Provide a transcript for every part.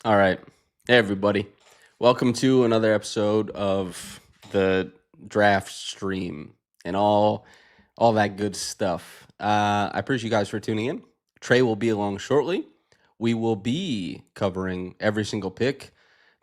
All right. Hey, everybody. Welcome to another episode of the draft stream and all that good stuff. I appreciate you guys for tuning in. Trey will be along shortly. We will be covering every single pick.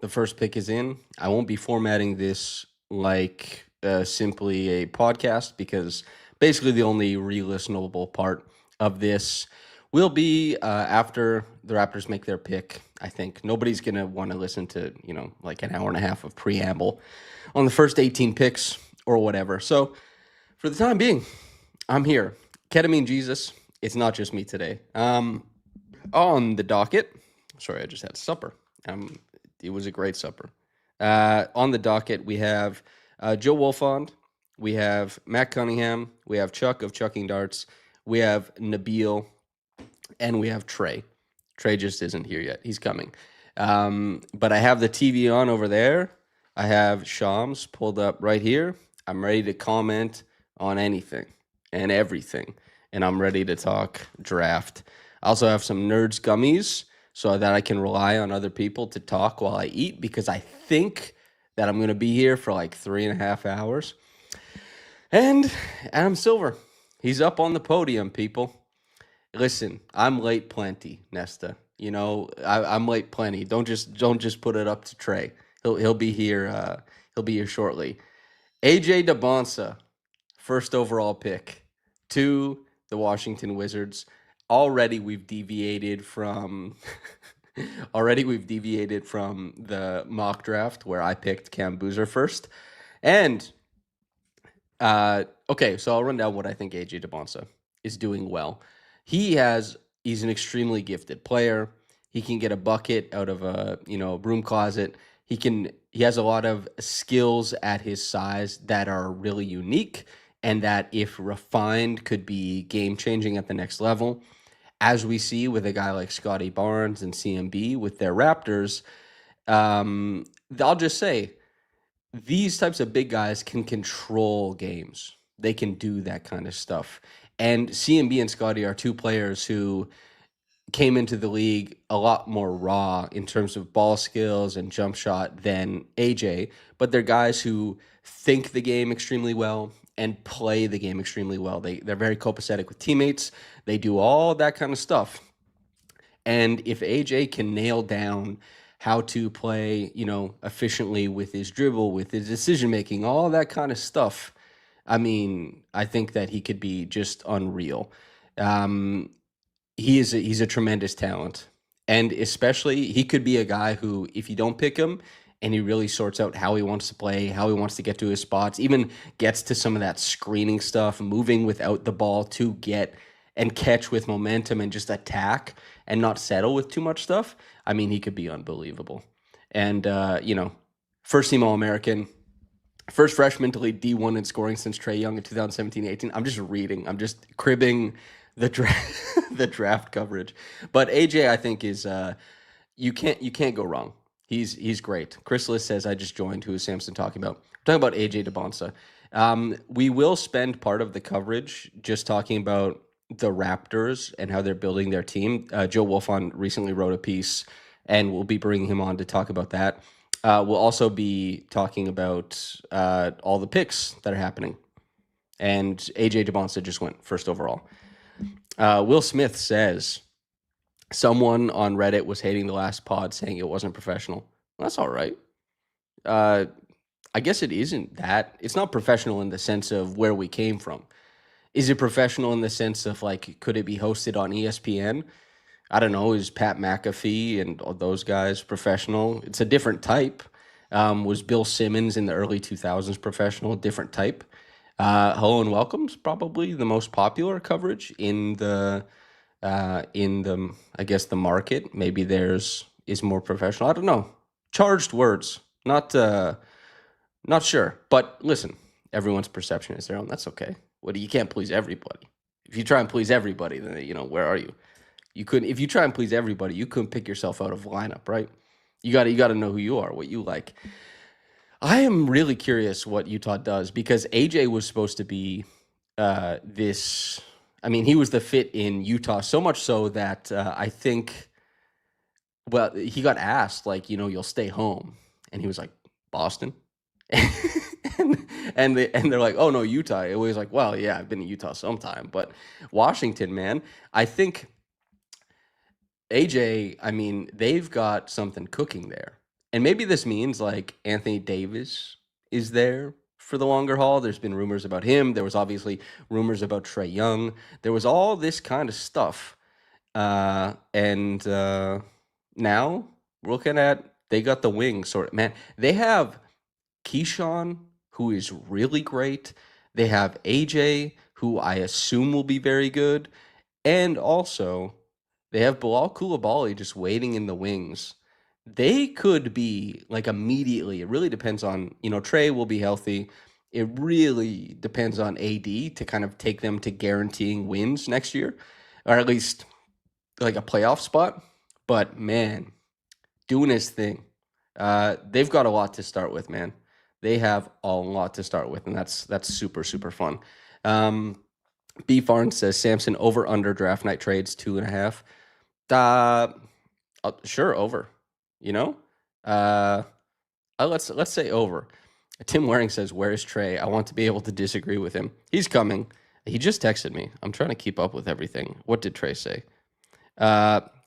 The first pick is in. I won't be formatting this like simply a podcast because basically the only re-listenable part of this will be after the Raptors make their pick. I think nobody's going to want to listen to, like an hour and a half of preamble on the first 18 picks or whatever. So for the time being, I'm here. Ketamine Jesus. It's not just me today. On the docket, sorry, I just had supper. It was a great supper. On the docket, we have Joe Wolfond, we have Matt Cunningham, we have Chuck of Chucking Darts, we have Nabil, and we have Trey. Trey just isn't here yet. He's coming. But I have the TV on over there. I have Shams pulled up right here. I'm ready to comment on anything and everything. And I'm ready to talk draft. I also have some Nerds gummies so that I can rely on other people to talk while I eat because I think that I'm going to be here for like 3.5 hours. And Adam Silver, he's up on the podium, people. Listen, I'm late plenty, Nesta. I'm late plenty. Don't just put it up to Trey. He'll be here. He'll be here shortly. AJ DeBonsa, first overall pick to the Washington Wizards. Already we've deviated from. Already we've deviated from the mock draft where I picked Cam Boozer first, and okay, so I'll run down what I think AJ DeBonsa is doing well. He's an extremely gifted player. He can get a bucket out of a broom closet. He has a lot of skills at his size that are really unique and that if refined could be game changing at the next level. As we see with a guy like Scotty Barnes and CMB with their Raptors, I'll just say these types of big guys can control games. They can do that kind of stuff. And CMB and Scotty are two players who came into the league a lot more raw in terms of ball skills and jump shot than AJ, but they're guys who think the game extremely well and play the game extremely well. They're very copacetic with teammates. They do all that kind of stuff. And if AJ can nail down how to play, efficiently with his dribble, with his decision making, all that kind of stuff, I mean, I think that he could be just unreal. Um, he's a tremendous talent, and especially he could be a guy who, if you don't pick him, and he really sorts out how he wants to play, how he wants to get to his spots, even gets to some of that screening stuff, moving without the ball to get and catch with momentum and just attack and not settle with too much stuff. I mean, he could be unbelievable. And first team All American. First freshman to lead D1 in scoring since Trae Young in 2017-18. I'm just reading. I'm just cribbing the the draft coverage. But AJ, I think, is you can't go wrong. He's great. Chrysalis says I just joined. Who is Samson talking about? I'm talking about AJ DeBonsa. We will spend part of the coverage just talking about the Raptors and how they're building their team. Joe Wolfond recently wrote a piece, and we'll be bringing him on to talk about that. We'll also be talking about all the picks that are happening. And AJ DeBonsa just went first overall. Will Smith says, someone on Reddit was hating the last pod saying it wasn't professional. Well, that's all right. I guess it isn't that. It's not professional in the sense of where we came from. Is it professional in the sense of, like, could it be hosted on ESPN? I don't know. Is Pat McAfee and all those guys professional? It's a different type. Was Bill Simmons in the early 2000s professional? Different type. Hello and Welcome's probably the most popular coverage in the I guess the market. Maybe theirs is more professional. I don't know. Charged words. Not sure. But listen, everyone's perception is their own. That's okay. You can't please everybody. If you try and please everybody, then where are you? You couldn't. If you try and please everybody, you couldn't pick yourself out of a lineup, right? You got to know who you are, what you like. I am really curious what Utah does because AJ was supposed to be this. I mean, he was the fit in Utah so much so that I think Well, he got asked, like, you'll stay home, and he was like, Boston, and they're like, oh no, Utah. It was like, well, yeah, I've been to Utah sometime, but Washington, man, I think AJ. I mean, they've got something cooking there, and maybe this means like Anthony Davis is there for the longer haul. There's been rumors about him. There was obviously rumors about Trae Young. There was all this kind of stuff, and now we're looking at they got the wings sort of man. They have Keyshawn, who is really great. They have AJ, who I assume will be very good. And also, they have Bilal Coulibaly just waiting in the wings. They could be like immediately. It really depends on, Trey will be healthy. It really depends on AD to kind of take them to guaranteeing wins next year, or at least like a playoff spot. But man, doing his thing. They've got a lot to start with, man. They have a lot to start with, and that's super super fun. Um, B Farn says Samson over under draft night trades 2.5. Uh, sure over. You know, uh, let's say over. Tim Waring says, "Where is Trey? I want to be able to disagree with him. He's coming. He just texted me. I'm trying to keep up with everything. What did Trey say?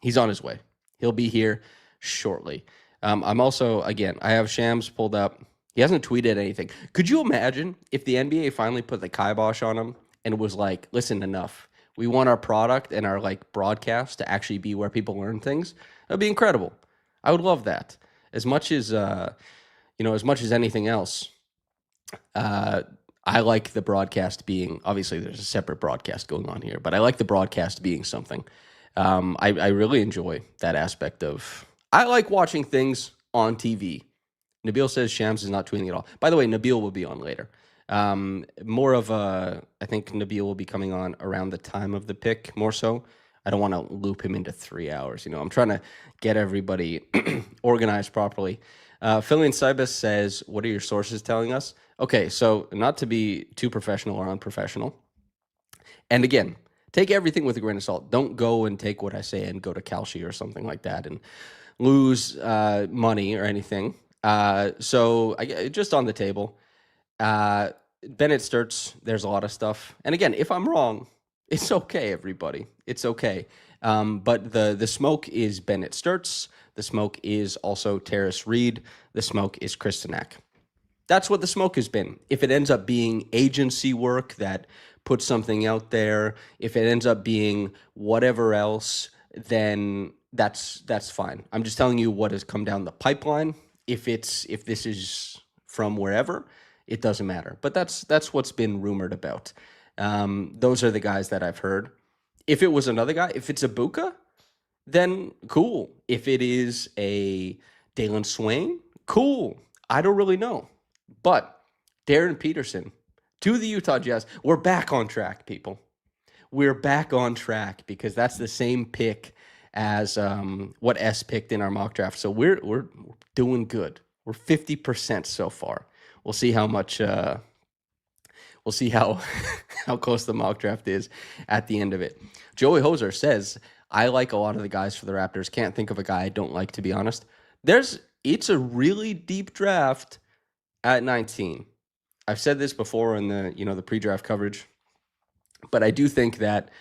He's on his way. He'll be here shortly. I'm also, again, I have Shams pulled up. He hasn't tweeted anything. Could you imagine if the NBA finally put the kibosh on him and was like, listen, enough. We want our product and our like broadcast to actually be where people learn things. That'd be incredible. I would love that. As much as as much as anything else, uh, I like the broadcast being obviously there's a separate broadcast going on here, but I like the broadcast being something. I really enjoy that aspect of. I like watching things on TV. Nabil says Shams is not tweeting at all. By the way, Nabil will be on later. More of a, I think Nabil will be coming on around the time of the pick more so. I don't want to loop him into 3 hours. I'm trying to get everybody organized properly. Philly Cybus says, what are your sources telling us? Okay, so not to be too professional or unprofessional. And again, take everything with a grain of salt. Don't go and take what I say and go to Kalshi or something like that and lose money or anything. So just on the table, Bennett Sturts, there's a lot of stuff. And again, if I'm wrong, it's okay, everybody. It's okay. But the smoke is Bennett Sturts. The smoke is also Terrace Reed. The smoke is Kristanak. That's what the smoke has been. If it ends up being agency work that puts something out there, if it ends up being whatever else, then that's fine. I'm just telling you what has come down the pipeline. If this is from wherever, it doesn't matter. But that's what's been rumored about. Those are the guys that I've heard. If it was another guy, if it's a Buka, then cool. If it is a Dalen Swain, cool. I don't really know. But Darren Peterson to the Utah Jazz. We're back on track, people. We're back on track because that's the same pick as what S picked in our mock draft. So we're doing good. We're 50% so far. We'll see how much. We'll see how how close the mock draft is at the end of it. Joey Hoser says, "I like a lot of the guys for the Raptors. Can't think of a guy I don't like, to be honest. It's a really deep draft at 19. I've said this before in the pre-draft coverage, but I do think that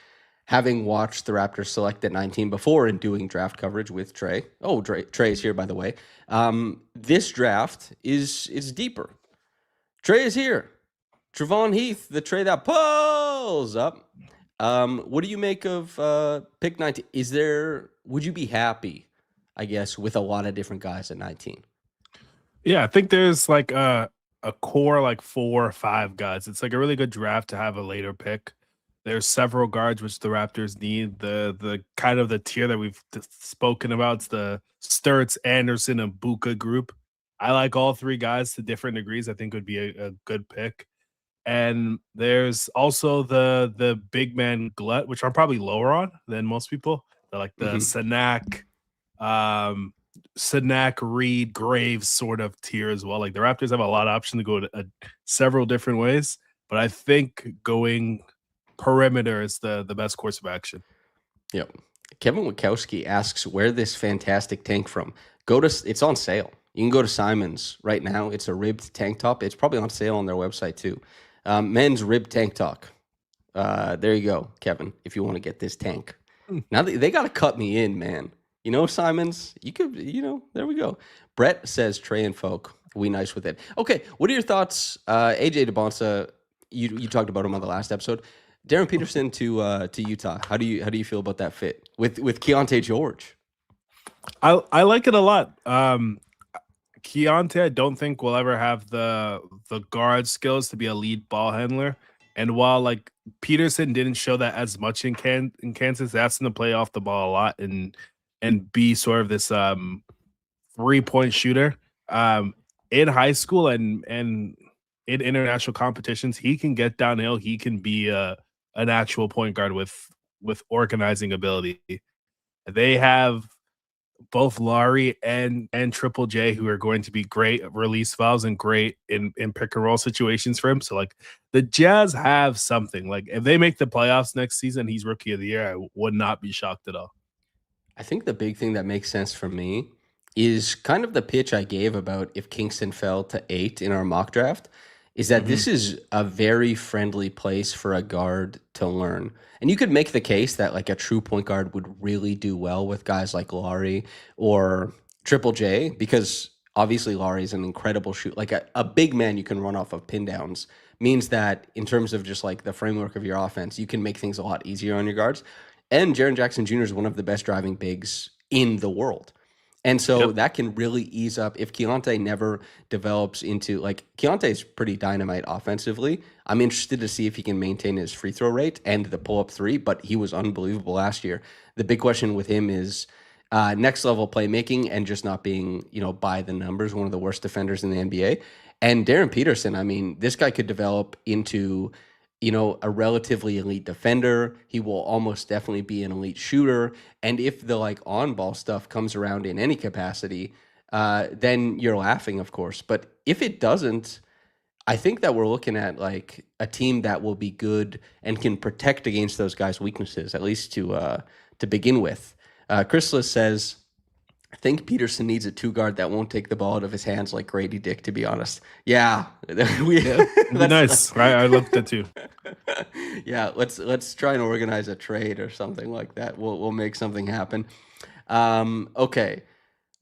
having watched the Raptors select at 19 before and doing draft coverage with Trey. Oh, Trey is here, by the way. This draft is deeper. Trey is here. Trevon Heath, the Trey that pulls up. What do you make of pick 19? Would you be happy, I guess, with a lot of different guys at 19? Yeah, I think there's like a core like 4 or 5 guys. It's like a really good draft to have a later pick. There's several guards which the Raptors need. The kind of the tier that we've spoken about, it's the Sturts, Anderson, and Buka group. I like all 3 guys to different degrees. I think would be a good pick. And there's also the big man glut, which I'm probably lower on than most people. They're like the Sanak, Reed, Graves sort of tier as well. Like the Raptors have a lot of options to go to several different ways, but I think going perimeter is the best course of action. Yep. Kevin Wachowski asks where this fantastic tank from. It's on sale. You can go to Simon's right now. It's a ribbed tank top. It's probably on sale on their website too. Men's ribbed tank top. There you go, Kevin. If you want to get this tank, now they got to cut me in, man. Simons, you could, there we go. Brett says Trey and Folk. We nice with it. Okay, what are your thoughts? AJ DeBonsa, you talked about him on the last episode. Darren Peterson to Utah. How do you feel about that fit with Keontae George? I like it a lot. Keontae, I don't think will ever have the guard skills to be a lead ball handler. And while like Peterson didn't show that as much in Kansas, they asked him to play off the ball a lot and be sort of this 3-point shooter. In high school and in international competitions, he can get downhill. He can be an actual point guard with organizing ability. They have both Laurie and Triple J, who are going to be great release valves and great in pick and roll situations for him. So like the Jazz have something. Like if they make the playoffs next season, he's rookie of the year. I would not be shocked at all. I think the big thing that makes sense for me is kind of the pitch I gave about if Kingston fell to 8 in our mock draft, is that this is a very friendly place for a guard to learn. And you could make the case that like a true point guard would really do well with guys like Laurie or Triple J, because obviously Laurie is an incredible shoot. Like a big man you can run off of pin downs means that in terms of just like the framework of your offense, you can make things a lot easier on your guards. And Jaren Jackson Jr. is one of the best driving bigs in the world. And so that can really ease up if Keontae never develops into like Keontae's pretty dynamite offensively. I'm interested to see if he can maintain his free throw rate and the pull up three, but he was unbelievable last year. The big question with him is next level playmaking and just not being, by the numbers, one of the worst defenders in the NBA. And Darren Peterson, I mean, this guy could develop into a relatively elite defender. He will almost definitely be an elite shooter. And if the like on-ball stuff comes around in any capacity, then you're laughing, of course. But if it doesn't, I think that we're looking at like a team that will be good and can protect against those guys' weaknesses, at least to begin with. Chrysalis says, I think Peterson needs a 2 guard that won't take the ball out of his hands like Grady Dick, to be honest. Yeah. Nice. Right. I looked at too. Yeah, let's try and organize a trade or something like that. We'll make something happen. Okay.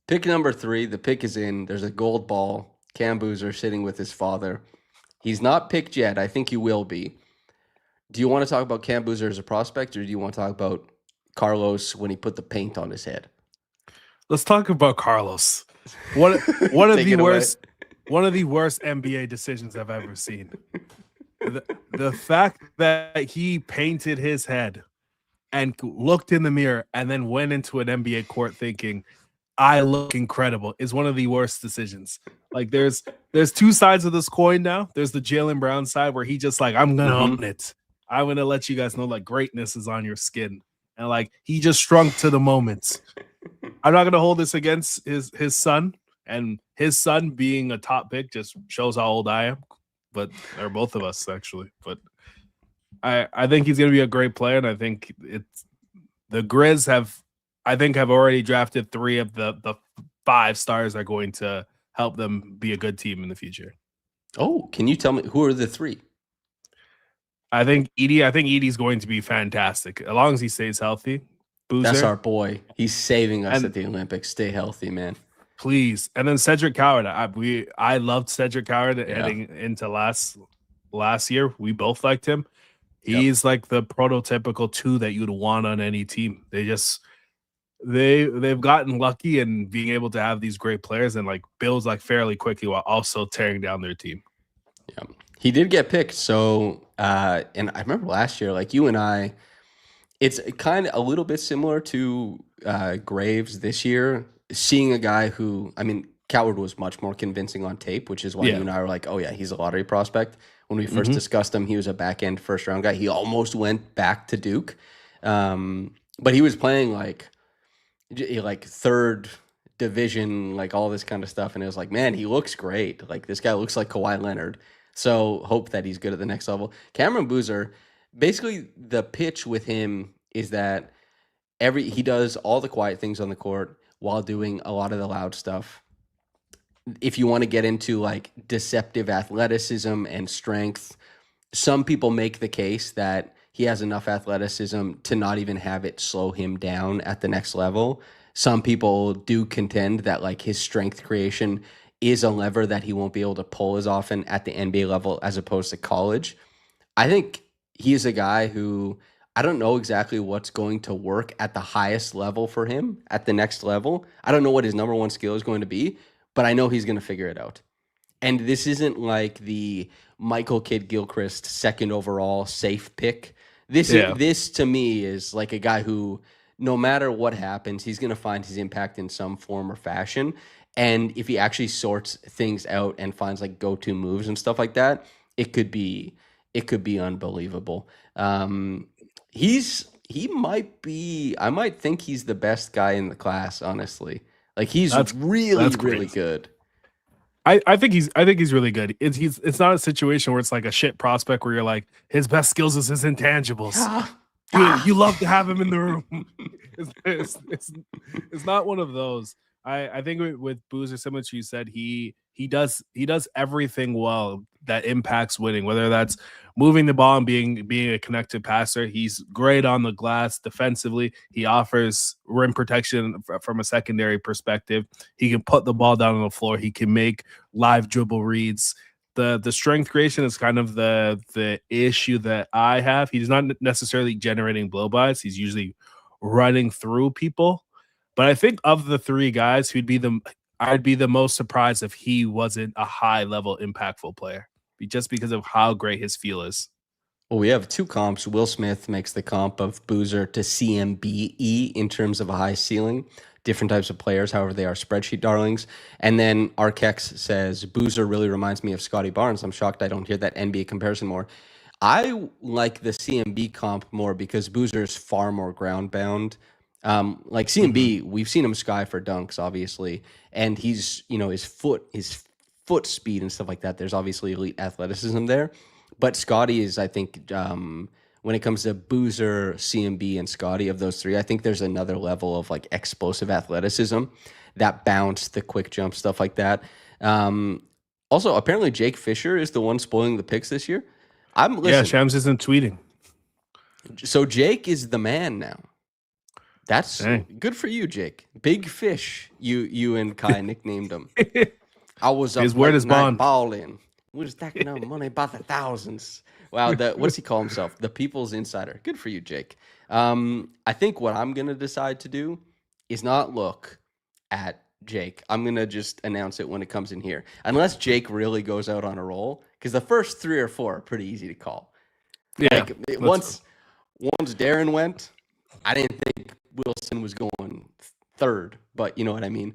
Pick number 3. The pick is in. There's a gold ball. Cam Boozer sitting with his father. He's not picked yet. I think he will be. Do you want to talk about Cam Boozer as a prospect, or do you want to talk about Carlos when he put the paint on his head? Let's talk about Carlos. One of the worst NBA decisions I've ever seen. The fact that he painted his head and looked in the mirror and then went into an NBA court thinking, I look incredible, is one of the worst decisions. Like there's 2 sides of this coin now. There's the Jaylen Brown side where he just like, I'm gonna own it. I'm gonna let you guys know like greatness is on your skin. And like he just shrunk to the moment. I'm not gonna hold this against his son, and his son being a top pick just shows how old I am. But or both of us actually. But I think he's gonna be a great player, and I think it's the Grizz have already drafted 3 of the 5 stars that are going to help them be a good team in the future. Oh, can you tell me who are the 3? I think Edie's going to be fantastic as long as he stays healthy. Boozer, that's our boy. He's saving us at the Olympics. Stay healthy, man. Please. And then Cedric Coward. I loved Cedric Coward heading into last year. We both liked him. He's like the prototypical 2 that you'd want on any team. They've gotten lucky in being able to have these great players and like builds like fairly quickly while also tearing down their team. Yeah. He did get picked. So and I remember last year, like you and I, it's kind of a little bit similar to Graves this year, seeing a guy who, I mean, Coward was much more convincing on tape, which is why you and I were like, oh yeah, he's a lottery prospect. When we first discussed him, he was a back-end first-round guy. He almost went back to Duke. But he was playing like 3rd division, like all this kind of stuff. And it was like, man, he looks great. Like this guy looks like Kawhi Leonard. So hope that he's good at the next level. Cameron Boozer, basically the pitch with him is that He does all the quiet things on the court while doing a lot of the loud stuff. If you want to get into like deceptive athleticism and strength, some people make the case that he has enough athleticism to not even have it slow him down at the next level. Some people do contend that like his strength creation is a lever that he won't be able to pull as often at the NBA level as opposed to college. I think he is a guy who I don't know exactly what's going to work at the highest level for him at the next level. I don't know what his number one skill is going to be, but I know he's going to figure it out. And this isn't like the Michael Kidd Gilchrist second overall safe pick. Yeah. This to me is like a guy who, no matter what happens, he's going to find his impact in some form or fashion. And if he actually sorts things out and finds like go-to moves and stuff like that, it could be unbelievable. He might be. I might think he's the best guy in the class. Honestly, like he's That's really really crazy. good. I think he's really good. It's not a situation where it's like a shit prospect where you're like his best skills is his intangibles. You love to have him in the room. It's not one of those. I think with Boozer, similar to you said, he does everything well that impacts winning, whether that's moving the ball and being a connected passer. He's great on the glass defensively. He offers rim protection from a secondary perspective. He can put the ball down on the floor. He can make live dribble reads. The strength creation is kind of the issue that I have. He's not necessarily generating blow-bys. He's usually running through people. But I think of the three guys, I'd be the most surprised if he wasn't a high-level impactful player, just because of how great his feel is. Well, we have two comps. Will Smith makes the comp of Boozer to CMBE in terms of a high ceiling. Different types of players, however, they are spreadsheet darlings. And then Arkex says Boozer really reminds me of Scotty Barnes. I'm shocked I don't hear that NBA comparison more. I like the CMB comp more because Boozer is far more ground bound. Like CMB, we've seen him sky for dunks, obviously, and he's his foot speed and stuff like that. There's obviously elite athleticism there, but Scotty is, I think, when it comes to Boozer, CMB, and Scotty, of those three, I think there's another level of like explosive athleticism, that bounce, the quick jump, stuff like that. Also, apparently Jake Fisher is the one spoiling the picks this year. Yeah, Shams isn't tweeting. So Jake is the man now. That's Dang. good for you, Jake. Big fish, you and Kai nicknamed him. I was up His word late is night bond. balling. We were stacking up money by the thousands. Wow, what does he call himself? The People's Insider. Good for you, Jake. I think what I'm gonna decide to do is not look at Jake. I'm gonna just announce it when it comes in here, unless Jake really goes out on a roll. Because the first 3 or 4 are pretty easy to call. Yeah. Like once Darren went, I didn't think Wilson was going third, but you know what I mean.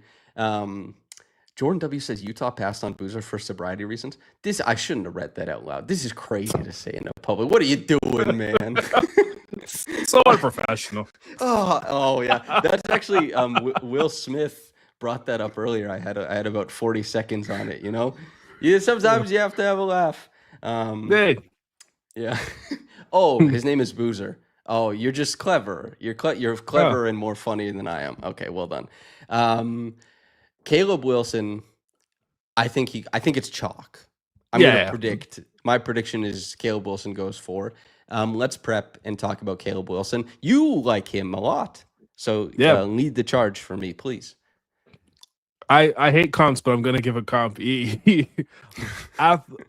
Jordan W says Utah passed on Boozer for sobriety reasons. I shouldn't have read that out loud. This is crazy to say in a public. What are you doing, man? So unprofessional. Oh yeah. That's actually Will Smith brought that up earlier. I had about 40 seconds on it. Sometimes you have to have a laugh. Hey. Yeah. Oh, his name is Boozer. Oh, you're just clever. You're clever and more funny than I am. Okay, well done. Caleb Wilson, I think it's chalk. I'm gonna predict. My prediction is Caleb Wilson goes 4. Let's prep and talk about Caleb Wilson. You like him a lot, so lead the charge for me, please. I hate comps, but I'm gonna give a comp.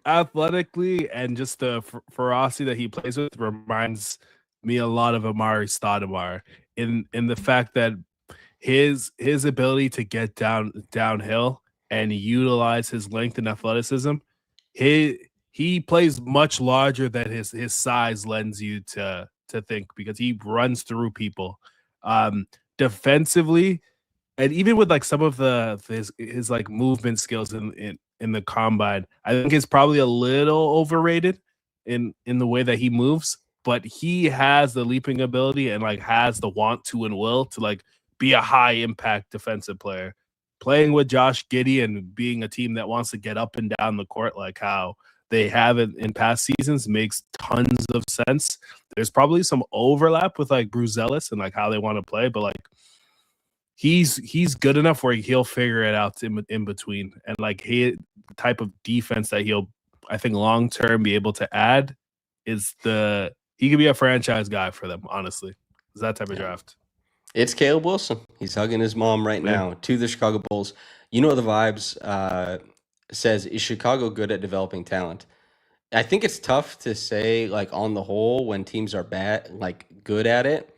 Athletically and just the ferocity that he plays with reminds me a lot of Amari Stoudemire in the fact that his ability to get downhill and utilize his length and athleticism. He plays much larger than his size lends you to think, because he runs through people. Defensively, and even with like some of his like movement skills in the combine, I think it's probably a little overrated in the way that he moves. But he has the leaping ability and like has the want to and will to like be a high impact defensive player. Playing with Josh Giddey and being a team that wants to get up and down the court, like how they have it in past seasons makes tons of sense. There's probably some overlap with like Bruce Ellis and like how they want to play, but like he's good enough where he'll figure it out in between. And like he the type of defense that he'll I think long term be able to add is he could be a franchise guy for them, honestly. It's that type of Yeah. draft. It's Caleb Wilson. He's hugging his mom right Yeah. now to the Chicago Bulls. You know the vibes says, is Chicago good at developing talent? I think it's tough to say like on the whole when teams are bad, like good at it,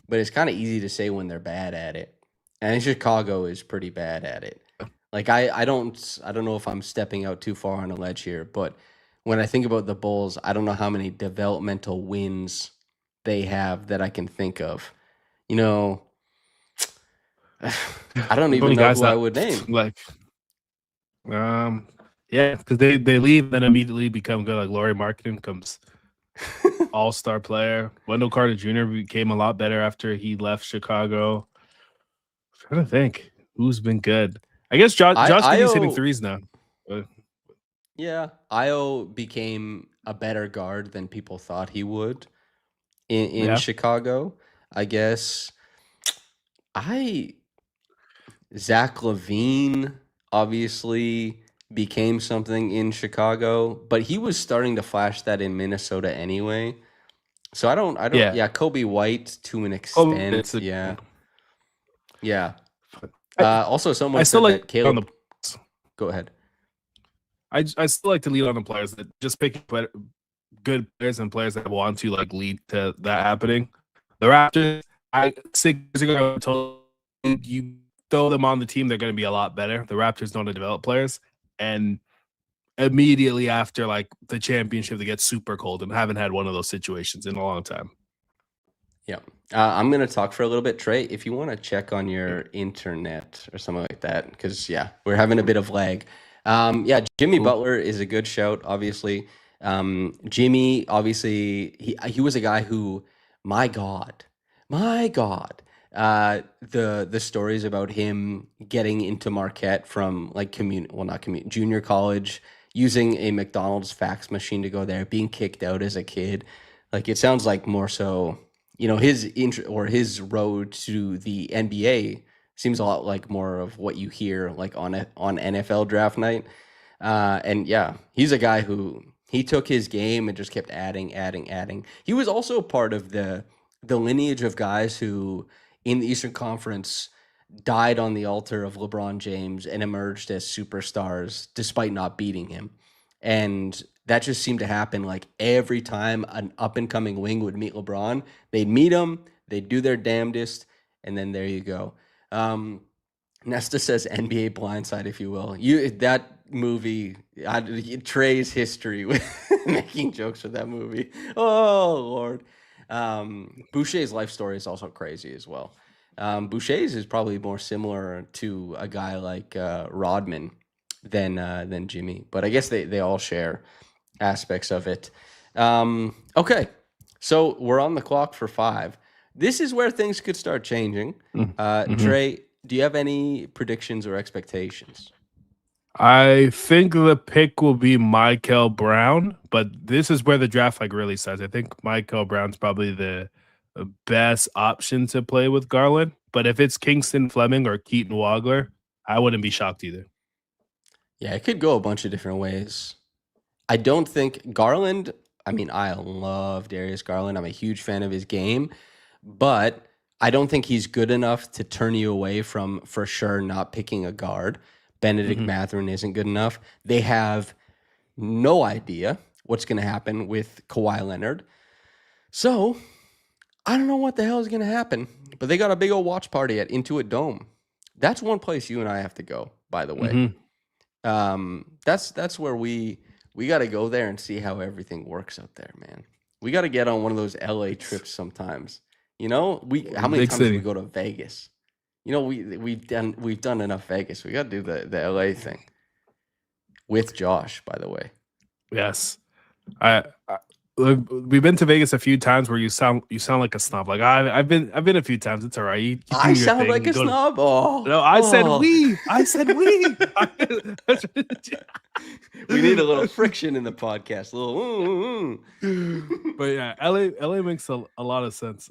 but it's kind of easy to say when they're bad at it. And Chicago is pretty bad at it. Like I don't know if I'm stepping out too far on a ledge here, but when I think about the Bulls, I don't know how many developmental wins they have that I can think of. You know, I don't The even only know guys who I that would name. like yeah, because they leave then immediately become good. Like Laurie Marketing becomes all-star player. Wendell Carter Jr. became a lot better after he left Chicago. I'm trying to think who's been good. I guess Josh Giddey's hitting Io, threes now. Uh, yeah, Io became a better guard than people thought he would in yeah, Chicago. I guess I Zach Levine obviously became something in Chicago, but he was starting to flash that in Minnesota anyway. So yeah. yeah, Kobe White to an Oh, it's extent, yeah. Yeah. I, Also someone I still said like that on the. Caleb, go ahead. I still like to lead on the players that just pick good players and players that want to like lead to that happening. The Raptors, 6 years ago, I told you throw them on the team, they're going to be a lot better. The Raptors know how to develop players, and immediately after like the championship, they get super cold and haven't had one of those situations in a long time. Yeah. I'm going to talk for a little bit. Trey, if you want to check on your internet or something like that, because, yeah, we're having a bit of lag. Yeah, Jimmy Cool. Butler is a good shout, obviously. Jimmy, obviously, he was a guy who, my God, the stories about him getting into Marquette from like junior college, using a McDonald's fax machine to go there, being kicked out as a kid. Like it sounds like more so his road to the NBA seems a lot like more of what you hear like on NFL draft night. And yeah, he's a guy who he took his game and just kept adding. He was also part of the lineage of guys who in the Eastern Conference died on the altar of LeBron James and emerged as superstars despite not beating him. And that just seemed to happen like every time an up and coming wing would meet LeBron, they'd meet him, they'd do their damnedest, and then there you go. Nesta says NBA Blindside, if you will. That movie, Trey's history with making jokes with that movie. Oh Lord. Boucher's life story is also crazy as well. Boucher's is probably more similar to a guy like Rodman than Jimmy, but I guess they all share aspects of it. Okay, so we're on the clock for 5. This is where things could start changing. Trey, do you have any predictions or expectations? I think the pick will be Michael Brown, but this is where the draft like really starts. I think Michael Brown's probably the best option to play with Garland. But if it's Kingston Fleming or Keaton Wagler, I wouldn't be shocked either. Yeah, it could go a bunch of different ways. I don't think Garland, I mean, I love Darius Garland. I'm a huge fan of his game, but I don't think he's good enough to turn you away from for sure not picking a guard. Benedict Mathurin isn't good enough. They have no idea what's going to happen with Kawhi Leonard. So I don't know what the hell is going to happen, but they got a big old watch party at Intuit Dome. That's one place you and I have to go, by the way. That's where we got to go there and see how everything works out there, man. We got to get on one of those LA trips sometimes. You know, how many Big times did we city. go to Vegas? You know, we've done enough Vegas. We got to do the LA thing with Josh, by the way. Yes. we've been to Vegas a few times where you sound like a snob. Like I've been a few times. It's all right. You do I your sound thing. like You a go to snob. Oh, no. I said oh. we. I said we. We need a little friction in the podcast. A little. But yeah, LA makes a lot of sense.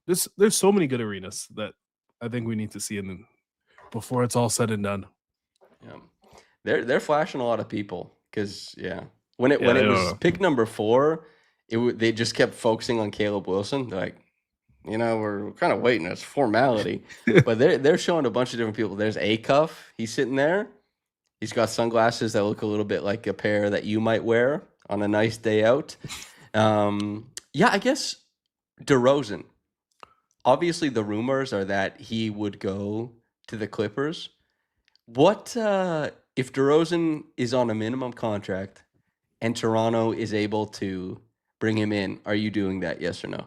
There's so many good arenas that I think we need to see in before it's all said and done. Yeah. They're flashing a lot of people because Yeah, when I it don't was know. pick number 4, they just kept focusing on Caleb Wilson. They're like, we're kind of waiting. It's formality, but they're showing a bunch of different people. There's Acuff. He's sitting there. He's got sunglasses that look a little bit like a pair that you might wear on a nice day out. Yeah, I guess DeRozan. Obviously, the rumors are that he would go to the Clippers. What if DeRozan is on a minimum contract and Toronto is able to bring him in? Are you doing that? Yes or no?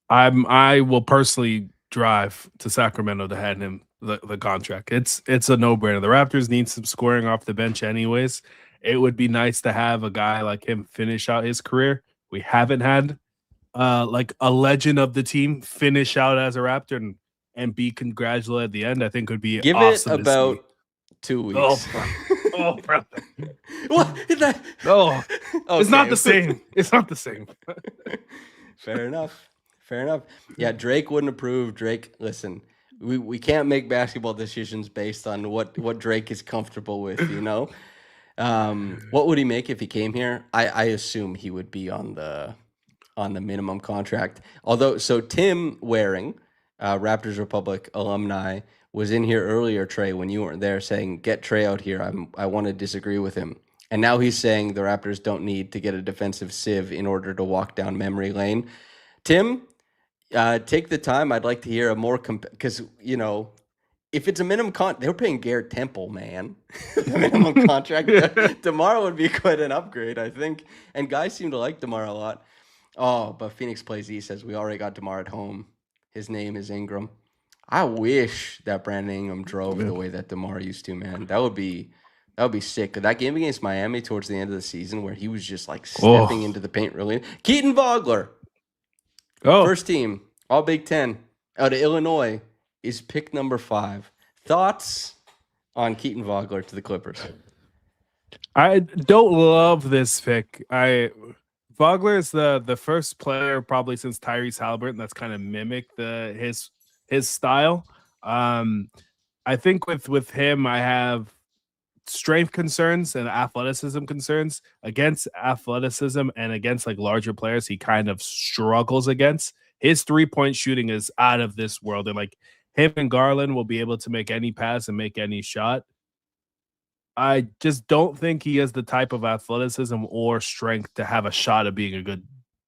I will personally drive to Sacramento to hand him the contract. It's a no brainer. The Raptors need some scoring off the bench, anyways. It would be nice to have a guy like him finish out his career. We haven't had like a legend of the team finish out as a Raptor and be congratulated at the end. I think would be Give it awesome to see. about 2 Oh, weeks. bro. Oh, brother. What? Oh, it's not Okay. the same. It's not the same. Fair enough. Fair enough. Yeah, Drake wouldn't approve. Drake, listen, we can't make basketball decisions based on what Drake is comfortable with, what would he make if he came here? I assume he would be on the minimum contract. Although, so Tim Waring, Raptors Republic alumni, was in here earlier, Trey, when you weren't there, saying, "Get Trey out here. I want to disagree with him." And now he's saying the Raptors don't need to get a defensive sieve in order to walk down memory lane. Tim, take the time. I'd like to hear a more because if it's a minimum they were paying Garrett Temple, man, the minimum contract. DeMar would be quite an upgrade, I think. And guys seem to like DeMar a lot. Oh, but Phoenix Plays E says we already got DeMar at home. His name is Ingram. I wish that Brandon Ingram drove the way that DeMar used to, man. That would be sick. That game against Miami towards the end of the season where he was just like stepping into the paint really. Keaton Vogler, first team, all Big Ten, out of Illinois, is pick number 5. Thoughts on Keaton Vogler to the Clippers? I don't love this pick. Vogler is the first player probably since Tyrese Halliburton that's kind of mimicked his style. I think with him, I have strength concerns and athleticism concerns. Against athleticism and against like larger players, he kind of struggles against. His 3-point shooting is out of this world, and like him and Garland will be able to make any pass and make any shot. I just don't think he has the type of athleticism or strength to have a shot at being a good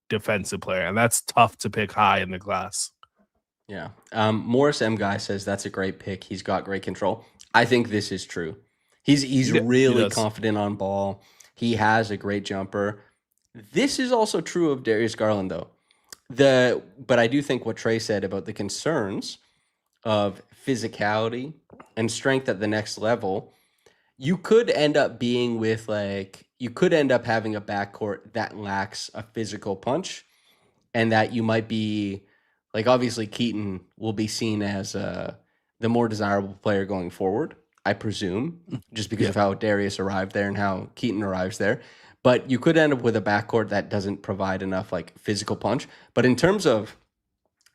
defensive player, and that's tough to pick high in the class. Yeah. Morris M. Guy says that's a great pick. He's got great control. I think this is true. He's really confident on ball. He has a great jumper. This is also true of Darius Garland, though. But I do think what Trey said about the concerns of physicality and strength at the next level, you could end up being with you could end up having a backcourt that lacks a physical punch, and that you might be like, obviously Keaton will be seen as the more desirable player going forward, I presume, just because of how Darius arrived there and how Keaton arrives there. But you could end up with a backcourt that doesn't provide enough like physical punch. But in terms of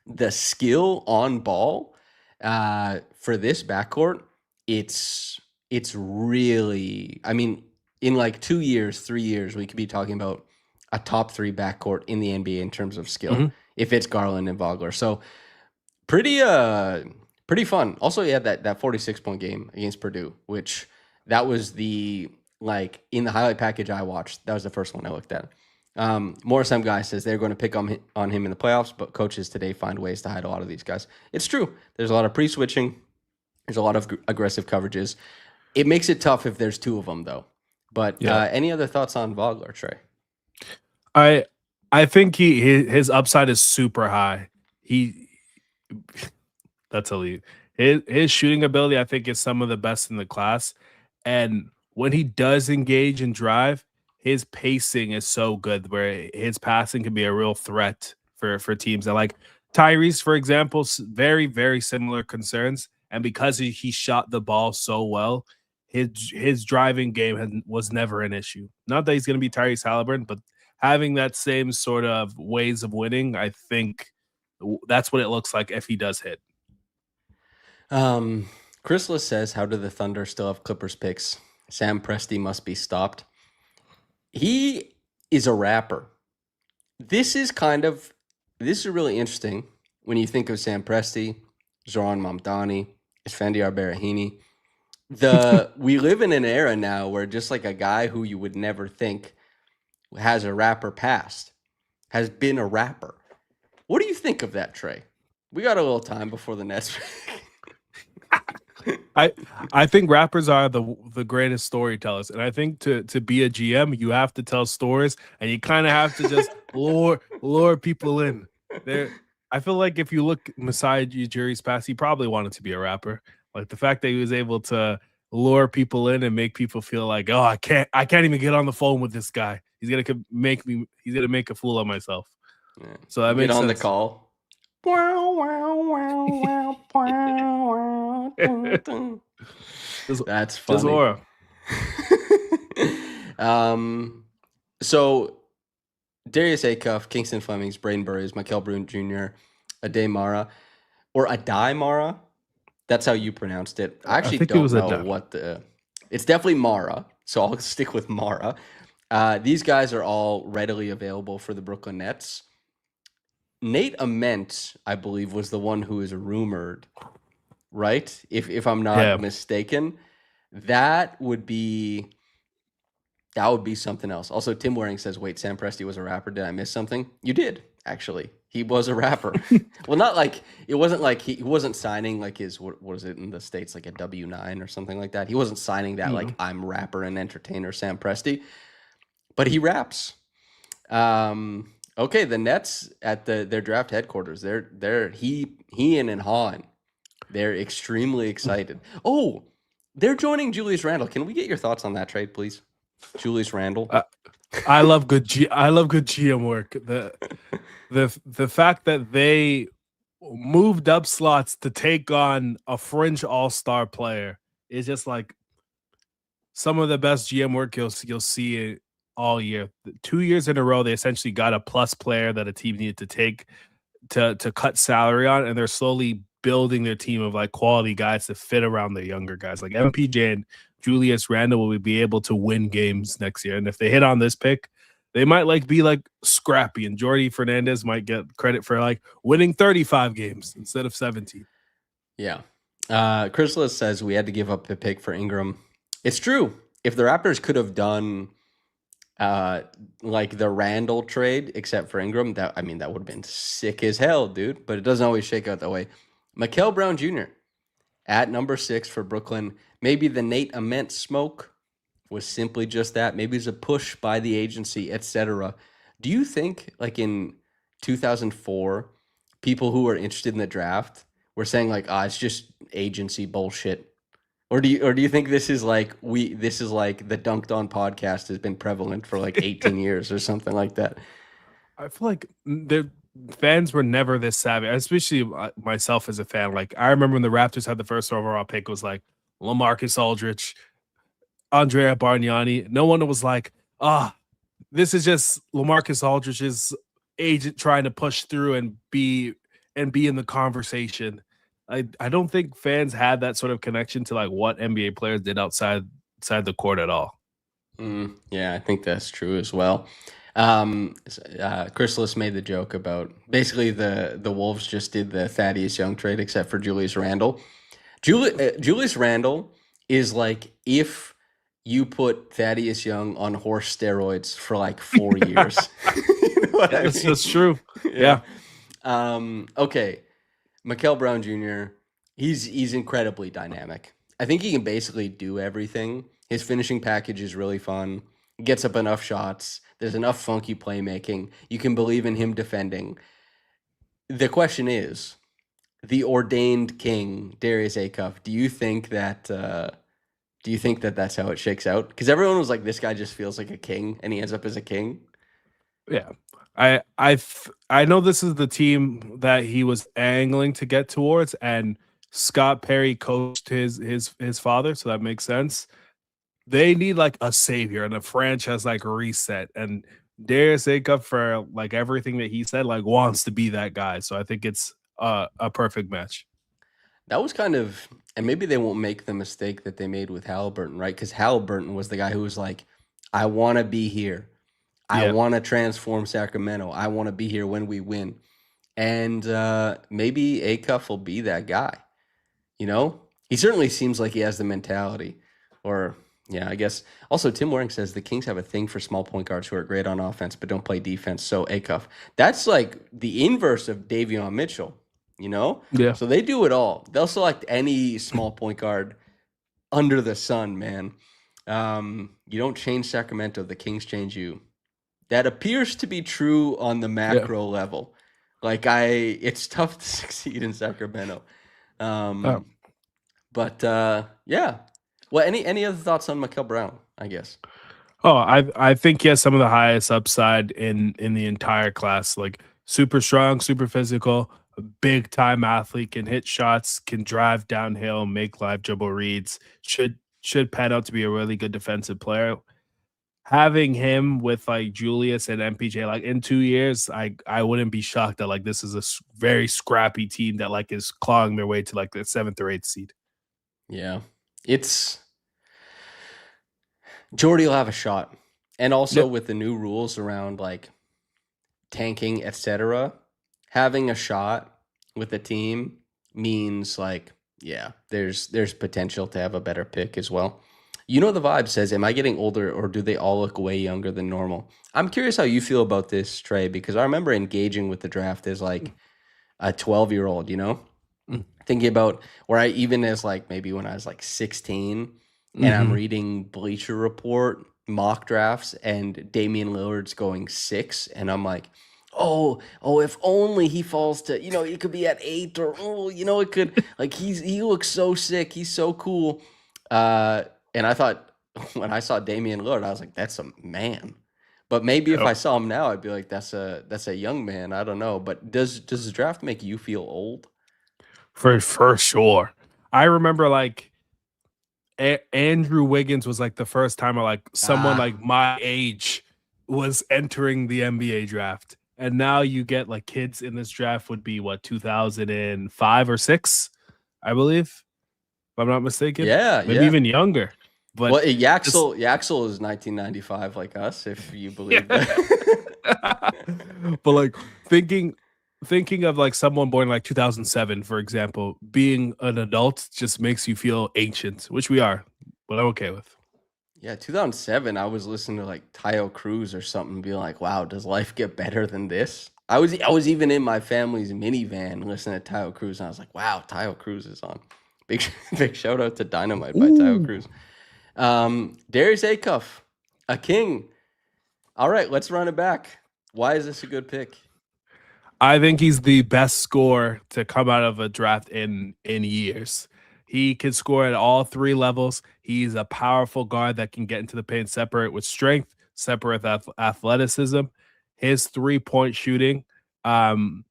the skill on ball, for this backcourt, it's really, I mean, in like 2 years, 3 years, we could be talking about a top 3 backcourt in the NBA in terms of skill, if it's Garland and Vogler. So pretty fun. Also, he had that 46-point game against Purdue, which that was the, like, in the highlight package I watched, that was the first one I looked at. Morris M. Guy says they're going to pick on him in the playoffs, but coaches today find ways to hide a lot of these guys. It's true. There's a lot of pre-switching. There's a lot of aggressive coverages. It makes it tough if there's 2 of them, though. But any other thoughts on Vogler, Trey? I think his upside is super high. That's elite. His shooting ability, I think, is some of the best in the class. And when he does engage and drive, his pacing is so good where his passing can be a real threat for teams. And like Tyrese, for example, very, very similar concerns. And because he shot the ball so well, his driving game was never an issue. Not that he's going to be Tyrese Halliburton, but having that same sort of ways of winning, I think that's what it looks like if he does hit. Chrysalis says, how do the Thunder still have Clippers picks? Sam Presti must be stopped. He is a rapper. This is really interesting when you think of Sam Presti, Zoran Mamdani, Esfandiar Barahini. We live in an era now where just like a guy who you would never think has a rapper past has been a rapper. What do you think of that, Trey? We got a little time before the Nets. I think rappers are the greatest storytellers, and I think to be a GM, you have to tell stories, and you kind of have to just lure people in. I feel like if you look Masai Ujiri's past, he probably wanted to be a rapper. Like the fact that he was able to lure people in and make people feel like, oh, I can't even get on the phone with this guy. He's gonna make a fool of myself. Yeah. So that makes on sense. The call. That's funny. So Darius Acuff, Kingston Flemings, Braden Burrows, Mikel Bruin Jr., Adai Mara, or Adai Mara. That's how you pronounced it. I actually don't know what it's definitely Mara, so I'll stick with Mara. These guys are all readily available for the Brooklyn Nets. Nate Ament, I believe, was the one who is rumored, right? If I'm not mistaken, that would be something else. Also, Tim Waring says, wait, Sam Presti was a rapper. Did I miss something? You did, actually. He was a rapper. Well, not like, it wasn't like he wasn't signing like his, what was it in the States, like a W-9 or something like that. He wasn't signing that like, I'm rapper and entertainer Sam Presti, but he raps. Okay, the Nets at their draft headquarters, they're Hean and Han. They're extremely excited. Oh, they're joining Julius Randle. Can we get your thoughts on that trade, please? Julius Randle. I love good GM work. The fact that they moved up slots to take on a fringe all-star player is just like some of the best GM work you'll see all year. 2 years in a row, they essentially got a plus player that a team needed to take to cut salary on, and they're slowly building their team of like quality guys to fit around the younger guys. Like MPJ and Julius Randle will be able to win games next year, and if they hit on this pick, they might like be like scrappy, and Jordi Fernandez might get credit for like winning 35 games instead of 17. Yeah. Chrysalis says we had to give up the pick for Ingram. It's true. If the Raptors could have done like the Randall trade, except for Ingram, that would have been sick as hell, dude. But it doesn't always shake out that way. Mikel Brown Jr. at number 6 for Brooklyn. Maybe the Nate Ament smoke was simply just that. Maybe it's a push by the agency, etc. Do you think, like in 2004, people who were interested in the draft were saying like, it's just agency bullshit? Or do you think this is like the Dunked On podcast has been prevalent for like 18 years or something like that? I feel like the fans were never this savvy, especially myself as a fan. Like I remember when the Raptors had the first overall pick, it was like LaMarcus Aldridge, Andrea Bargnani. No one was like, this is just LaMarcus Aldridge's agent trying to push through and be in the conversation. I don't think fans had that sort of connection to like what NBA players did outside the court at all. Yeah, I think that's true as well. Chrysalis made the joke about basically the Wolves just did the Thaddeus Young trade except for Julius Randle. Julius Randle is like if you put Thaddeus Young on horse steroids for like 4 years. You know what I mean? That's true. Yeah. Okay. Mikel Brown Jr., he's incredibly dynamic. I think he can basically do everything. His finishing package is really fun. He gets up enough shots. There's enough funky playmaking. You can believe in him defending. The question is, the ordained king, Darius Acuff, do you think that Do you think that that's how it shakes out? Because everyone was like, this guy just feels like a king, and he ends up as a king. Yeah. I know this is the team that he was angling to get towards, and Scott Perry coached his father, so that makes sense. They need like a savior and a franchise like reset. And Darius Acuff, for like everything that he said, like wants to be that guy. So I think it's a perfect match. That was kind of, and maybe they won't make the mistake that they made with Halliburton, right? Because Halliburton was the guy who was like, I want to be here. I Yeah. want to transform Sacramento. I want to be here when we win. And maybe Acuff will be that guy. You know, he certainly seems like he has the mentality. Or, yeah, I guess. Also, Tim Waring says the Kings have a thing for small point guards who are great on offense but don't play defense. So, Acuff. That's like the inverse of Davion Mitchell, you know? Yeah. So they do it all. They'll select any small point guard under the sun, man. You don't change Sacramento, the Kings change you. That appears to be true on the Yeah. macro level. Like it's tough to succeed in Sacramento. Oh. Um, but yeah. Well, any other thoughts on Mikel Brown? I guess. Oh, I think he has some of the highest upside in the entire class. Like super strong, super physical, a big time athlete, can hit shots, can drive downhill, make live dribble reads. Should pan out to be a really good defensive player. Having him with like Julius and MPJ like in 2 years, I wouldn't be shocked that like this is a very scrappy team that like is clawing their way to like the seventh or eighth seed. Yeah, it's Jordy will have a shot, and also Yep. with the new rules around like tanking, etc., having a shot with the team means like yeah, there's potential to have a better pick as well. You know, the vibe says, am I getting older or do they all look way younger than normal? I'm curious how you feel about this, Trey, because I remember engaging with the draft as like a 12-year-old, you know? Thinking about where I even as like maybe when I was like 16 and I'm Mm-hmm. reading Bleacher Report mock drafts and Damian Lillard's going 6 and I'm like, oh, if only he falls to, it could be at 8 or it could like he looks so sick, he's so cool. Uh and I thought when I saw Damian Lillard, I was like, that's a man. But maybe if Yep. I saw him now, I'd be like, that's a young man. I don't know. But does the draft make you feel old? For sure. I remember like Andrew Wiggins was like the first time like someone Ah, like my age was entering the NBA draft. And now you get like kids in this draft would be what 2005 or 6, I believe, if I'm not mistaken. yeah, Maybe yeah. even younger. But Well, just Yaxel is 1995 like us, if you believe yeah. that. But like thinking of like someone born like 2007, for example, being an adult just makes you feel ancient, which we are, but I'm okay with. Yeah, 2007, I was listening to like Tayo Cruz or something, being like, "Wow, does life get better than this?" I was even in my family's minivan listening to Tayo Cruz, and I was like, "Wow, Tayo Cruz is on." Big big shout out to Dynamite by Tayo Ooh. Cruz. Darius Acuff, a king. All right, let's run it back. Why is this a good pick? I think he's the best scorer to come out of a draft in years. He can score at all three levels. He's a powerful guard that can get into the paint, separate with strength, separate with athleticism. His 3-point shooting um,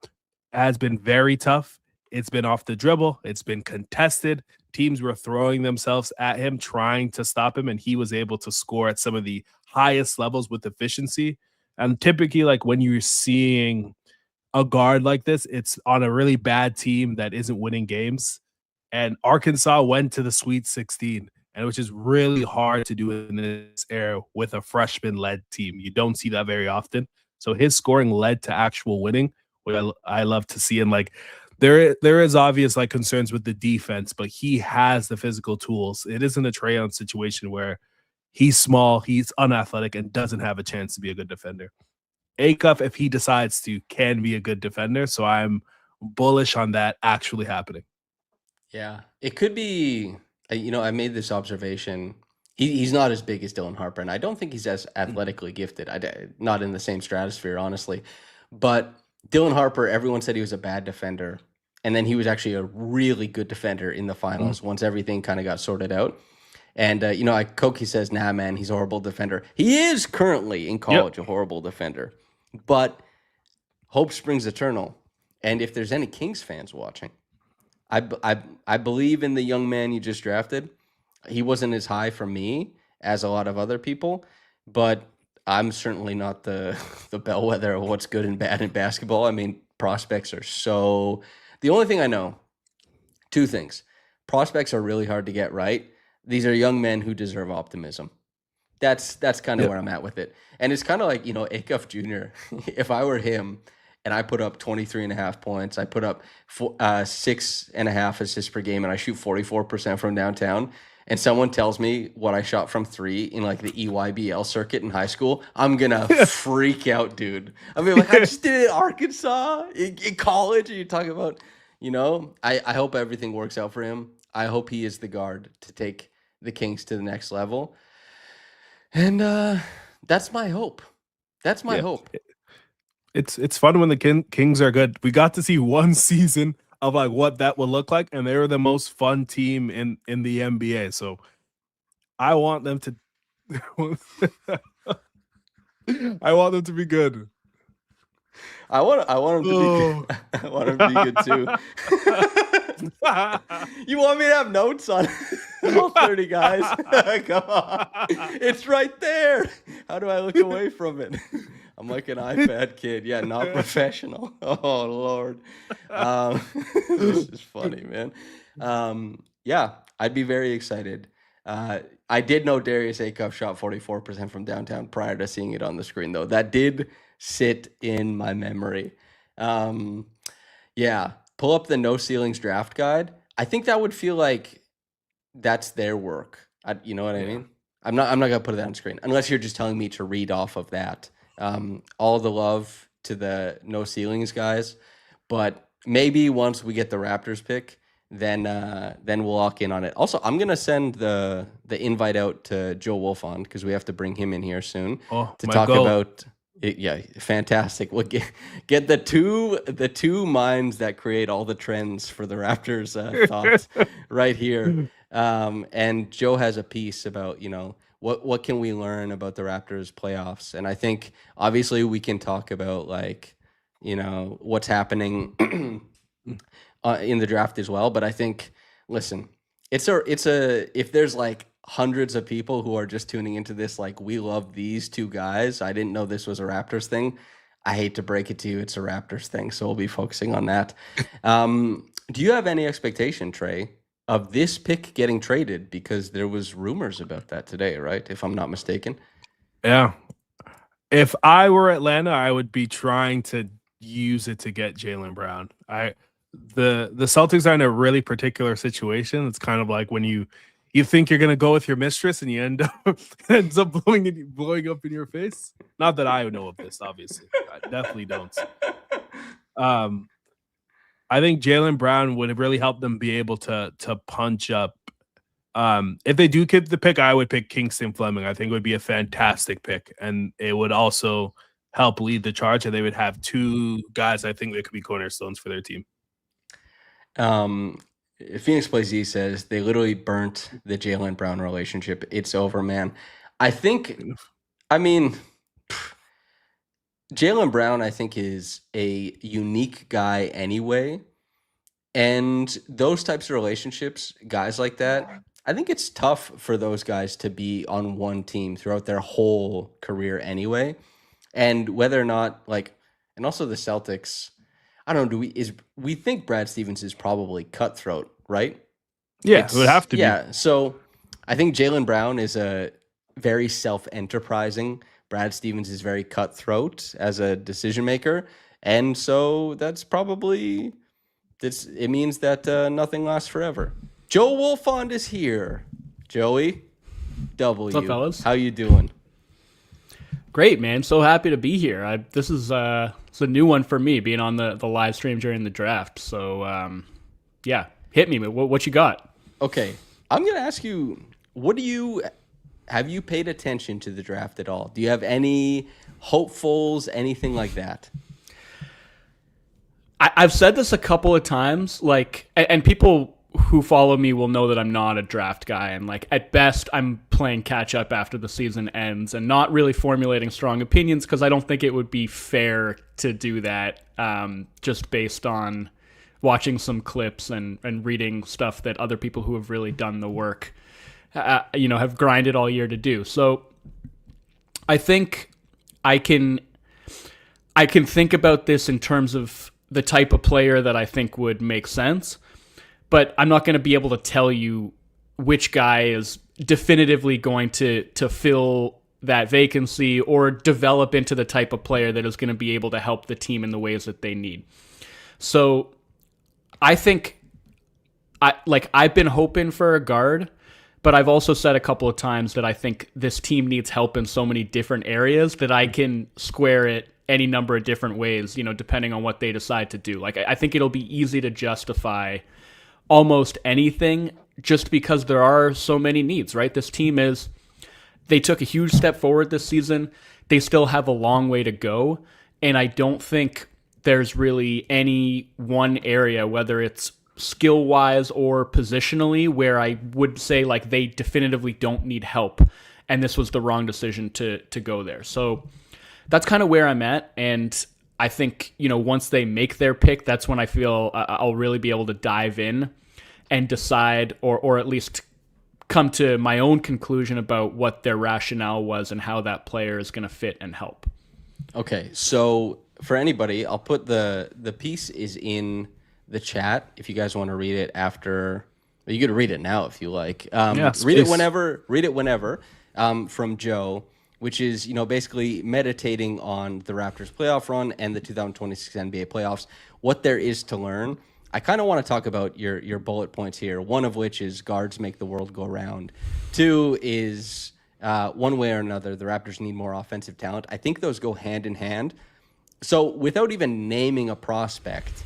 has been very tough. It's been off the dribble. It's been contested. Teams were throwing themselves at him, trying to stop him, and he was able to score at some of the highest levels with efficiency. And typically, like when you're seeing a guard like this, it's on a really bad team that isn't winning games. And Arkansas went to the Sweet 16, and which is really hard to do in this era with a freshman led team. You don't see that very often. So his scoring led to actual winning, which I love to see. And like there is obvious like concerns with the defense, but he has the physical tools. It isn't a Trae Young situation where he's small, he's unathletic, and doesn't have a chance to be a good defender. Acuff, if he decides to, can be a good defender. So I'm bullish on that actually happening. Yeah, it could be. I made this observation. He's not as big as Dylan Harper, and I don't think he's as athletically gifted. Not in the same stratosphere, honestly. But Dylan Harper, everyone said he was a bad defender, and then he was actually a really good defender in the Mm. finals once everything kind of got sorted out. And Koki says, "Nah, man, he's a horrible defender." He is currently in Yep. college a horrible defender, but hope springs eternal. And if there's any Kings fans watching, I believe in the young man you just drafted. He wasn't as high for me as a lot of other people, but I'm certainly not the the bellwether of what's good and bad in basketball. I mean, prospects are so. The only thing I know, two things: prospects are really hard to get right. These are young men who deserve optimism. That's kind of Yep. where I'm at with it. And it's kind of like, Acuff Jr., if I were him and I put up 23 and a half points, I put up 6.5 assists per game, and I shoot 44% from downtown, and someone tells me what I shot from three in like the EYBL circuit in high school, I'm going to freak out, dude. I mean, like, I just did it in Arkansas, in college, and you're talking about, I hope everything works out for him. I hope he is the guard to take the Kings to the next level. And that's my hope. That's my Yeah. hope. It's fun when the Kings are good. We got to see one season of like what that would look like, and they were the most fun team in the NBA. So I want them to I want them to be good. I want him to be good. I want him to be good too. You want me to have notes on all 30 guys? Come on. It's right there. How do I look away from it? I'm like an iPad kid. Yeah, not professional. Oh, Lord. This is funny, man. Yeah, I'd be very excited. I did know Darius Acuff shot 44% from downtown prior to seeing it on the screen, though. That did sit in my memory. Yeah, pull up the No Ceilings draft guide. I think that would feel like that's their work. You know what I mean? I'm not gonna put it on screen unless you're just telling me to read off of that. All the love to the No Ceilings guys, but maybe once we get the Raptors pick, then we'll lock in on it. Also, I'm gonna send the invite out to Joe Wolfond because we have to bring him in here soon to talk about. Yeah, fantastic. We'll get the two minds that create all the trends for the Raptors thoughts right here. And Joe has a piece about, what can we learn about the Raptors playoffs? And I think obviously we can talk about like, what's happening in the draft as well. But I think, listen, it's a if there's like hundreds of people who are just tuning into this, like, we love these two guys. I didn't know this was a Raptors thing. I hate to break it to you, it's a Raptors thing. So we'll be focusing on that. Do you have any expectation, Trey, of this pick getting traded? Because there was rumors about that today, right? If I'm not mistaken. Yeah. If I were Atlanta, I would be trying to use it to get Jaylen Brown. The Celtics are in a really particular situation. It's kind of like when you think you're gonna go with your mistress and you ends up blowing up in your face. Not that I know of this, obviously. I definitely don't. I think Jaylen Brown would have really helped them be able to punch up. If they do keep the pick, I would pick Kingston Fleming. I think it would be a fantastic pick, and it would also help lead the charge. And they would have two guys I think that could be cornerstones for their team. Phoenix Plays Z says they literally burnt the Jaylen Brown relationship. It's over, man. I mean, Jaylen Brown, I think, is a unique guy anyway. And those types of relationships, guys like that, I think it's tough for those guys to be on one team throughout their whole career anyway. And whether or not, and also the Celtics, I don't know, we think Brad Stevens is probably cutthroat, right? Yeah, it would have to be. Yeah, so I think Jaylen Brown is a very self-enterprising. Brad Stevens is very cutthroat as a decision maker, and so that's probably it means that nothing lasts forever. Joe Wolfond is here. Joey W. What's up, fellas? How you doing? Great, man. So happy to be here. This is it's a new one for me, being on the live stream during the draft. So, yeah, hit me. What you got? Okay, I'm going to ask you, have you paid attention to the draft at all? Do you have any hopefuls, anything like that? I've said this a couple of times, and people who follow me will know that I'm not a draft guy, and like at best I'm playing catch up after the season ends and not really formulating strong opinions because I don't think it would be fair to do that just based on watching some clips and reading stuff that other people who have really done the work have grinded all year to do. So I think I can think about this in terms of the type of player that I think would make sense, but I'm not going to be able to tell you which guy is definitively going to fill that vacancy or develop into the type of player that is going to be able to help the team in the ways that they need. So I think I've been hoping for a guard, but I've also said a couple of times that I think this team needs help in so many different areas that I can square it any number of different ways, depending on what they decide to do. Like, I think it'll be easy to justify almost anything just because there are so many needs, right? This team they took a huge step forward this season. They still have a long way to go. And I don't think there's really any one area, whether it's skill-wise or positionally, where I would say like they definitively don't need help. And this was the wrong decision to go there. So that's kind of where I'm at. And I think, once they make their pick, that's when I feel I'll really be able to dive in and decide or at least come to my own conclusion about what their rationale was and how that player is going to fit and help. Okay, so for anybody, I'll put the piece is in the chat if you guys want to read it after. You could read it now if you like. Read it whenever. From Joe, which is basically meditating on the Raptors playoff run and the 2026 NBA playoffs, what there is to learn. I kind of want to talk about your bullet points here, one of which is guards make the world go round. Two is one way or another, the Raptors need more offensive talent. I think those go hand in hand. So without even naming a prospect,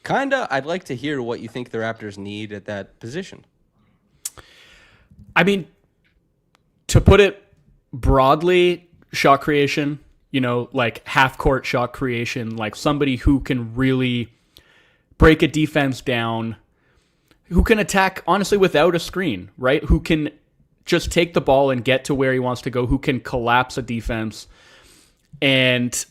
I'd like to hear what you think the Raptors need at that position. I mean, to put it broadly, shot creation, like half-court shot creation, like somebody who can really break a defense down, who can attack, honestly, without a screen, right? Who can just take the ball and get to where he wants to go, who can collapse a defense and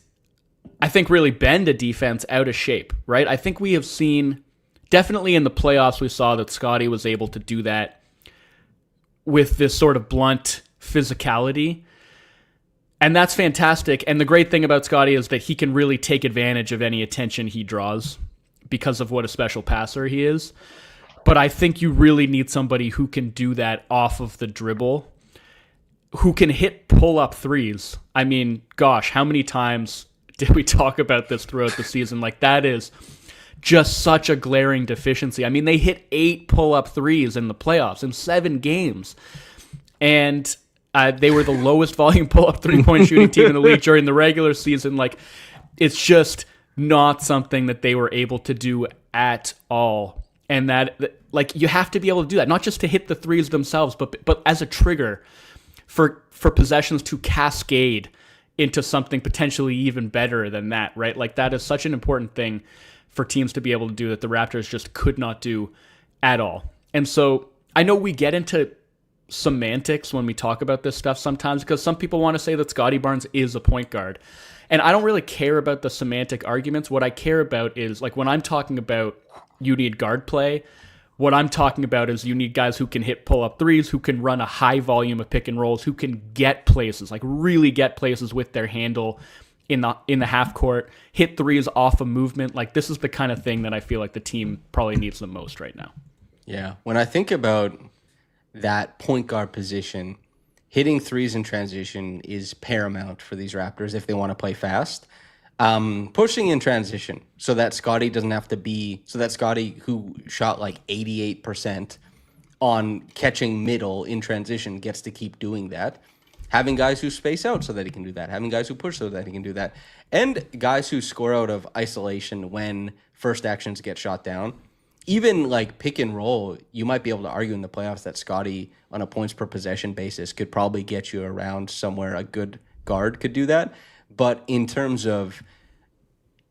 I think really bend a defense out of shape, right? I think we have seen, definitely in the playoffs, we saw that Scottie was able to do that with this sort of blunt physicality. And that's fantastic. And the great thing about Scottie is that he can really take advantage of any attention he draws because of what a special passer he is. But I think you really need somebody who can do that off of the dribble, who can hit pull-up threes. I mean, gosh, how many times did we talk about this throughout the season? Like, that is just such a glaring deficiency. I mean, they hit 8 pull-up threes in the playoffs in 7 games. And they were the lowest volume pull-up three-point shooting team in the league during the regular season. Like, it's just not something that they were able to do at all. And that, like, you have to be able to do that, not just to hit the threes themselves, but as a trigger for possessions to cascade into something potentially even better than that, right? Like, that is such an important thing for teams to be able to do that the Raptors just could not do at all. And so I know we get into semantics when we talk about this stuff sometimes because some people want to say that Scottie Barnes is a point guard. And I don't really care about the semantic arguments. What I care about is, like, when I'm talking about you need guard play, what I'm talking about is you need guys who can hit pull-up threes, who can run a high volume of pick and rolls, who can get places, like really get places with their handle in the half court, hit threes off a movement. Like, this is the kind of thing that I feel like the team probably needs the most right now. Yeah. When I think about that point guard position, hitting threes in transition is paramount for these Raptors if they want to play fast. Pushing in transition so that Scottie doesn't have to so that Scottie, who shot like 88% on catching middle in transition, gets to keep doing that. Having guys who space out so that he can do that. Having guys who push so that he can do that. And guys who score out of isolation when first actions get shot down. Even like pick and roll, you might be able to argue in the playoffs that Scottie, on a points per possession basis, could probably get you around somewhere a good guard could do that. But in terms of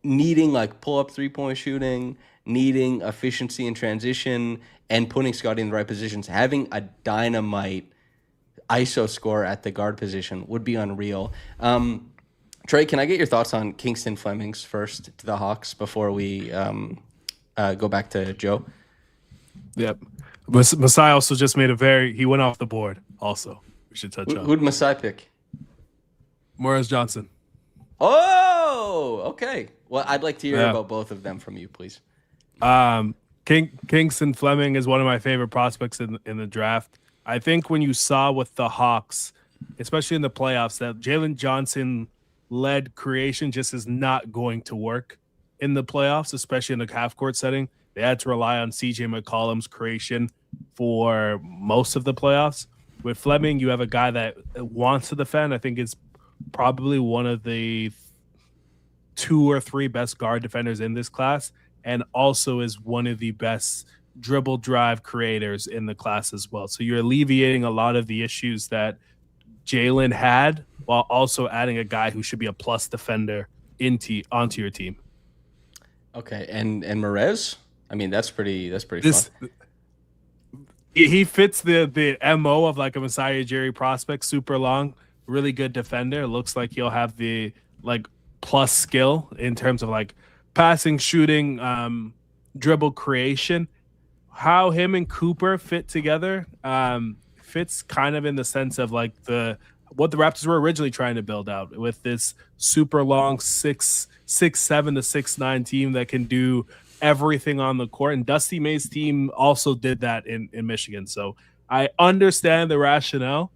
needing like pull-up three-point shooting, needing efficiency in transition and putting Scotty in the right positions, having a dynamite ISO score at the guard position would be unreal. Trey, can I get your thoughts on Kingston Flemings first to the Hawks before we go back to Joe? Yep. Masai also just made he went off the board also. We should touch on. Who'd Masai pick? Morris Johnson. Oh, okay. Well, I'd like to hear about both of them from you, please. Kingston Fleming is one of my favorite prospects in the draft. I think when you saw with the Hawks, especially in the playoffs, that Jalen Johnson-led creation just is not going to work in the playoffs, especially in the half-court setting. They had to rely on CJ McCollum's creation for most of the playoffs. With Fleming, you have a guy that wants to defend. I think is probably one of the 2 or 3 best guard defenders in this class, and also is one of the best dribble drive creators in the class as well. So you're alleviating a lot of the issues that Jalen had while also adding a guy who should be a plus defender onto your team. Okay, and Merez? I mean, that's pretty fun. He fits the MO of like a Messiah Jerry prospect, super long, really good defender. Looks like he'll have the like plus skill in terms of like passing, shooting, dribble creation. How him and Cooper fit together fits kind of in the sense of like what the Raptors were originally trying to build out with this super long 6'7" to 6'9" team that can do everything on the court. And Dusty May's team also did that in Michigan. So I understand the rationale,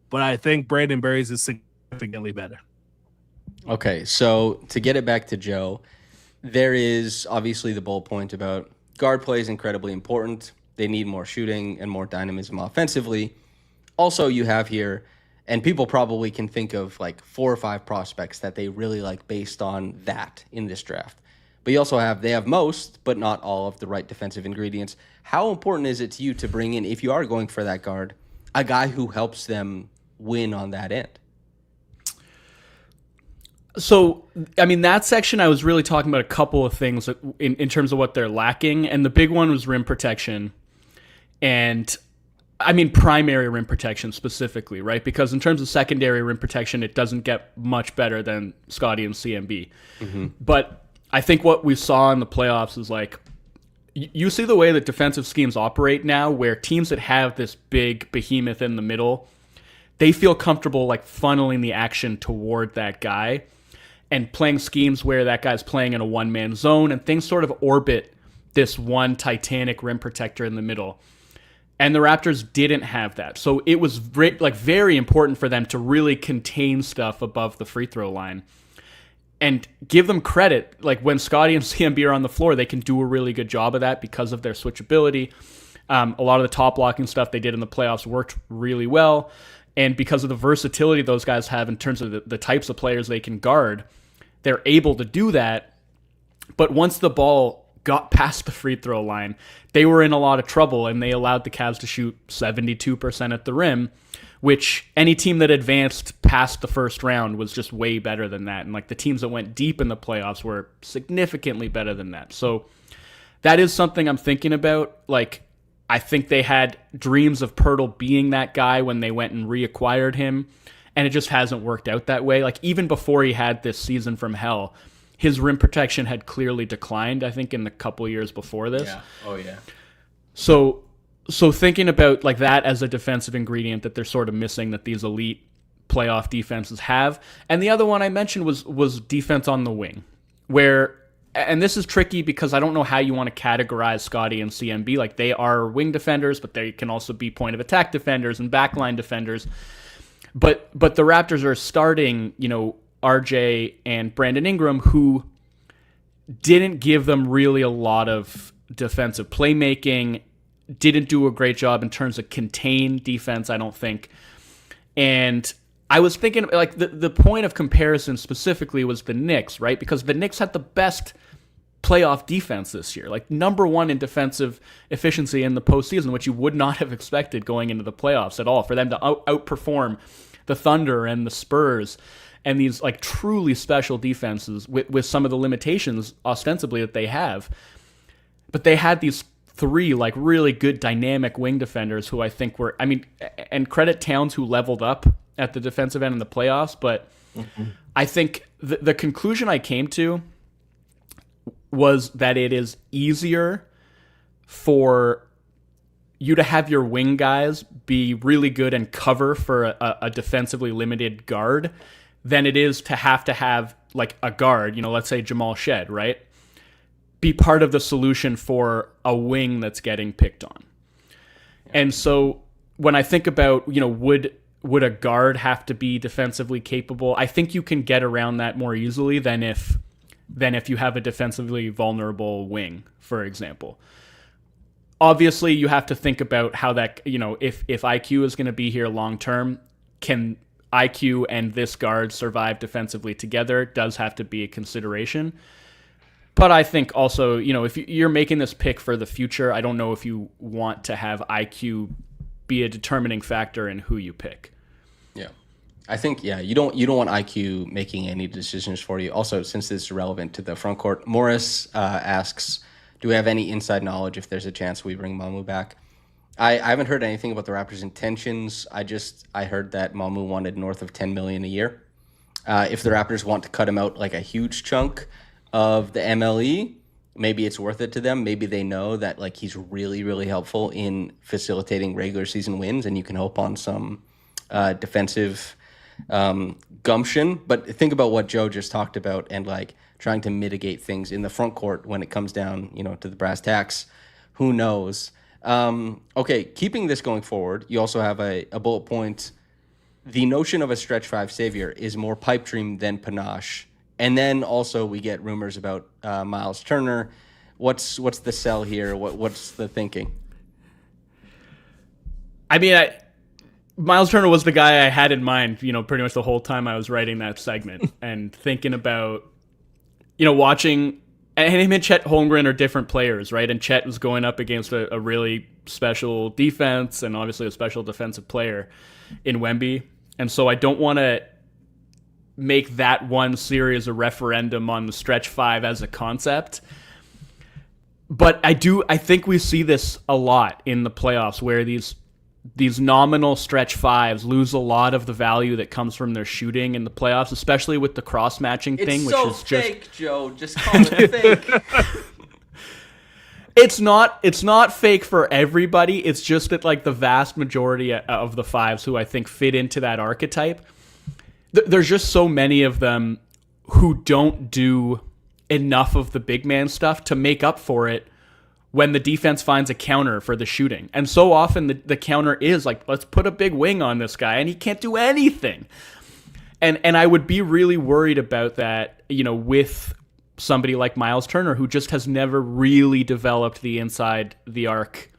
but I think Brandon Berry's is significantly better. Okay, so to get it back to Joe, there is obviously the bold point about guard play is incredibly important. They need more shooting and more dynamism offensively. Also, you have here, and people probably can think of like 4 or 5 prospects that they really like based on that in this draft. But you also they have most, but not all of the right defensive ingredients. How important is it to you to bring in, if you are going for that guard, a guy who helps them win on that end? So, I mean, that section I was really talking about a couple of things in terms of what they're lacking. And the big one was rim protection. And I mean, primary rim protection specifically, right? Because in terms of secondary rim protection, it doesn't get much better than Scotty and CMB. Mm-hmm. But I think what we saw in the playoffs is like, you see the way that defensive schemes operate now, where teams that have this big behemoth in the middle, they feel comfortable like funneling the action toward that guy and playing schemes where that guy's playing in a one-man zone and things sort of orbit this one titanic rim protector in the middle. And the Raptors didn't have that. So it was very important for them to really contain stuff above the free throw line. And give them credit, like when Scotty and CMB are on the floor, they can do a really good job of that because of their switchability. A lot of the top blocking stuff they did in the playoffs worked really well. And because of the versatility those guys have in terms of the types of players they can guard, they're able to do that. But once the ball got past the free throw line, they were in a lot of trouble, and they allowed the Cavs to shoot 72% at the rim, which any team that advanced past the first round was just way better than that. And like the teams that went deep in the playoffs were significantly better than that. So that is something I'm thinking about. Like, I think they had dreams of Pirtle being that guy when they went and reacquired him, and it just hasn't worked out that way. Like, even before he had this season from hell, his rim protection had clearly declined, I think, in the couple years before this. Yeah. Oh, yeah. So thinking about like that as a defensive ingredient that they're sort of missing that these elite playoff defenses have. And the other one I mentioned was defense on the wing, where, and this is tricky because I don't know how you want to categorize Scotty and CMB. Like, they are wing defenders, but they can also be point of attack defenders and backline defenders. But the Raptors are starting, RJ and Brandon Ingram, who didn't give them really a lot of defensive playmaking, didn't do a great job in terms of contained defense, I don't think. And I was thinking, like, the point of comparison specifically was the Knicks, right? Because the Knicks had the best playoff defense this year, like number 1 in defensive efficiency in the postseason, which you would not have expected going into the playoffs at all, for them to outperform the Thunder and the Spurs and these like truly special defenses with some of the limitations ostensibly that they have. but they had these three like really good dynamic wing defenders who I think were, I mean, and credit Towns who leveled up at the defensive end in the playoffs, but I think the conclusion I came to was that it is easier for you to have your wing guys be really good and cover for a defensively limited guard than it is to have like a guard, let's say Jamal Shed, right? Be part of the solution for a wing that's getting picked on. And so when I think about, would a guard have to be defensively capable? I think you can get around that more easily than if you have a defensively vulnerable wing, for example. Obviously, you have to think about how that, if IQ is going to be here long term, can IQ and this guard survive defensively together? Does have to be a consideration. But I think also, if you're making this pick for the future, I don't know if you want to have IQ be a determining factor in who you pick. Yeah. I think, you don't want IQ making any decisions for you. Also, since this is relevant to the front court, Morris asks, do we have any inside knowledge if there's a chance we bring Mamu back? I haven't heard anything about the Raptors' intentions. I heard that Mamu wanted north of $10 million a year. If the Raptors want to cut him out like a huge chunk of the MLE, maybe it's worth it to them. Maybe they know that like he's really, really helpful in facilitating regular season wins, and you can hope on some defensive gumption. But think about what Joe just talked about and like trying to mitigate things in the front court when it comes down, to the brass tacks. Who knows? Okay, keeping this going forward, you also have a bullet point. The notion of a stretch five savior is more pipe dream than panache. And then also we get rumors about Miles Turner. What's the sell here? What's the thinking? I mean, Miles Turner was the guy I had in mind, pretty much the whole time I was writing that segment and thinking about, watching, and him and Chet Holmgren are different players, right? And Chet was going up against a really special defense and obviously a special defensive player in Wemby. And so I don't want to make that one series a referendum on the stretch five as a concept. But I think we see this a lot in the playoffs where these nominal stretch fives lose a lot of the value that comes from their shooting in the playoffs, especially with the cross matching thing, which is fake, just Joe. Just call it fake. It's not fake for everybody. It's just that like the vast majority of the fives who I think fit into that archetype, there's just so many of them who don't do enough of the big man stuff to make up for it when the defense finds a counter for the shooting. And so often the counter is like, let's put a big wing on this guy, and he can't do anything. And I would be really worried about that, with somebody like Miles Turner, who just has never really developed the inside the arc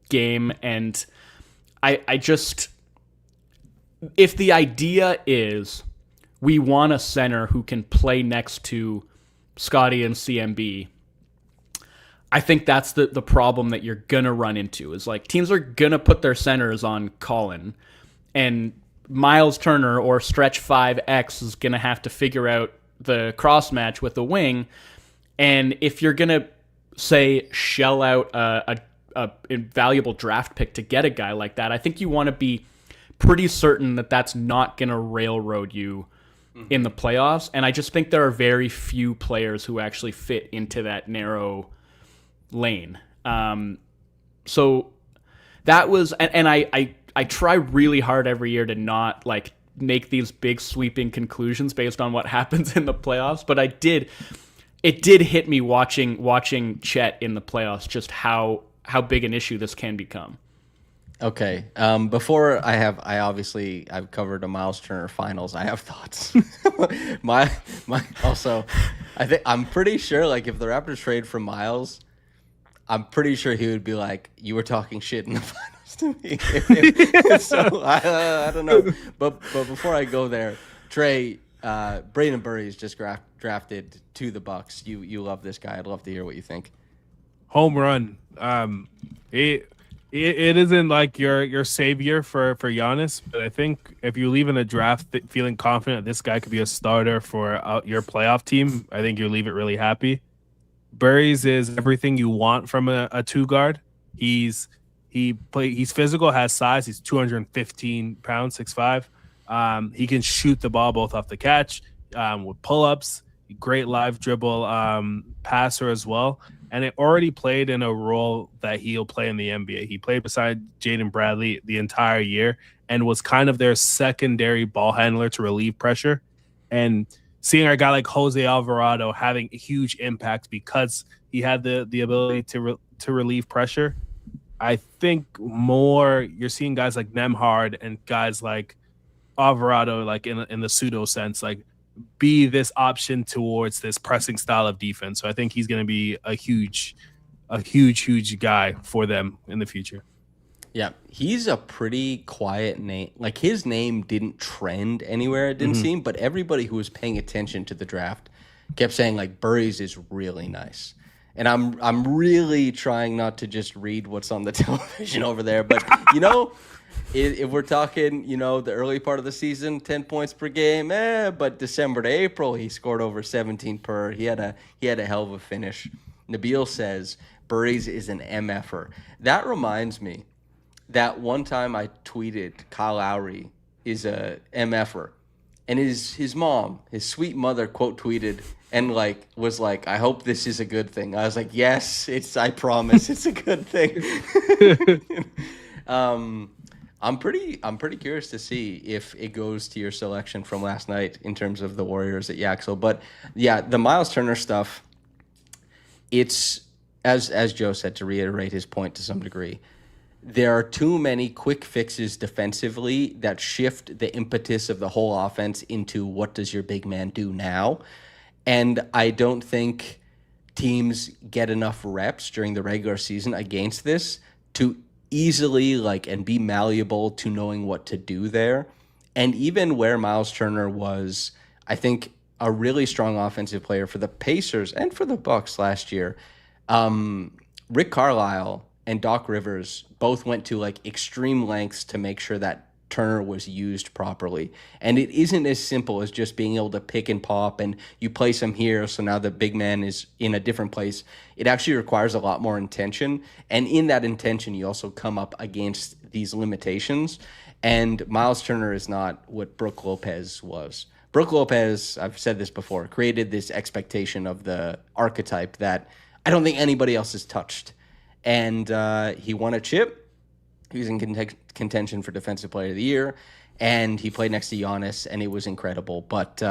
game. And I just, if the idea is we want a center who can play next to Scotty and CMB, I think that's the problem that you're going to run into is like teams are going to put their centers on Colin, and Miles Turner or stretch 5X is going to have to figure out the cross match with the wing. And if you're going to say shell out a invaluable draft pick to get a guy like that, I think you want to be pretty certain that that's not going to railroad you in the playoffs. And I just think there are very few players who actually fit into that narrow lane. So that was, and I try really hard every year to not like make these big sweeping conclusions based on what happens in the playoffs, but it did hit me watching Chet in the playoffs, just how big an issue this can become. Okay. Before I've covered a Miles Turner finals. I have thoughts. Also, I'm pretty sure like if the Raptors trade for Miles, I'm pretty sure he would be like, you were talking shit in the finals to me. So I don't know. But before I go there, Trey, Braden Burry's just drafted to the Bucks. You love this guy. I'd love to hear what you think. Home run. It isn't like your savior for Giannis, but I think if you leave in a draft feeling confident that this guy could be a starter for your playoff team, I think you leave it really happy. Burries is everything you want from a two guard. He's physical, has size. He's 215 pounds, 6'5". He can shoot the ball both off the catch, with pull-ups. Great live dribble passer as well. And it already played in a role that he'll play in the NBA. He played beside Jaden Bradley the entire year and was kind of their secondary ball handler to relieve pressure. And seeing a guy like Jose Alvarado having a huge impact because he had the ability to relieve pressure, I think more you're seeing guys like Nemhard and guys like Alvarado, like in the pseudo sense, like be this option towards this pressing style of defense. So I think he's going to be a huge guy for them in the future. Yeah, he's a pretty quiet name. Like, his name didn't trend anywhere, it didn't seem, but everybody who was paying attention to the draft kept saying, like, Burries is really nice. And I'm really trying not to just read what's on the television over there. But, if we're talking, the early part of the season, 10 points per game, but December to April, he scored over 17 per. He had a hell of a finish. Nabil says, Burries is an MFer. That reminds me that one time I tweeted Kyle Lowry is a MFer, and his mom, his sweet mother, quote tweeted and was like, I hope this is a good thing. I was like, yes, I promise it's a good thing. I'm pretty curious to see if it goes to your selection from last night in terms of the Warriors at Yaxel. But yeah, the Miles Turner stuff, it's as Joe said, to reiterate his point to some degree, there are too many quick fixes defensively that shift the impetus of the whole offense into what does your big man do now? And I don't think teams get enough reps during the regular season against this to easily and be malleable to knowing what to do there. And even where Miles Turner was, I think, a really strong offensive player for the Pacers and for the Bucks last year, Rick Carlisle and Doc Rivers both went to extreme lengths to make sure that Turner was used properly. And it isn't as simple as just being able to pick and pop and you place him here, so now the big man is in a different place. It actually requires a lot more intention. And in that intention, you also come up against these limitations. And Miles Turner is not what Brook Lopez was. Brook Lopez, I've said this before, created this expectation of the archetype that I don't think anybody else has touched. And he won a chip. He was in contention for Defensive Player of the Year, and he played next to Giannis, and it was incredible. But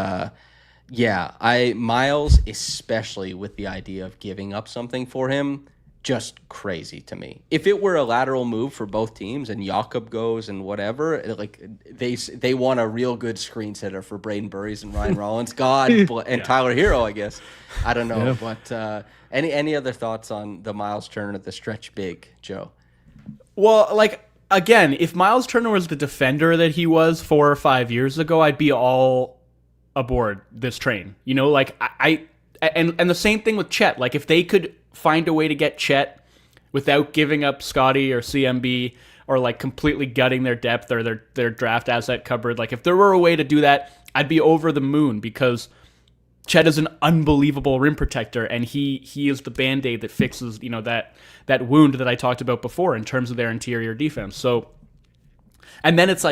Miles, especially with the idea of giving up something for him, just crazy to me. If it were a lateral move for both teams and Jakob goes and whatever, they want a real good screen setter for Braden Burries and Ryan Rollins, and Tyler Hero, I guess. I don't know, but any other thoughts on the Miles Turner, the stretch big, Joe? Well, again, if Miles Turner was the defender that he was 4 or 5 years ago, I'd be all aboard this train. And the same thing with Chet. If they could find a way to get Chet without giving up Scotty or CMB or completely gutting their depth or their draft asset cupboard, if there were a way to do that, I'd be over the moon, because Chet is an unbelievable rim protector, and he is the Band-Aid that fixes, that wound that I talked about before in terms of their interior defense. So, and then it's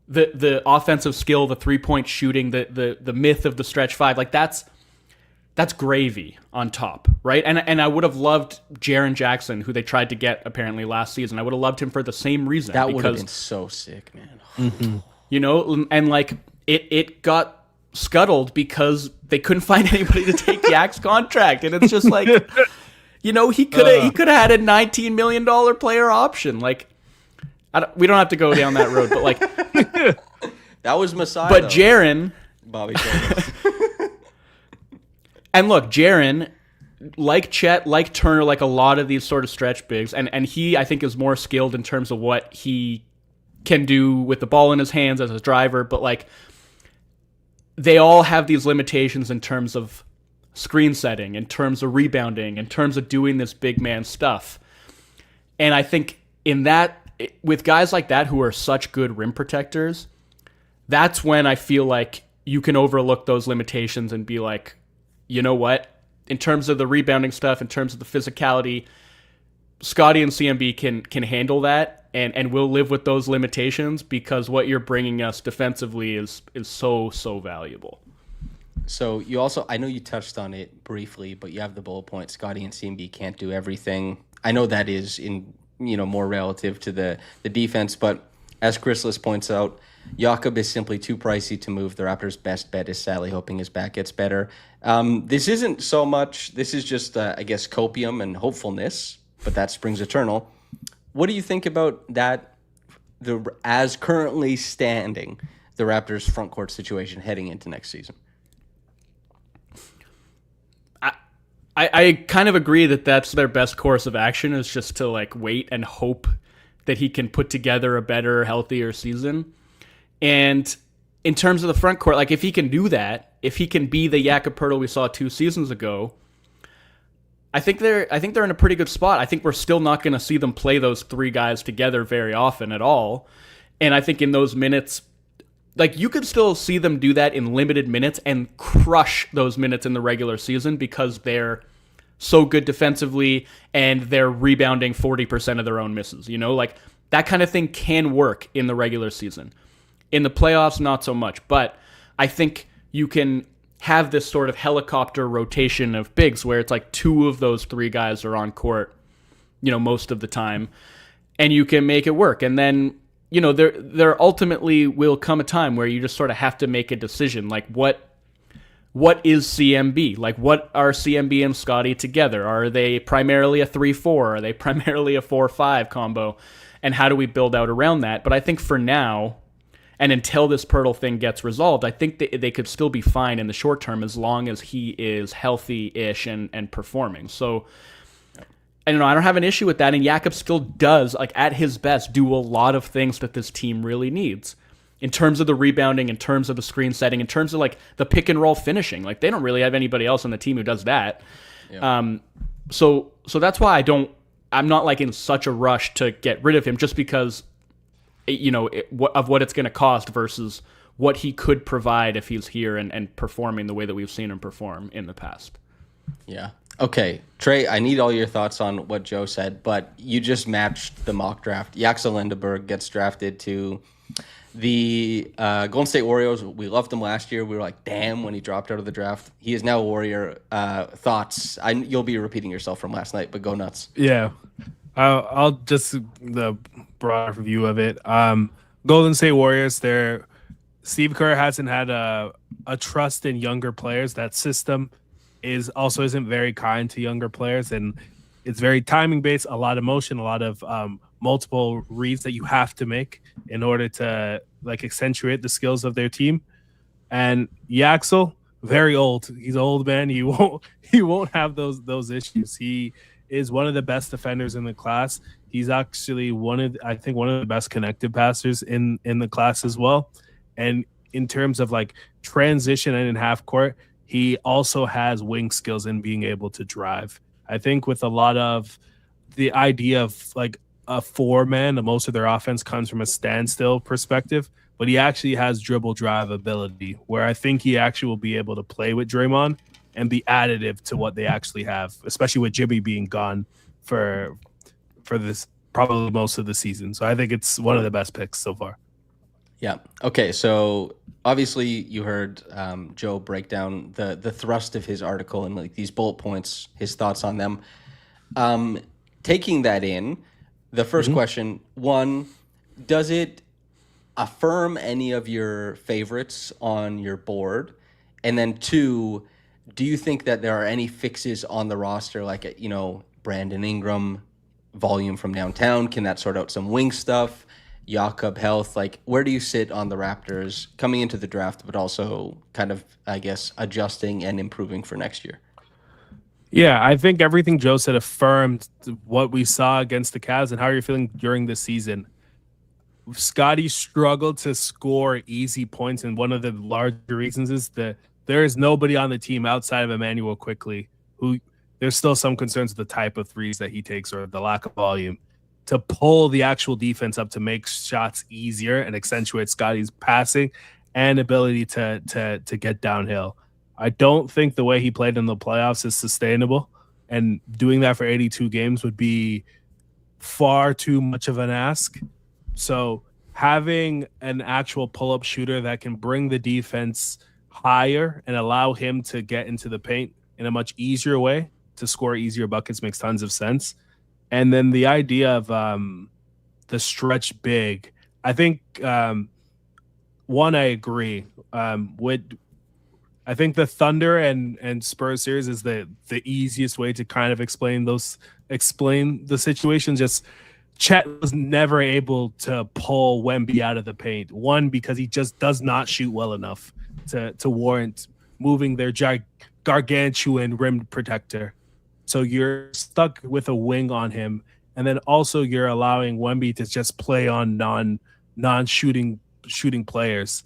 the offensive skill, the 3-point shooting, the myth of the stretch five, that's gravy on top, right? And I would have loved Jaren Jackson, who they tried to get apparently last season. I would have loved him for the same reason. That would have been so sick, man. And it got scuttled because they couldn't find anybody to take Yak's contract, and it's just he could have had a $19 million player option. We don't have to go down that road, but that was Messiah. But Jaren, Bobby Davis. And look, Jaren, like Chet, like Turner, like a lot of these sort of stretch bigs, and he, I think, is more skilled in terms of what he can do with the ball in his hands as a driver, but they all have these limitations in terms of screen setting, in terms of rebounding, in terms of doing this big man stuff. And I think with guys like that who are such good rim protectors, that's when I feel like you can overlook those limitations and be like, you know what? in terms of the rebounding stuff, in terms of the physicality, Scotty and CMB can handle that, and we'll live with those limitations because what you're bringing us defensively is so valuable. So you also, I know you touched on it briefly, but you have the bullet point. Scotty and CMB can't do everything. I know that is in more relative to the defense, but as Chrysalis points out, Jakob is simply too pricey to move. The Raptors' best bet is sadly hoping his back gets better. This isn't so much. This is just, I guess, copium and hopefulness, but that springs eternal. What do you think about that? As currently standing, the Raptors' front court situation heading into next season. I kind of agree that that's their best course of action, is just to like wait and hope that he can put together a better, healthier season. And in terms of the front court, like if he can do that, if he can be the Jakob Poeltl we saw 2 seasons ago, I think they're in a pretty good spot. I think we're still not going to see them play those 3 guys together very often at all. And I think in those minutes, like you could still see them do that in limited minutes and crush those minutes in the regular season because they're so good defensively and they're rebounding 40% of their own misses. Like that kind of thing can work in the regular season. In the playoffs, not so much. But I think you can have this sort of helicopter rotation of bigs where it's like 2 of those 3 guys are on court, most of the time, and you can make it work. And then, there ultimately will come a time where you just sort of have to make a decision. Like what is CMB? Like what are CMB and Scotty together? Are they primarily a 3-4? Are they primarily a 4-5 combo? And how do we build out around that? But I think for now, and until this Poeltl thing gets resolved, I think they could still be fine in the short term as long as he is healthy-ish and performing. So, I don't have an issue with that. And Jakob still does, like at his best, do a lot of things that this team really needs. In terms of the rebounding, in terms of the screen setting, in terms of like the pick and roll finishing. Like they don't really have anybody else on the team who does that. Yeah. So that's why I'm not like in such a rush to get rid of him just because of what it's going to cost versus what he could provide if he's here and performing the way that we've seen him perform in the past. Yeah. Okay, Trey, I need all your thoughts on what Joe said, but you just matched the mock draft. Jaxel Lindeberg gets drafted to the Golden State Warriors. We loved him last year. We were like, damn, when he dropped out of the draft. He is now a Warrior. Thoughts? You'll be repeating yourself from last night, but go nuts. Yeah. I'll just the broad review of it. Golden State Warriors, Steve Kerr hasn't had a trust in younger players. That system isn't very kind to younger players, and it's very timing based, a lot of motion, a lot of multiple reads that you have to make in order to like accentuate the skills of their team. And Jaxel, very old. He's an old man. He won't have those issues. He is one of the best defenders in the class. He's actually one of the best connected passers in the class as well. And in terms of like transition and in half court, he also has wing skills in being able to drive. I think with a lot of the idea of like a 4-man, most of their offense comes from a standstill perspective, but he actually has dribble drive ability where I think he actually will be able to play with Draymond and be additive to what they actually have, especially with Jimmy being gone for this probably most of the season. So I think it's one of the best picks so far. Yeah. Okay. So obviously you heard Joe break down the thrust of his article and like these bullet points, his thoughts on them. Taking that in, the first question, one, does it affirm any of your favorites on your board? And then 2, do you think that there are any fixes on the roster, like, Brandon Ingram, volume from downtown? Can that sort out some wing stuff? Jakob health? Like, where do you sit on the Raptors coming into the draft, but also kind of, I guess, adjusting and improving for next year? Yeah, I think everything Joe said affirmed what we saw against the Cavs and how you're feeling during the season. Scotty struggled to score easy points, and one of the larger reasons is that there is nobody on the team outside of Emmanuel Quickly who there's still some concerns with the type of threes that he takes or the lack of volume to pull the actual defense up to make shots easier and accentuate Scotty's passing and ability to get downhill. I don't think the way he played in the playoffs is sustainable, and doing that for 82 games would be far too much of an ask. So having an actual pull-up shooter that can bring the defense higher and allow him to get into the paint in a much easier way to score easier buckets makes tons of sense. And then the idea of the stretch big, I think one, I agree. I think the Thunder and Spurs series is the easiest way to kind of explain the situation. Just Chet was never able to pull Wemby out of the paint. One, because he just does not shoot well enough to warrant moving their gargantuan rim protector. So you're stuck with a wing on him, and then also you're allowing Wemby to just play on non-shooting players.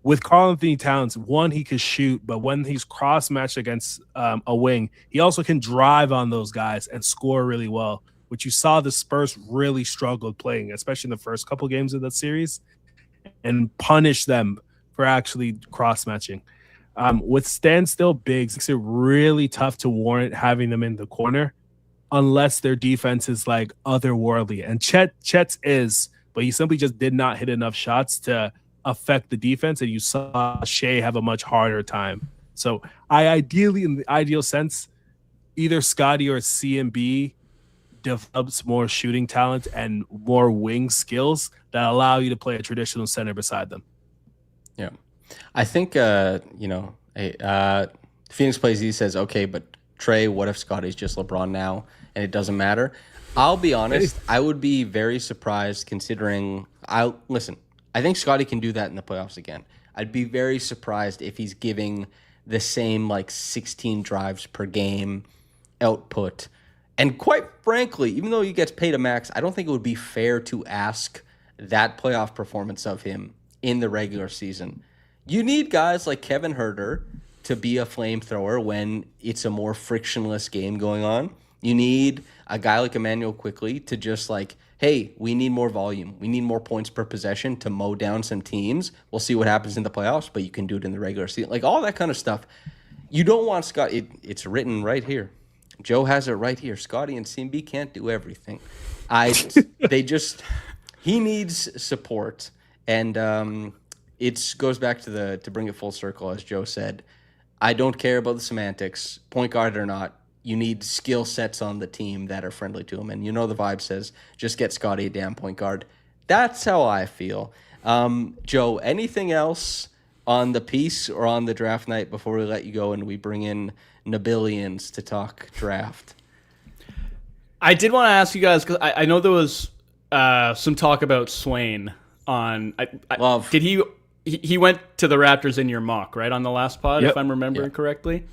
With Karl-Anthony Towns, one, he could shoot, but when he's cross-matched against a wing, he also can drive on those guys and score really well, which you saw the Spurs really struggled playing, especially in the first couple games of the series, and punish them for actually cross-matching. With standstill bigs, it's really tough to warrant having them in the corner unless their defense is like otherworldly. And Chet's is, but he simply just did not hit enough shots to affect the defense, and you saw Shea have a much harder time. So ideally, in the ideal sense, either Scotty or CMB develops more shooting talent and more wing skills that allow you to play a traditional center beside them. Yeah. I think, Phoenix Plays he says, okay, but Trey, what if Scotty's just LeBron now and it doesn't matter? I'll be honest, I would be very surprised considering I think Scotty can do that in the playoffs again. I'd be very surprised if he's giving the same 16 drives per game output. And quite frankly, even though he gets paid a max, I don't think it would be fair to ask that playoff performance of him in the regular season. You need guys like Kevin Huerter to be a flamethrower when it's a more frictionless game going on. You need a guy like Emmanuel Quickley to just hey, we need more volume. We need more points per possession to mow down some teams. We'll see what happens in the playoffs, but you can do it in the regular season. All that kind of stuff. You don't want Scott. It's written right here. Joe has it right here. Scotty and CMB can't do everything. He needs support. And it goes back to bring it full circle, as Joe said. I don't care about the semantics, point guard or not. You need skill sets on the team that are friendly to him. And the vibe says, just get Scotty a damn point guard. That's how I feel. Joe, anything else on the piece or on the draft night before we let you go and we bring in Nabillions to talk draft? I did want to ask you guys, because I know there was some talk about Swain on. Did he went to the Raptors in your mock, right, on the last pod, if I'm remembering correctly?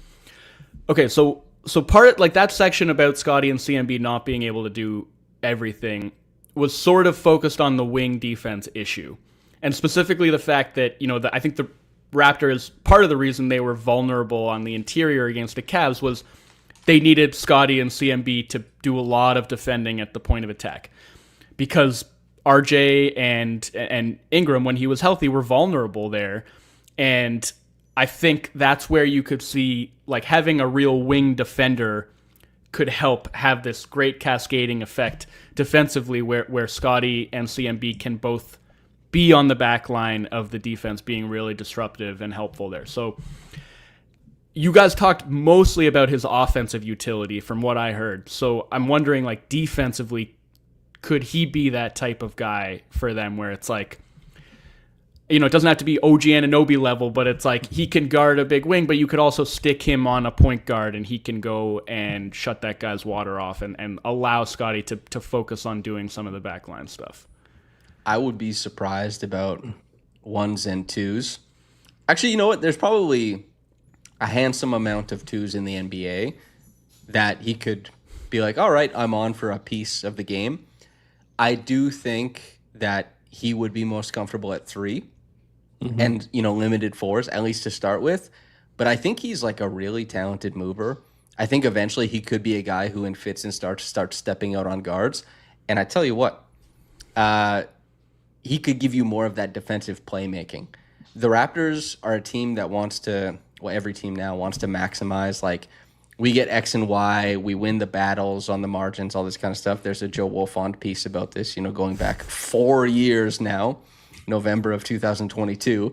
Okay, so part that section about Scotty and CMB not being able to do everything was sort of focused on the wing defense issue, and specifically the fact that I think the Raptors, part of the reason they were vulnerable on the interior against the Cavs was they needed Scotty and CMB to do a lot of defending at the point of attack, because RJ and Ingram, when he was healthy, were vulnerable there. And I think that's where you could see having a real wing defender could help have this great cascading effect defensively where Scotty and CMB can both be on the back line of the defense, being really disruptive and helpful there. So you guys talked mostly about his offensive utility from what I heard. So I'm wondering, defensively, could he be that type of guy for them where it's it doesn't have to be OG Anunoby level, but it's he can guard a big wing, but you could also stick him on a point guard and he can go and shut that guy's water off and allow Scotty to focus on doing some of the backline stuff. I would be surprised about ones and twos. Actually, you know what? There's probably a handsome amount of twos in the NBA that he could be all right, I'm on for a piece of the game. I do think that he would be most comfortable at 3 and, limited 4s, at least to start with. But I think he's a really talented mover. I think eventually he could be a guy who in fits and starts stepping out on guards. And I tell you what, he could give you more of that defensive playmaking. The Raptors are a team that wants to well, every team now wants to maximize, like, we get X and Y, we win the battles on the margins, all this kind of stuff. There's a Joe Wolfond piece about this, going back 4 years now, November of 2022.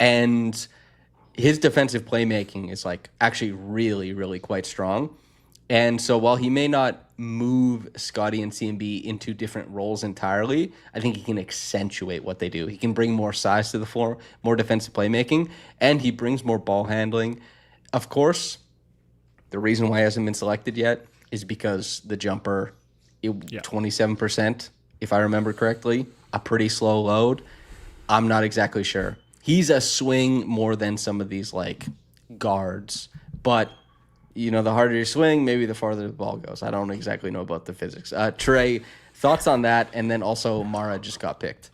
And his defensive playmaking is, like, actually really, really quite strong. And so while he may not move Scotty and CMB into different roles entirely, I think he can accentuate what they do. He can bring more size to the floor, more defensive playmaking, and he brings more ball handling. Of course, the reason why he hasn't been selected yet is because the jumper, 27%, if I remember correctly, a pretty slow load. I'm not exactly sure. He's a swing more than some of these, like, guards. But, the harder you swing, maybe the farther the ball goes. I don't exactly know about the physics. Trey, thoughts on that? And then also Mara just got picked.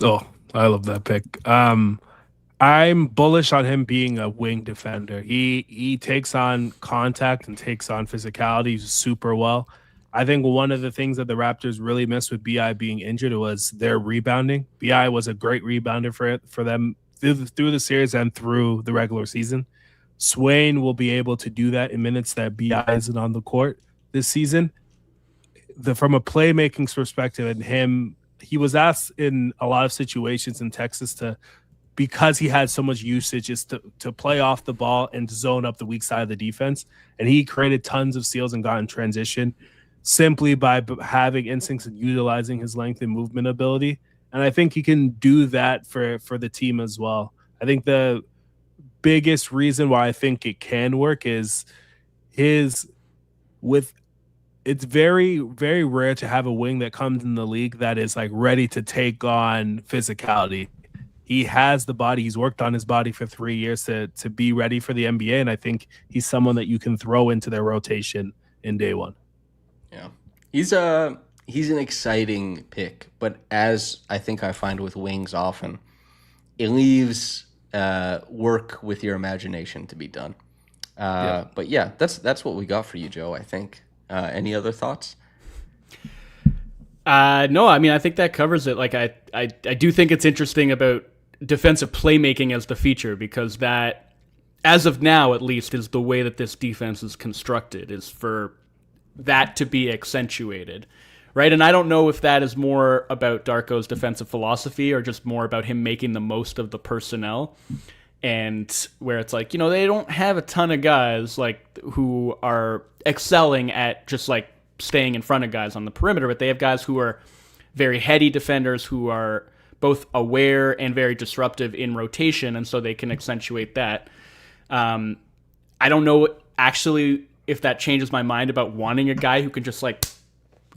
Oh, I love that pick. I'm bullish on him being a wing defender. He takes on contact and takes on physicality super well. I think one of the things that the Raptors really missed with BI being injured was their rebounding. BI was a great rebounder for them through the series and through the regular season. Swain will be able to do that in minutes that BI isn't on the court this season. From a playmaking perspective, and he was asked in a lot of situations in Texas because he had so much usage, is to play off the ball and zone up the weak side of the defense. And he created tons of steals and got in transition simply by having instincts and utilizing his length and movement ability. And I think he can do that for the team as well. I think the biggest reason why I think it can work is it's very, very rare to have a wing that comes in the league that is, like, ready to take on physicality. He has the body. He's worked on his body for 3 years to be ready for the NBA, and I think he's someone that you can throw into their rotation in day one. Yeah, he's an exciting pick, but as I think I find with wings often, it leaves work with your imagination to be done. But yeah, that's what we got for you, Joe. I think. Any other thoughts? No, I mean, I think that covers it. Like, I do think it's interesting about defensive playmaking as the feature, because that, as of now at least, is the way that this defense is constructed, is for that to be accentuated, right? And I don't know if that is more about Darko's defensive philosophy or just more about him making the most of the personnel, and where it's like, they don't have a ton of guys like who are excelling at just, like, staying in front of guys on the perimeter, but they have guys who are very heady defenders who are both aware and very disruptive in rotation, and so they can accentuate that. I don't know actually if that changes my mind about wanting a guy who can just, like,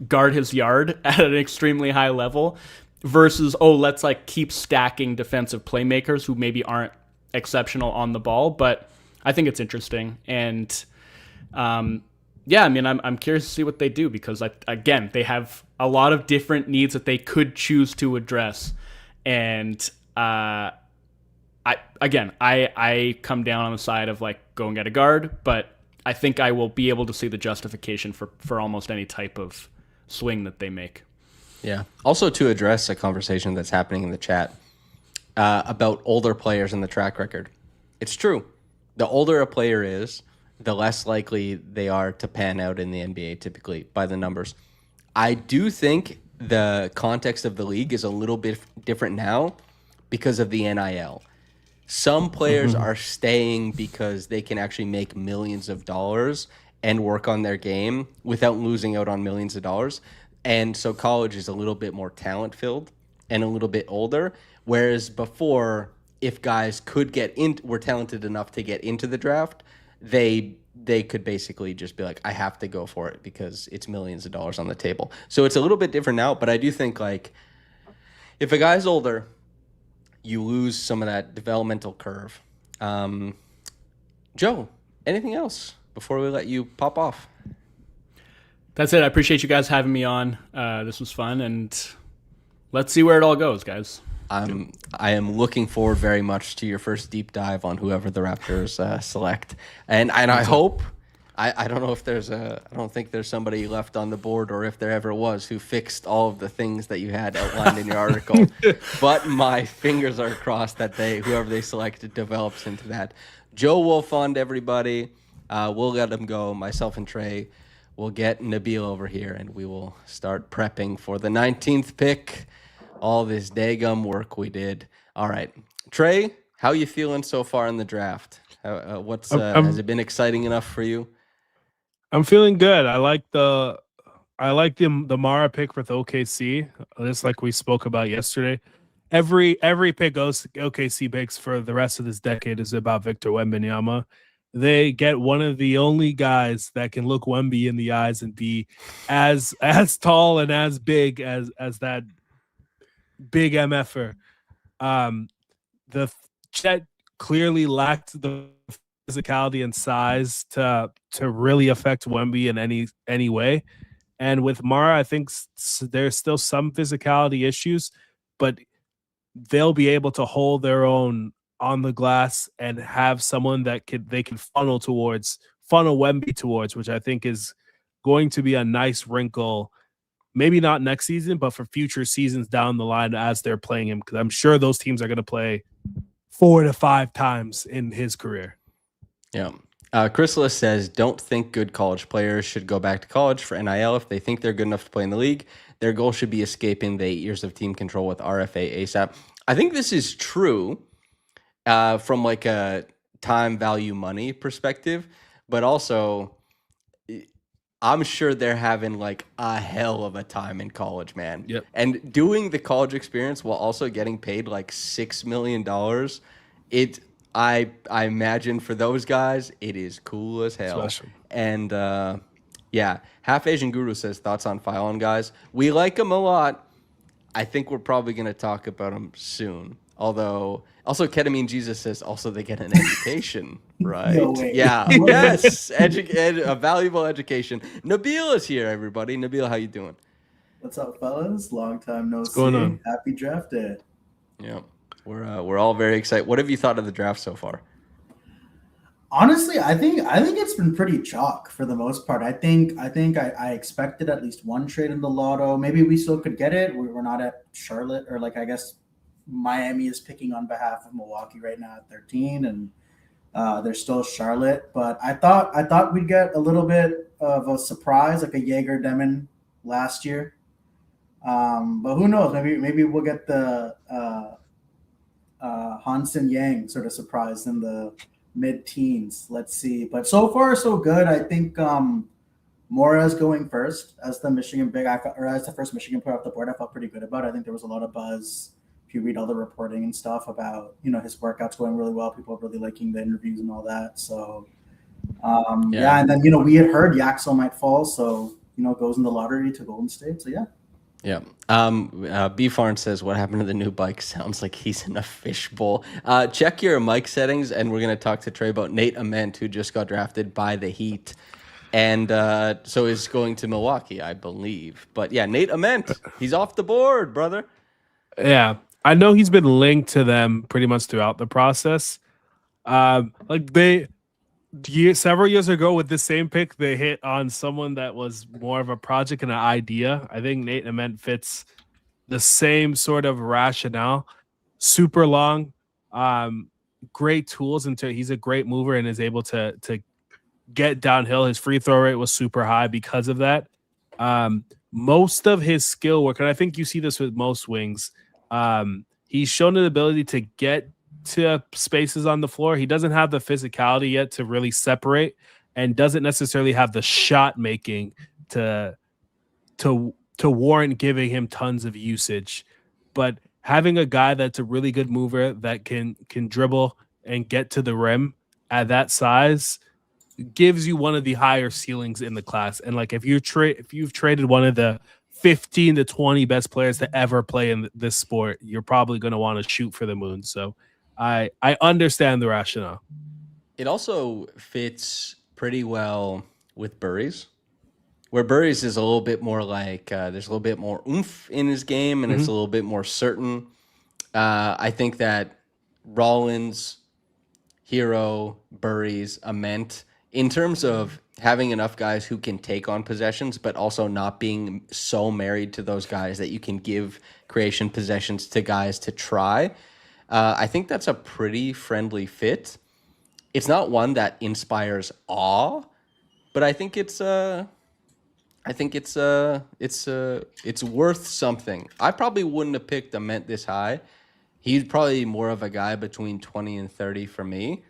guard his yard at an extremely high level versus, let's, like, keep stacking defensive playmakers who maybe aren't exceptional on the ball. But I think it's interesting, and yeah, I mean, I'm curious to see what they do, because, again, they have a lot of different needs that they could choose to address. And I come down on the side of, like, going at a guard, but I think I will be able to see the justification for almost any type of swing that they make. Yeah. Also, to address a conversation that's happening in the chat about older players and the track record. It's true. The older a player is, the less likely they are to pan out in the NBA, typically, by the numbers. I do think the context of the league is a little bit different now because of the NIL. Some players are staying because they can actually make millions of dollars and work on their game without losing out on millions of dollars. And so college is a little bit more talent-filled and a little bit older, whereas before, if guys were talented enough to get into the draft, they could basically just be like, I have to go for it because it's millions of dollars on the table. So it's a little bit different now, but I do think, like, if a guy's older, you lose some of that developmental curve. Joe, anything else before we let you pop off? That's it. I appreciate you guys having me on. This was fun, and let's see where it all goes, guys. I am looking forward very much to your first deep dive on whoever the Raptors select, and I hope I don't know if I don't think there's somebody left on the board, or if there ever was, who fixed all of the things that you had outlined in your article. But my fingers are crossed that whoever they selected develops into that. Joe will fund everybody. We'll let him go. Myself and Trey will get Nabil over here, and we will start prepping for the 19th pick. All this daggum work we did. All right, Trey, how you feeling so far in the draft? Has it been exciting enough for you? I'm feeling good. I like the Mara pick with OKC, just like we spoke about yesterday. Every pick OKC picks for the rest of this decade is about Victor Wembanyama. They get one of the only guys that can look Wemby in the eyes and be as tall and as big as that big MFer. Um, the Chet clearly lacked the physicality and size to really affect Wemby in any way. And with Mara, I think there's still some physicality issues, but they'll be able to hold their own on the glass and have someone that they can funnel Wemby towards, which I think is going to be a nice wrinkle. Maybe not next season, but for future seasons down the line as they're playing him, because I'm sure those teams are going to play 4 to 5 times in his career. Yeah. Chrysalis says, don't think good college players should go back to college for NIL if they think they're good enough to play in the league. Their goal should be escaping the 8 years of team control with RFA ASAP. I think this is true from like a time value money perspective, but also I'm sure they're having like a hell of a time in college, man. Yep. And doing the college experience while also getting paid like $6 million, I imagine for those guys, it is cool as hell. Special. And yeah, Half Asian Guru says thoughts on Phylon guys. We like them a lot. I think we're probably going to talk about them soon. Although, also Ketamine Jesus says also they get an education, right? No way. Yeah, yes, a valuable education. Nabil is here, everybody. Nabil, how you doing? What's up, fellas? Long time no see. going on? Happy draft day. Yeah, we're all very excited. What have you thought of the draft so far? Honestly, I think it's been pretty chalk for the most part. I think I expected at least one trade in the lotto. Maybe we still could get it. We're not at Charlotte, or like I guess Miami is picking on behalf of Milwaukee right now at 13, and there's still Charlotte. But I thought we'd get a little bit of a surprise, like a Jaeger Demon last year. But who knows? Maybe we'll get the Hansen Yang sort of surprise in the mid-teens. Let's see. But so far, so good. I think Mora's going first as the Michigan as the first Michigan player off the board. I felt pretty good about it. I think there was a lot of buzz. If you read all the reporting and stuff about, his workouts going really well, people really liking the interviews and all that. So, yeah. And then, we had heard Yaxel might fall. So, goes in the lottery to Golden State. So, yeah. Yeah. B Farn says, what happened to the new bike? Sounds like he's in a fishbowl. Check your mic settings, and we're going to talk to Trey about Nate Ament, who just got drafted by the Heat. And so is going to Milwaukee, I believe. But yeah, Nate Ament, he's off the board, brother. Yeah. I know he's been linked to them pretty much throughout the process. Several years ago with this same pick, they hit on someone that was more of a project and an idea. I think Nate Ament fits the same sort of rationale. Super long, great tools, and he's a great mover and is able to get downhill. His free throw rate was super high because of that. Most of his skill work, and I think you see this with most wings, he's shown the ability to get to spaces on the floor. He doesn't have the physicality yet to really separate, and doesn't necessarily have the shot making to warrant giving him tons of usage. But having a guy that's a really good mover that can dribble and get to the rim at that size gives you one of the higher ceilings in the class. And like if you've traded one of the 15 to 20 best players to ever play in this sport, you're probably going to want to shoot for the moon. So I understand the rationale. It also fits pretty well with Burries, where Burries is a little bit more like there's a little bit more oomph in his game, and it's a little bit more certain. I think that Rollins, Hero, Burries, Ament, in terms of having enough guys who can take on possessions, but also not being so married to those guys that you can give creation possessions to guys to try. I think that's a pretty friendly fit. it's not one that inspires awe, but I think it's it's worth something. I probably wouldn't have picked Ament this high. He's probably more of a guy between 20 and 30 for me.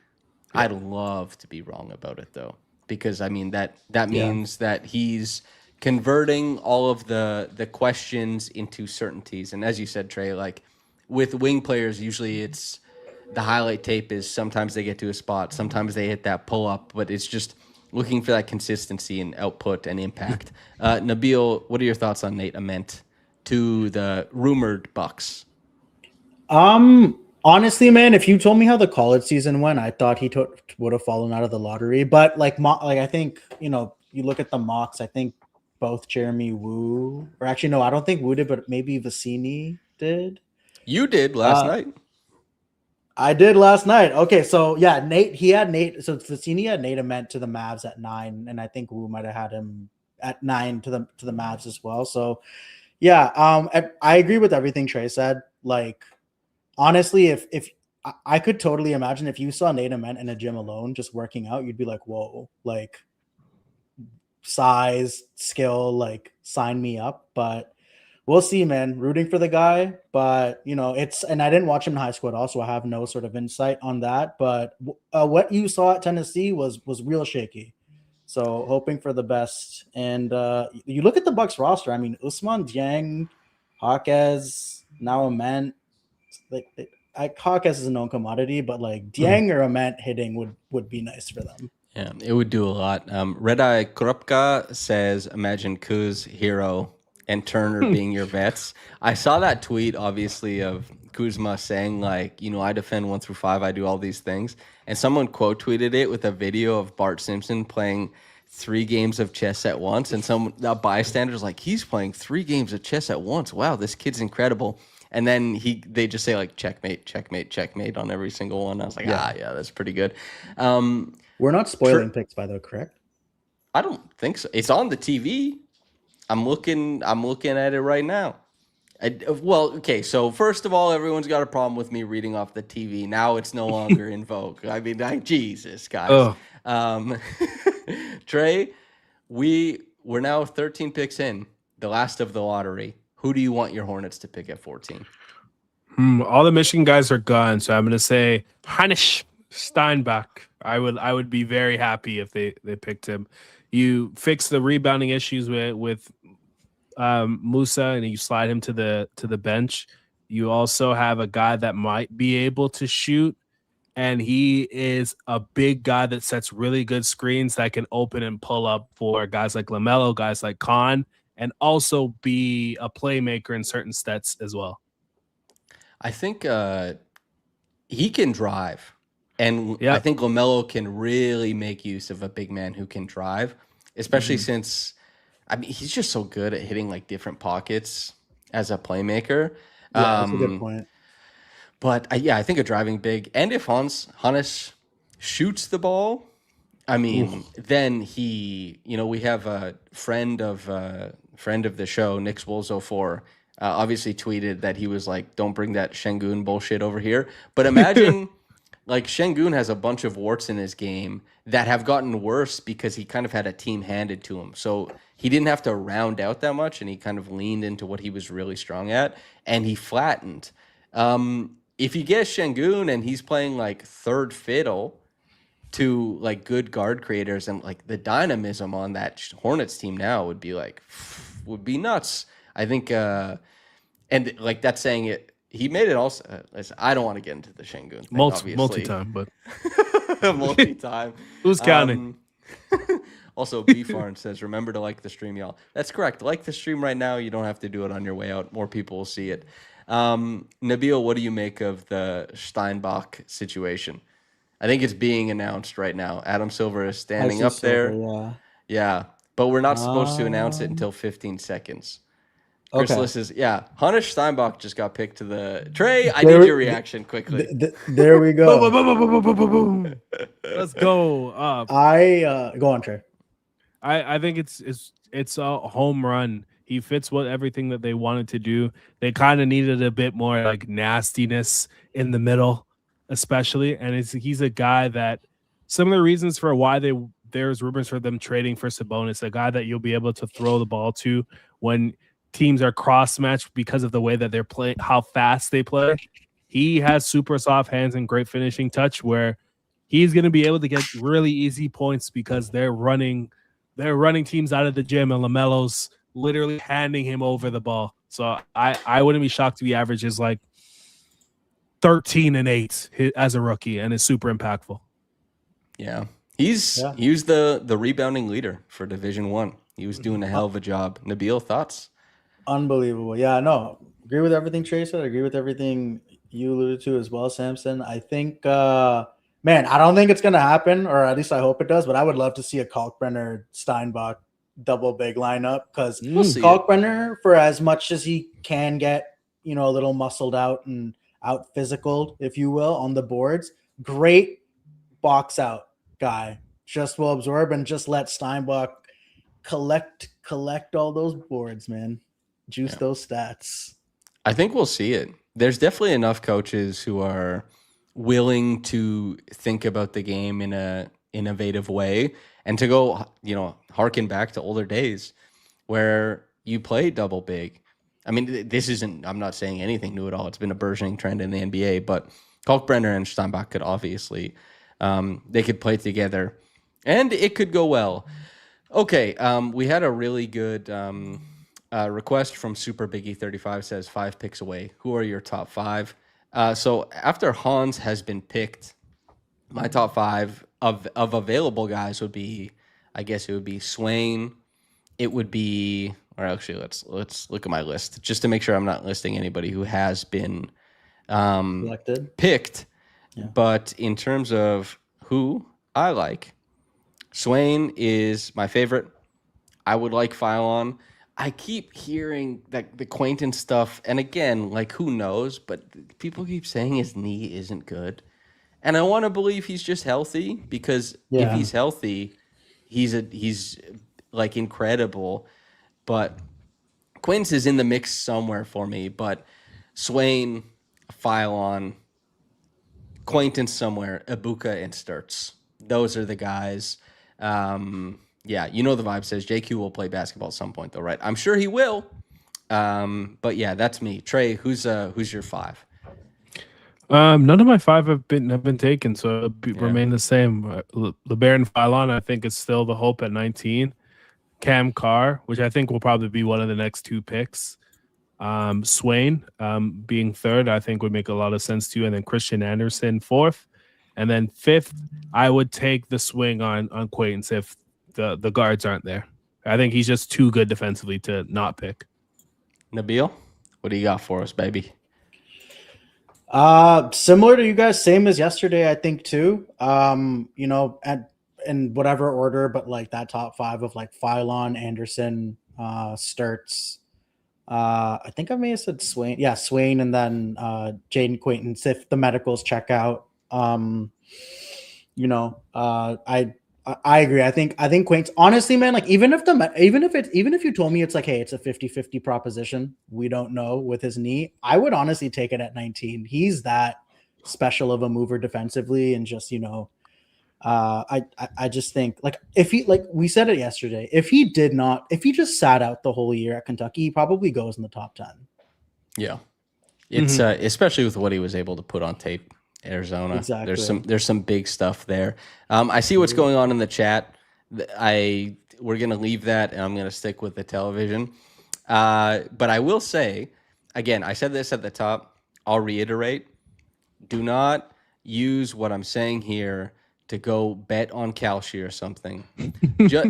I'd love to be wrong about it though, because I mean that Yeah. means that he's converting all of the questions into certainties. And as you said, Trey, like with wing players, usually it's the highlight tape is sometimes they get to a spot, sometimes they hit that pull up, but it's just looking for that consistency and output and impact. Nabil, what are your thoughts on Nate Ament to the rumored Bucks? Honestly, man, if you told me how the college season went, I thought he would have fallen out of the lottery. But like I think, you know, you look at the mocks, I think both Jeremy Wu, or actually no, I don't think Wu did, but maybe Vicini did. You did last night. I did last night. Okay, so yeah, he had Nate. So Vicini had Nate Ament to the Mavs at 9, and I think Wu might have had him at 9 to the Mavs as well. So yeah, I agree with everything Trey said. Like, honestly, if I could totally imagine if you saw Nate Ament in a gym alone just working out, you'd be like, whoa, like size, skill, like sign me up. But we'll see, man. Rooting for the guy, but you know, and I didn't watch him in high school at all, so I have no sort of insight on that. But what you saw at Tennessee was real shaky. So hoping for the best. And you look at the Bucks roster. I mean, Usman Dieng, Hawkes, now Ament. Like Hawkes is a known commodity, but like Dieng or Ament hitting would be nice for them. Yeah, it would do a lot. Red Eye Kropka says, imagine Kuz, Hero, and Turner being your vets. I saw that tweet, obviously, of Kuzma saying, like, you know, I defend 1 through 5, I do all these things. And someone quote tweeted it with a video of Bart Simpson playing 3 games of chess at once. And some bystanders like, he's playing 3 games of chess at once. Wow, this kid's incredible. And then they just say, like, checkmate, checkmate, checkmate on every single one. I was like, yeah, that's pretty good. We're not spoiling picks, by the way, correct? I don't think so. It's on the TV. I'm looking at it right now. Well, okay. So first of all, everyone's got a problem with me reading off the TV. Now it's no longer in vogue. I mean, Jesus, guys. Trey, we're now 13 picks in, the last of the lottery. Who do you want your Hornets to pick at 14? All the Michigan guys are gone, so I'm going to say Hanish Steinbach. I would be very happy if they picked him. You fix the rebounding issues with Musa, and you slide him to the bench. You also have a guy that might be able to shoot, and he is a big guy that sets really good screens that can open and pull up for guys like LaMelo, guys like Khan, and also be a playmaker in certain stats as well. I think he can drive. And Yep. I think LaMelo can really make use of a big man who can drive, especially since, I mean, he's just so good at hitting like different pockets as a playmaker. Yeah, that's a good point. But I think a driving big, and if Hannes shoots the ball, I mean, then he, you know, we have a friend of the show, Nick Swolzo4, obviously tweeted that he was like, don't bring that Şengün bullshit over here. But imagine like Şengün has a bunch of warts in his game that have gotten worse because he kind of had a team handed to him. So he didn't have to round out that much, and he kind of leaned into what he was really strong at, and he flattened. If you get Şengün and he's playing like third fiddle to like good guard creators, and like the dynamism on that Hornets team now would be nuts. I think, and like that's saying it. He made it also. I don't want to get into the Şengün thing, Multi-time, but multi-time. Who's counting? Also, B-Farn says, remember to like the stream, y'all. That's correct. Like the stream right now. You don't have to do it on your way out. More people will see it. Nabil, what do you make of the Steinbach situation? I think it's being announced right now. Adam Silver is standing up there. Yeah, but we're not supposed to announce it until 15 seconds. Chris Liss is, Hunter Steinbach just got picked to the Trey. I need your reaction quickly. There we go. Let's go. Go on, Trey. I think it's a home run. He fits everything that they wanted to do. They kind of needed a bit more like nastiness in the middle, especially. And he's a guy that similar reasons for why there's rumors for them trading for Sabonis, a guy that you'll be able to throw the ball to when teams are cross-matched because of the way that they're playing, how fast they play. He has super soft hands and great finishing touch where he's going to be able to get really easy points because they're running teams out of the gym, and LaMelo's literally handing him over the ball. So I wouldn't be shocked if he averages like 13 and 8 as a rookie and is super impactful. Yeah. He was the rebounding leader for Division 1. He was doing a hell of a job. Nabil, thoughts? Unbelievable. Yeah, no, agree with everything Trey said. I agree with everything you alluded to as well, Samson. I think, man, I don't think it's going to happen, or at least I hope it does, but I would love to see a Kalkbrenner Steinbach double big lineup because Kalkbrenner, for as much as he can get, a little muscled out and out physical, if you will, on the boards, great box out guy. Just will absorb and just let Steinbach collect all those boards, man. Juice those stats. I think we'll see it. There's definitely enough coaches who are willing to think about the game in a innovative way and to go, harken back to older days where you play double big. I mean, I'm not saying anything new at all. It's been a burgeoning trend in the NBA, but Kalkbrenner and Steinbach could obviously, they could play together and it could go well. Okay, we had a really good request from Super Biggie 35 says 5 picks away. Who are your top 5? So after Hans has been picked, my top 5 of available guys would be, I guess it would be Swain. It would be, or actually let's look at my list just to make sure I'm not listing anybody who has been picked. Yeah. But in terms of who I like, Swain is my favorite. I would like Phylon. I keep hearing that the Quainton stuff, and again, like who knows, but people keep saying his knee isn't good. And I want to believe he's just healthy because if he's healthy, he's like incredible. But Quince is in the mix somewhere for me, but Swain, Phylon, Quainton somewhere, Ibuka and Sturts. Those are the guys. Yeah, the vibe says JQ will play basketball at some point, though, right? I'm sure he will. But yeah, that's me. Trey, who's your 5? None of my 5 have been taken, so remain the same. LeBaron Phylon, I think, is still the hope at 19. Cam Carr, which I think will probably be one of the next 2 picks. Swain, being 3rd, I think would make a lot of sense too. And then Christian Anderson 4th. And then 5th, I would take the swing on Quaintance if the guards aren't there. I think he's just too good defensively to not pick. Nabil, what do you got for us, baby? Similar to you guys, same as yesterday, I think too. In whatever order, but like that top 5 of like Phylon, Anderson, Sturts. I think I may have said Swain. Yeah, Swain, and then Jaden Quaintance if the medicals check out. I agree. I think Quaintance, honestly, man, like even if you told me it's like, hey, it's a 50-50 proposition, we don't know with his knee, I would honestly take it at 19. He's that special of a mover defensively, and just I just think like if he, like we said it yesterday, if he just sat out the whole year at Kentucky, he probably goes in the top 10. Yeah, it's especially with what he was able to put on tape. Arizona. Exactly. There's some big stuff there. I see what's going on in the chat. We're gonna leave that, and I'm gonna stick with the television. But I will say, again, I said this at the top. I'll reiterate: do not use what I'm saying here to go bet on Kalshi or something.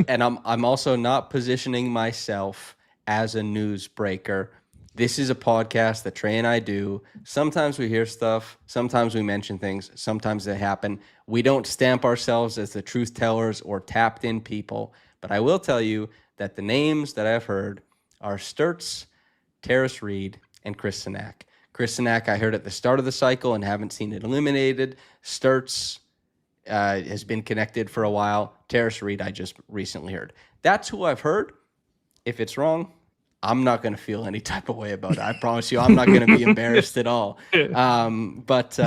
And I'm also not positioning myself as a newsbreaker. This is a podcast that Trey and I do. Sometimes we hear stuff. Sometimes we mention things. Sometimes they happen. We don't stamp ourselves as the truth tellers or tapped in people. But I will tell you that the names that I've heard are Sturts, Terrace Reed, and Chris Sinak. Chris Sinak I heard at the start of the cycle and haven't seen it eliminated. Sturts has been connected for a while. Terrace Reed I just recently heard. That's who I've heard. If it's wrong, I'm not going to feel any type of way about it. I promise you, I'm not going to be embarrassed at all. But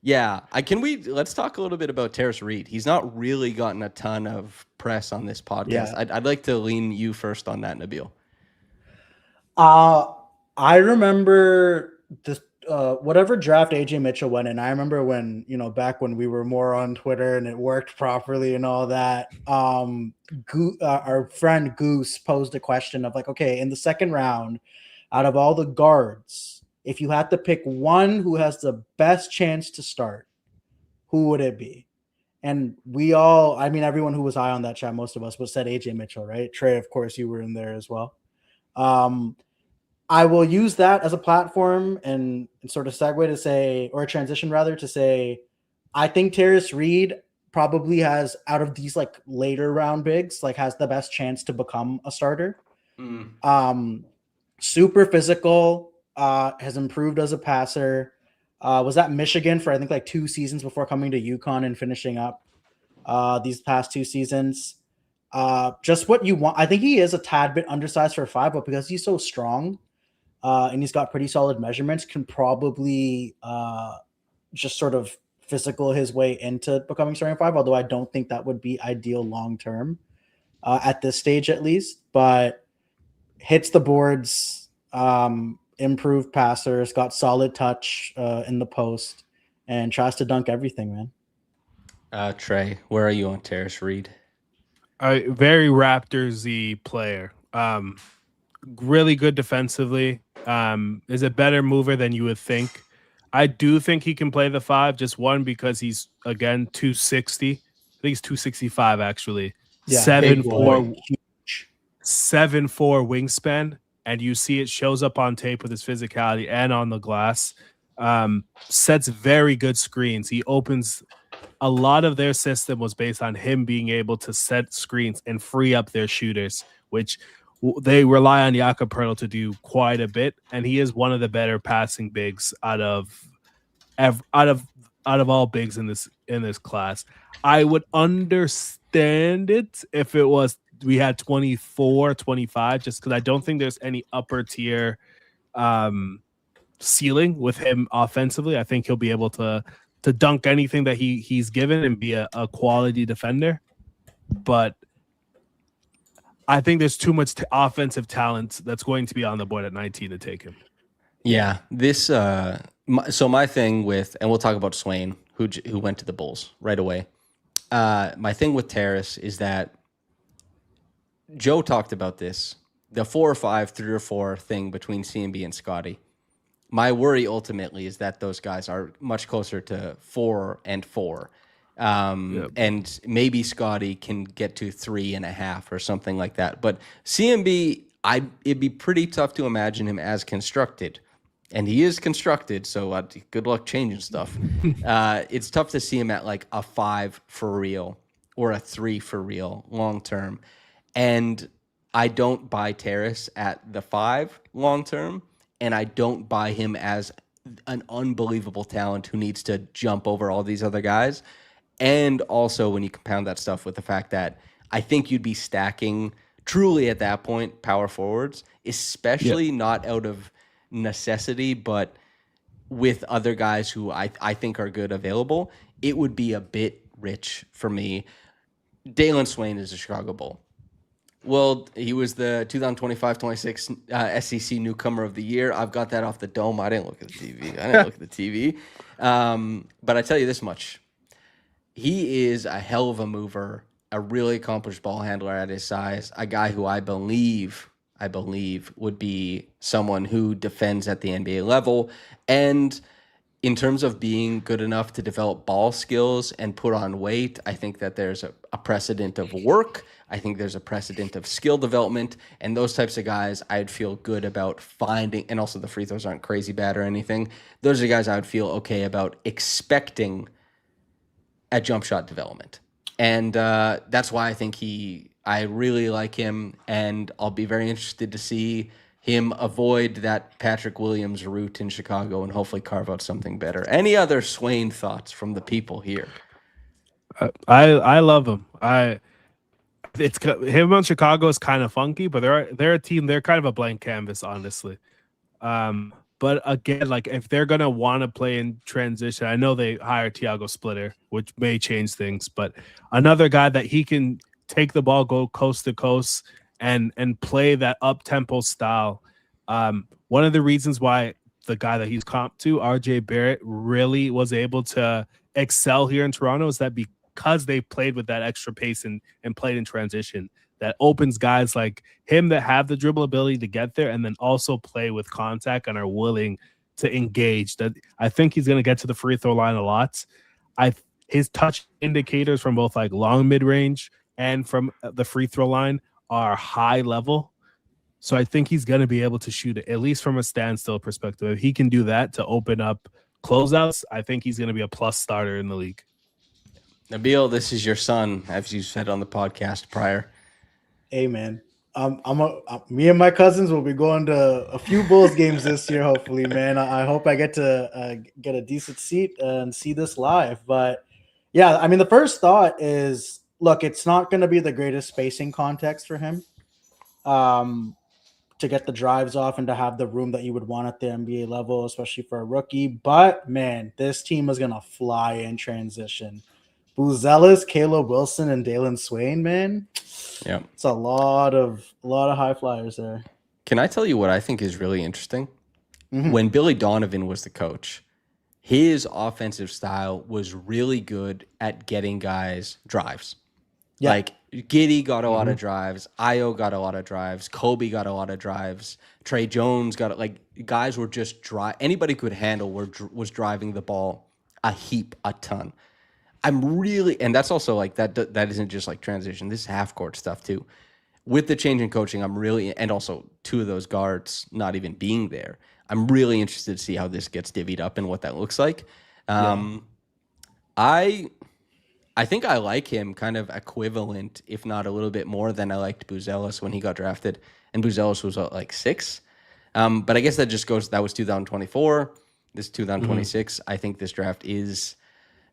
Yeah, let's talk a little bit about Terrace Reed. He's not really gotten a ton of press on this podcast. Yeah. I'd like to lean you first on that, Nabil. I remember this whatever draft AJ Mitchell went in. I remember when, back when we were more on Twitter and it worked properly and all that. Our friend Goose posed a question of like, okay, in the second round, out of all the guards, if you had to pick one who has the best chance to start, who would it be? And everyone who was high on that chat, most of us, was said AJ Mitchell, right? Trey, of course, you were in there as well. I will use that as a platform and sort of segue to say, or a transition rather, to say, I think Terrace Reed probably has, out of these like later round bigs, like has the best chance to become a starter. Super physical, has improved as a passer. Was at Michigan for I think like 2 seasons before coming to UConn and finishing up these past 2 seasons. Just what you want. I think he is a tad bit undersized for 5, but because he's so strong, and he's got pretty solid measurements, can probably just sort of physical his way into becoming starting 5, although I don't think that would be ideal long-term at this stage at least, but hits the boards, improved passers, got solid touch in the post, and tries to dunk everything, man. Trey, where are you on Terrace Reed? Very Raptors-y player. Really good defensively. Is a better mover than you would think. I do think he can play the 5, just one because he's again 260. I think he's 265 actually. Yeah, 7'4", huge. 7'4" wingspan, and you see it shows up on tape with his physicality and on the glass. Sets very good screens. He opens. A lot of their system was based on him being able to set screens and free up their shooters, which they rely on Jakob Poeltl to do quite a bit, and he is one of the better passing bigs out of all bigs in this class. I would understand it if it was we had 24, 25, just because I don't think there's any upper tier ceiling with him offensively. I think he'll be able to dunk anything that he's given and be a quality defender, but I think there's too much offensive talent that's going to be on the board at 19 to take him. Yeah, this. So my thing with, and we'll talk about Swain, who went to the Bulls right away. My thing with Terrace is that Joe talked about this, the 4 or 5, 3 or 4 thing between CMB and Scotty. My worry ultimately is that those guys are much closer to 4 and 4. And maybe Scotty can get to 3.5 or something like that. But CMB, it'd be pretty tough to imagine him as constructed. And he is constructed, so good luck changing stuff. It's tough to see him at like a 5 for real or a 3 for real long term. And I don't buy Terrace at the 5 long term. And I don't buy him as an unbelievable talent who needs to jump over all these other guys. And also when you compound that stuff with the fact that I think you'd be stacking truly at that point power forwards, especially not out of necessity, but with other guys who I think are good available, it would be a bit rich for me. Dalen Swain is a Chicago Bull. Well, he was the 2025-26 SEC Newcomer of the Year. I've got that off the dome. I didn't look at the TV. But I tell you this much. He is a hell of a mover, a really accomplished ball handler at his size, a guy who I believe would be someone who defends at the NBA level. And in terms of being good enough to develop ball skills and put on weight, I think that there's a precedent of work. I think there's a precedent of skill development, and those types of guys I'd feel good about finding, and also the free throws aren't crazy bad or anything. Those are the guys I would feel okay about expecting at jump shot development. And that's why I think I really like him, and I'll be very interested to see him avoid that Patrick Williams route in Chicago and hopefully carve out something better. Any other Swain thoughts from the people here? I love him. It's him on Chicago is kind of funky, but they're a team. They're kind of a blank canvas, honestly. But again, like if they're gonna want to play in transition, I know they hired Tiago Splitter, which may change things, but another guy that he can take the ball, go coast to coast, and play that up tempo style. One of the reasons why the guy that he's comped to, RJ Barrett, really was able to excel here in Toronto is that because they played with that extra pace and played in transition, that opens guys like him that have the dribble ability to get there and then also play with contact and are willing to engage. That I think he's going to get to the free throw line a lot. His touch indicators from both like long mid range and from the free throw line are high level. So I think he's going to be able to shoot it, at least from a standstill perspective. If he can do that to open up closeouts, I think he's going to be a plus starter in the league. Nabil, this is your son, as you said on the podcast prior. Hey, man. Me and my cousins will be going to a few Bulls games this year, hopefully, man. I hope I get to get a decent seat and see this live. But, yeah, I mean, the first thought is, look, it's not going to be the greatest spacing context for him. To get the drives off and to have the room that you would want at the NBA level, especially for a rookie. But, man, this team is going to fly in transition. Buzelis, Caleb Wilson, and Dalen Swain, man. Yeah. It's a lot of high flyers there. Can I tell you what I think is really interesting? Mm-hmm. When Billy Donovan was the coach, his offensive style was really good at getting guys drives. Yeah. Like Giddey got a lot of drives, Io got a lot of drives, Kobe got a lot of drives, Trey Jones got like guys were just anybody could handle was driving the ball a ton. And that's also like that isn't just like transition. This is half court stuff too. With the change in coaching, and also two of those guards not even being there, I'm really interested to see how this gets divvied up and what that looks like. I think I like him kind of equivalent, if not a little bit more than I liked Buzelis when he got drafted. And Buzelis was like 6. But I guess that just goes, that was 2024. This 2026. I think this draft is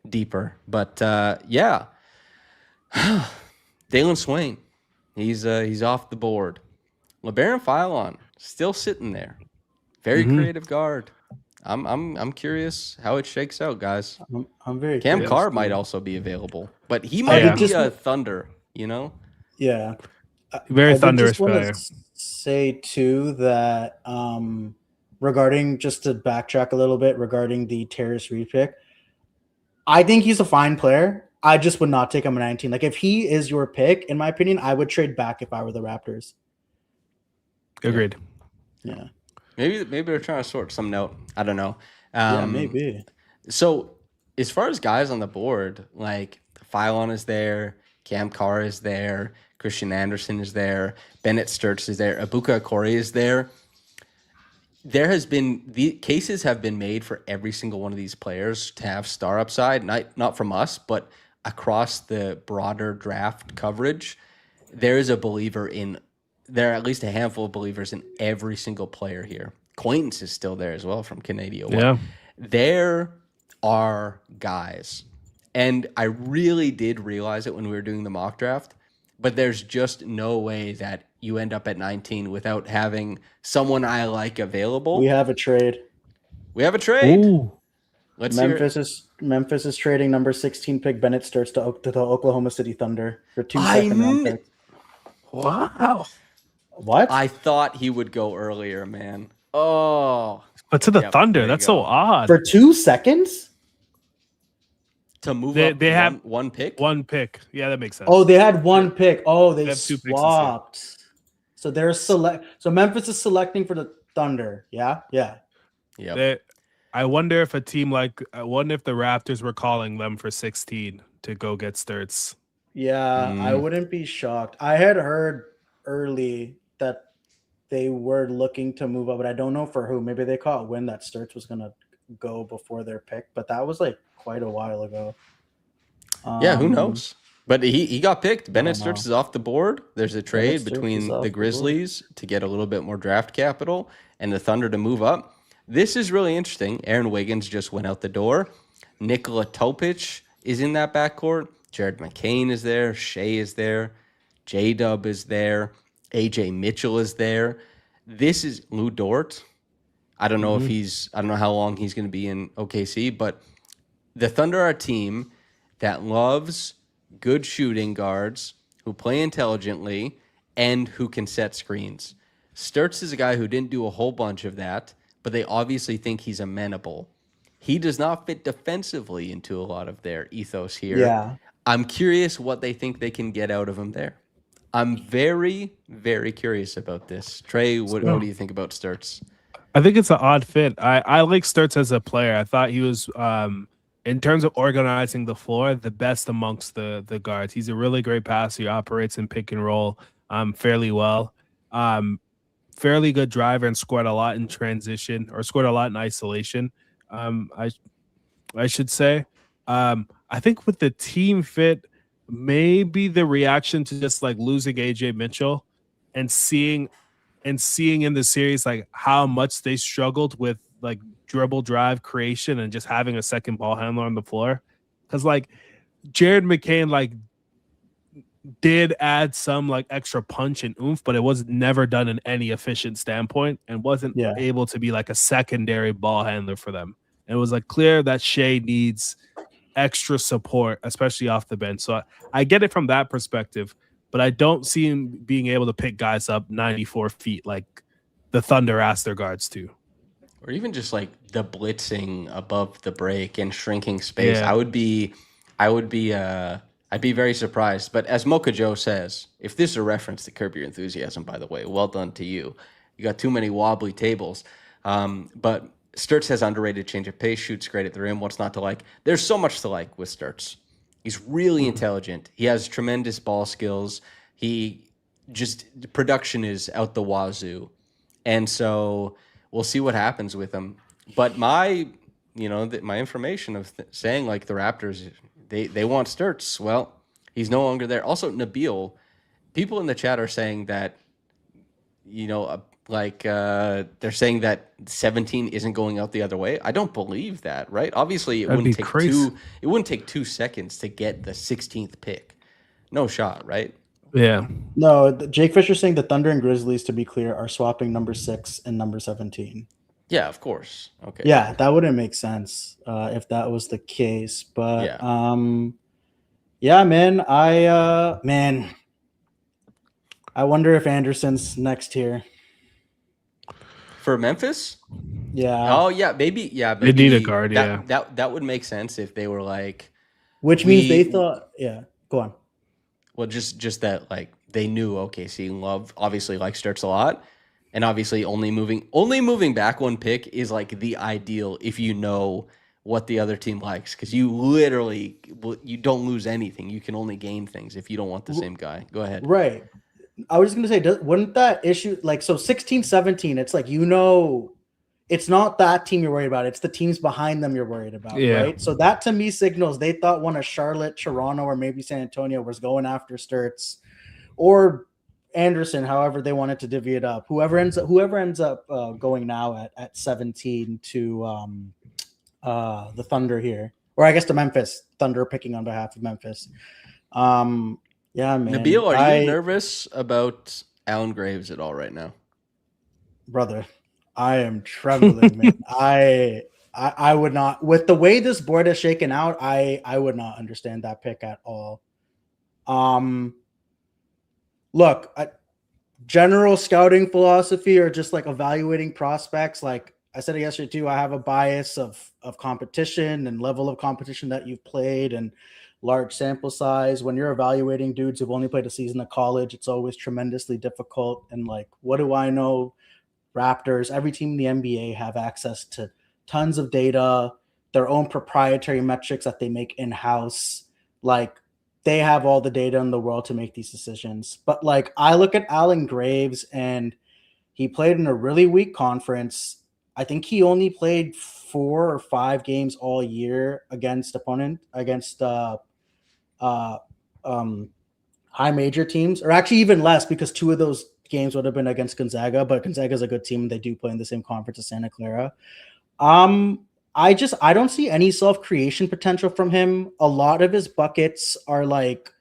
deeper. But yeah. Dalen Swain. He's off the board. LeBaron Philon still sitting there. Very creative guard. I'm curious how it shakes out, guys. I'm very Cam curious, Carr too. might also be available, but he might be a Thunder, you know? Yeah. Very thunderous just want player. to say too that regarding, just to backtrack a little bit regarding the Terrace Reed pick, I think he's a fine player. I just would not take him at 19. Like if he is your pick, in my opinion, I would trade back if I were the Raptors. Agreed. Yeah. Maybe they're trying to sort something out. I don't know. Yeah, maybe. So as far as guys on the board, like Philon is there, Cam Carr is there, Christian Anderson is there, Bennett Sturts is there, Ibuka Okori is there. The cases have been made for every single one of these players to have star upside, not from us, but across the broader draft coverage. There are at least a handful of believers in every single player here. Quaintance is still there as well from Canadian. Yeah. There are guys, and I really did realize it when we were doing the mock draft, but there's just no way that you end up at 19 without having someone I like available. We have a trade. Ooh. Let's hear it. Memphis is trading number 16 pick Bennett Sturts to the Oklahoma City Thunder for 2 second-round picks. Wow. What? I thought he would go earlier, man. Oh. But to the Yep, Thunder, there you that's go. so odd. For 2 seconds? To move They up have one pick? One pick. Yeah, that makes sense. Oh, they had 1 pick. Oh, they have 2 picks this year. swapped. So they're So Memphis is selecting for the Thunder. Yeah. Yep. I wonder if if the Raptors were calling them for 16 to go get Sturts. Yeah, I wouldn't be shocked. I had heard early that they were looking to move up, but I don't know for who. Maybe they caught wind that Sturts was going to go before their pick, but that was like quite a while ago. Yeah, who knows? But he got picked. Bennett know. Sturts is off the board. There's a trade Sturts between is off the the Grizzlies to get a little bit more draft capital and the Thunder to move up. This is really interesting. Aaron Wiggins just went out the door. Nikola Topic is in that backcourt. Jared McCain is there. Shea is there. J-Dub is there. AJ Mitchell is there. This is Lou Dort. I don't know if Mhm. I don't know how long he's going to be in OKC, but the Thunder are a team that loves good shooting guards who play intelligently and who can set screens. Sturts is a guy who didn't do a whole bunch of that, but they obviously think he's amenable. He does not fit defensively into a lot of their ethos here. Yeah. I'm curious what they think they can get out of him there. I'm very, very curious about this. Trey, what So do you think about Sturts? I think it's an odd fit. I like Sturts as a player. I thought he was in terms of organizing the floor, the best amongst the guards. He's a really great passer. He operates in pick and roll fairly well. Um, Fairly good driver and scored a lot in transition or scored a lot in isolation. Um, I I should say. I think with the team fit, maybe the reaction to just like losing AJ Mitchell and seeing in the series like how much they struggled with like dribble drive creation and just having a second ball handler on the floor. Because like Jared McCain like did add some like extra punch and oomph, but it was never done in any efficient standpoint and wasn't Yeah. able to be like a secondary ball handler for them. And it was like clear that Shea needs extra support, especially off the bench. So I get it from that perspective, but I don't see him being able to pick guys up 94 feet like the Thunder asked their guards to. Or even just like the blitzing above the break and shrinking space. Yeah. I'd be very surprised. But as Mocha Joe says, if this is a reference to Curb Your Enthusiasm, by the way, well done to you. You got too many wobbly tables. But Sturts has underrated change of pace, shoots great at the rim. What's not to like? There's so much to like with Sturts. He's really intelligent. He has tremendous ball skills. He just production is out the wazoo. And so we'll see what happens with him. But my information of saying like the Raptors, they want Sturts. Well, he's no longer there. Also, Nabil, people in the chat are saying that, they're saying that 17 isn't going out the other way. I don't believe that, right? Obviously, That'd be crazy. It wouldn't take 2 seconds to get the 16th pick. No shot, right? Yeah. No, Jake Fisher saying the Thunder and Grizzlies, to be clear, are swapping number 6 and number 17. Yeah, of course. Okay. Yeah, that wouldn't make sense if that was the case. But yeah, man, I wonder if Anderson's next here. For Memphis? Yeah. Oh yeah, maybe. Yeah, They need a guard. That would make sense if they were like, which means they thought. Yeah, go on. Well, just that like they knew OKC Love obviously likes Sturts a lot, and obviously only moving back one pick is like the ideal if you know what the other team likes, because you don't lose anything. You can only gain things if you don't want the same guy. Go ahead. Right. I was just going to say, wouldn't that issue, like, so 16, 17, it's like, it's not that team you're worried about. It's the teams behind them you're worried about, right? So that to me signals they thought one of Charlotte, Toronto, or maybe San Antonio was going after Sturts or Anderson, however they wanted to divvy it up. Whoever ends up going now at 17 to the Thunder here, or I guess the Memphis Thunder picking on behalf of Memphis. Yeah, man. Nabil, are you nervous about Alan Graves at all right now? Brother, I am trembling, man. I would not, with the way this board is shaken out, I would not understand that pick at all. Look, general scouting philosophy or just like evaluating prospects, like I said it yesterday too, I have a bias of competition and level of competition that you've played and large sample size. When you're evaluating dudes who've only played a season of college, it's always tremendously difficult. And like, what do I know? Raptors, every team in the NBA have access to tons of data, their own proprietary metrics that they make in-house. Like, they have all the data in the world to make these decisions. But like, I look at Alan Graves and he played in a really weak conference. I think he only played 4 or 5 games all year against high major teams, or actually even less, because 2 of those games would have been against Gonzaga, but Gonzaga is a good team. They do play in the same conference as Santa Clara. I don't see any self-creation potential from him. A lot of his buckets are like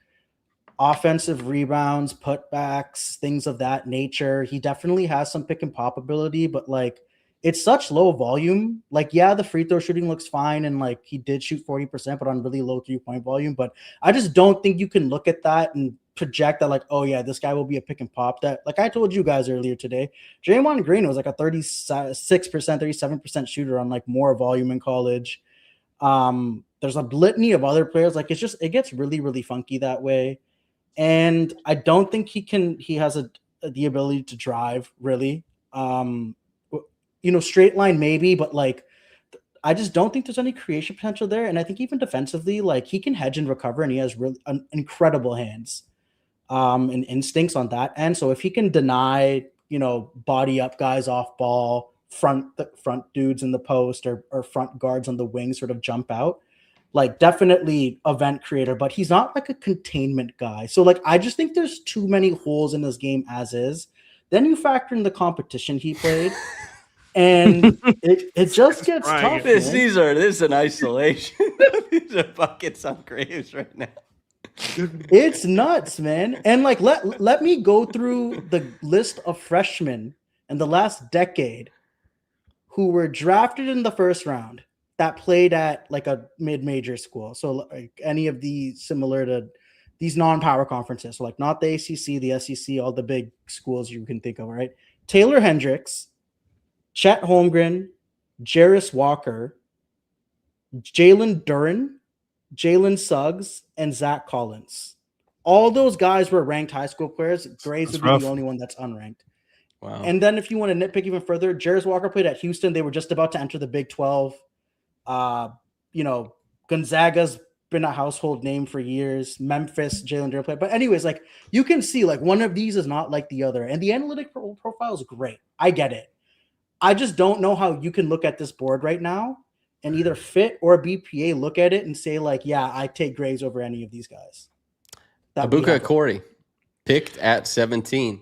offensive rebounds, putbacks, things of that nature. He definitely has some pick and pop ability, but like it's such low volume. Like, yeah, the free throw shooting looks fine, and like he did shoot 40%, but on really low 3-point volume. But I just don't think you can look at that and project that like, oh yeah, this guy will be a pick and pop. That, like I told you guys earlier today, Draymond Green was like a 36%, 37% shooter on like more volume in college. There's a litany of other players. Like, it gets really, really funky that way. And I don't think he has the ability to drive really. Straight line maybe, but like I just don't think there's any creation potential there. And I think even defensively, like he can hedge and recover, and he has really incredible hands and instincts on that end. So if he can deny, body up guys off ball, front dudes in the post or front guards on the wing sort of jump out, like definitely event creator, but he's not like a containment guy. So like I just think there's too many holes in his game as is. Then you factor in the competition he played. And it just gets tough. This is an isolation. These are buckets on Graves right now. It's nuts, man. And like let me go through the list of freshmen in the last decade who were drafted in the first round that played at like a mid-major school. So like any of these similar to these non-power conferences. So like not the ACC, the SEC, all the big schools you can think of, right? Taylor Hendricks, Chet Holmgren, Jarris Walker, Jalen Duren, Jalen Suggs, and Zach Collins. All those guys were ranked high school players. Graves would be the only one that's unranked. Wow. And then if you want to nitpick even further, Jarris Walker played at Houston. They were just about to enter the Big 12. Gonzaga's been a household name for years. Memphis, Jalen Duren played. But anyways, like you can see like one of these is not like the other. And the analytic profile is great. I get it. I just don't know how you can look at this board right now and either Fit or BPA look at it and say like, yeah, I take Graves over any of these guys. Abuka Corey, picked at 17.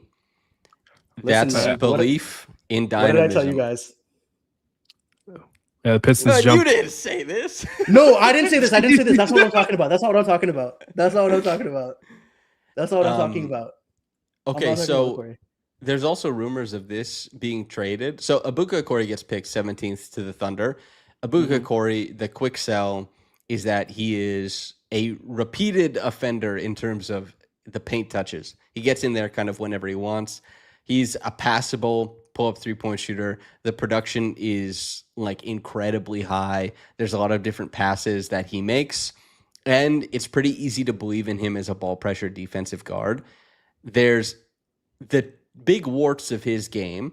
That's belief in dynamism. What did I tell you guys? Yeah, the Pistons jumped. You didn't say this. No, I didn't say this. That's not what I'm talking about. That's not what I'm talking about. Okay, so there's also rumors of this being traded. So Abuka Corey gets picked 17th to the Thunder. Abuka Corey, the quick sell is that he is a repeated offender in terms of the paint touches. He gets in there kind of whenever he wants. He's a passable pull-up three-point shooter. The production is like incredibly high. There's a lot of different passes that he makes, and it's pretty easy to believe in him as a ball pressure defensive guard. There's the big warts of his game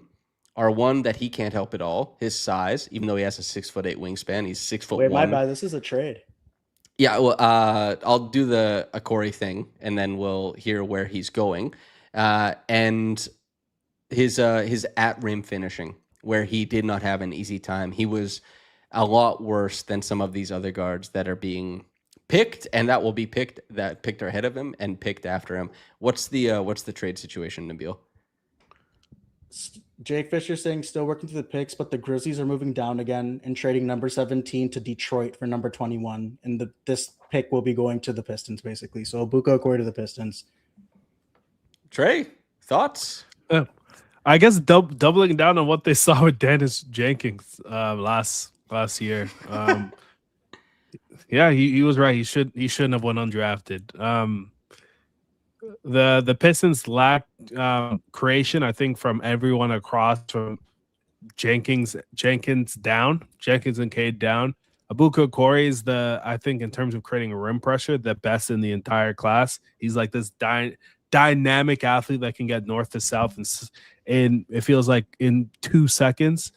are one that he can't help at all. His size, even though he has a 6'8" wingspan, he's 6'1". Wait, my bad. This is a trade. Yeah, well, I'll do a Corey thing, and then we'll hear where he's going. And his at rim finishing, where he did not have an easy time. He was a lot worse than some of these other guards that are being picked, and that will be picked ahead of him and picked after him. What's the trade situation, Nabil? Jake Fisher saying still working through the picks, but the Grizzlies are moving down again and trading number 17 to Detroit for number 21. And this pick will be going to the Pistons, basically. So Abuka Corey to the Pistons. Trey, thoughts? I guess doubling down on what they saw with Dennis Jenkins last year. Yeah, he was right. He shouldn't have went undrafted. The Pistons lack creation, I think, from everyone across, from Jenkins and Cade down. Abuka Corey is I think in terms of creating rim pressure, the best in the entire class. He's like this dynamic athlete that can get north to south, and it feels like in 2 seconds.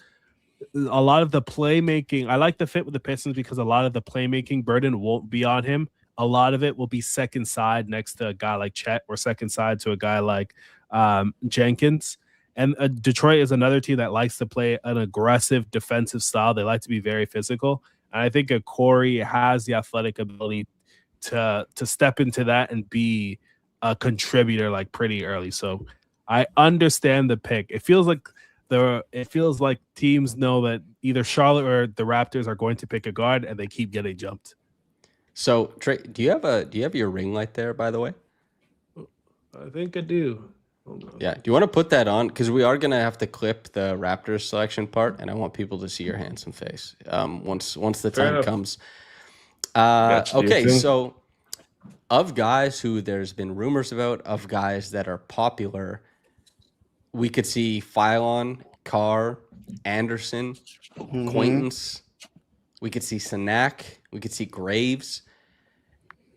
A lot of the playmaking, I like the fit with the Pistons because a lot of the playmaking burden won't be on him. A lot of it will be second side next to a guy like Chet, or second side to a guy like Jenkins. And Detroit is another team that likes to play an aggressive defensive style. They like to be very physical. And I think Corey has the athletic ability to step into that and be a contributor like pretty early. So I understand the pick. It feels like teams know that either Charlotte or the Raptors are going to pick a guard, and they keep getting jumped. So Trey, do you have your ring light there, by the way? I think I do. Yeah. Do you want to put that on? Because we are gonna have to clip the Raptors selection part, and I want people to see your handsome face. Once the Fair time enough. comes. Gotcha, Okay, dude. so of guys who there's been rumors about, of guys that are popular, we could see Phylon, Carr, Anderson, Mhm. Quaintance. We could see Sanak. We could see Graves.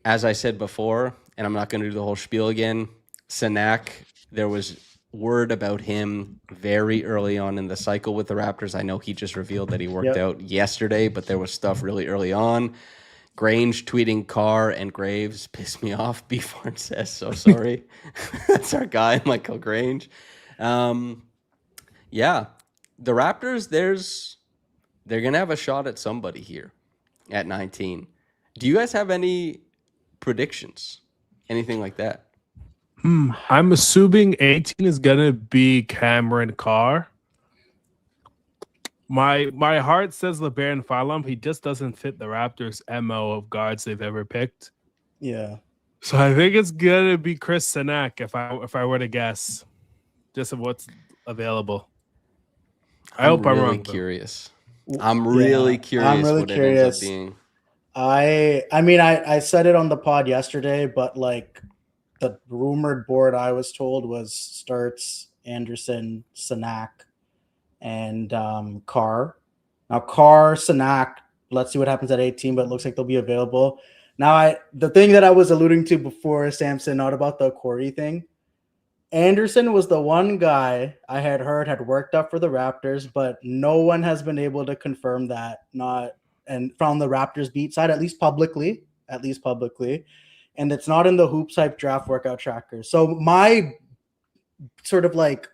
As I said before, and I'm not going to do the whole spiel again, Sanak, there was word about him very early on in the cycle with the Raptors. I know he just revealed that he worked Yep. out yesterday, but there was stuff really early on. Grange tweeting Carr and Graves pissed me off. Beefhorn says, so sorry. That's our guy, Michael Grange. Yeah, the Raptors, they're going to have a shot at somebody here at 19. Do you guys have any predictions? Anything like that? I'm assuming 18 is gonna be Cameron Carr. My heart says LeBaron Phylum. He just doesn't fit the Raptors' MO of guards they've ever picked. Yeah. So I think it's gonna be Chris Sanak if I were to guess, just of what's available. I hope I'm really wrong. curious. W- I'm yeah, really curious I'm really what it ends up curious. being. I mean, I said it on the pod yesterday, but like the rumored board I was told was Sturts, Anderson, Sanak, and Carr. Now Carr, Sanak. Let's see what happens at 18, but it looks like they'll be available. Now, the thing that I was alluding to before, Samson, not about the Corey thing. Anderson was the one guy I had heard had worked up for the Raptors, but no one has been able to confirm that. Not and from the Raptors beat side, at least publicly, and it's not in the Hoops Hype draft workout tracker. So my sort of like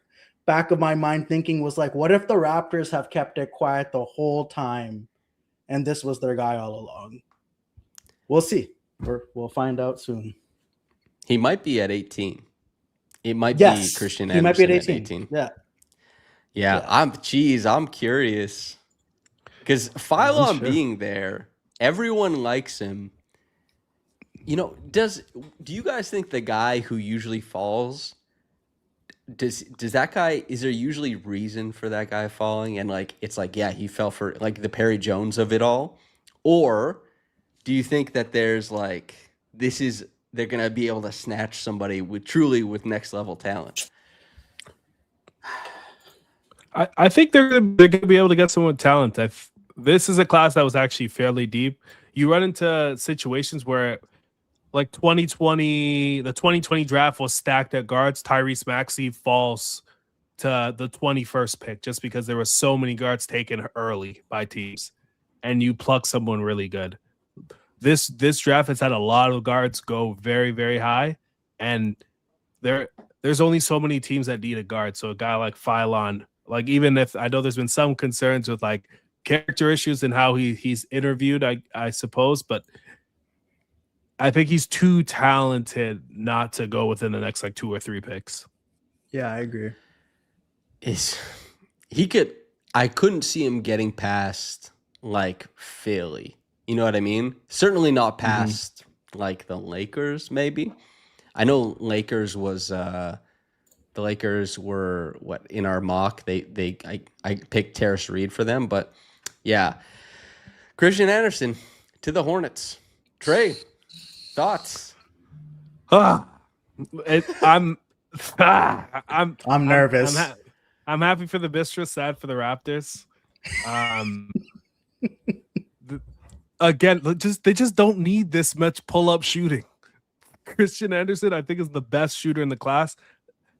back of my mind thinking was like, what if the Raptors have kept it quiet the whole time, and this was their guy all along? We'll see. We'll find out soon. He might be at 18. It might Yes, be Christian he might be Anderson at at 18. 18. Yeah. Yeah, I'm curious. Because Phylon sure. being there, everyone likes him. You know, do you guys think the guy who usually falls, does that guy, is there usually reason for that guy falling? And like, it's like, yeah, he fell for like the Perry Jones of it all. Or do you think that there's like, they're going to be able to snatch somebody with next level talent? I think they're gonna be able to get someone with talent. This is a class that was actually fairly deep. You run into situations where, like 2020, the 2020 draft was stacked at guards. Tyrese Maxey falls to the 21st pick just because there were so many guards taken early by teams, and you pluck someone really good. This draft has had a lot of guards go very, very high, and there's only so many teams that need a guard. So a guy like Phylon, like even if I know there's been some concerns with like character issues and how he's interviewed, I suppose, but I think he's too talented not to go within the next like 2 or 3 picks. Yeah, I agree. I couldn't see him getting past like Philly. You know what I mean? Certainly not past like the Lakers, maybe. I know the Lakers were what in our mock. I picked Terrace Reed for them, but yeah. Christian Anderson to the Hornets. Trey, thoughts? I'm nervous. I'm happy for the Bistros, sad for the Raptors. Again, they just don't need this much pull-up shooting. Christian Anderson, I think, is the best shooter in the class,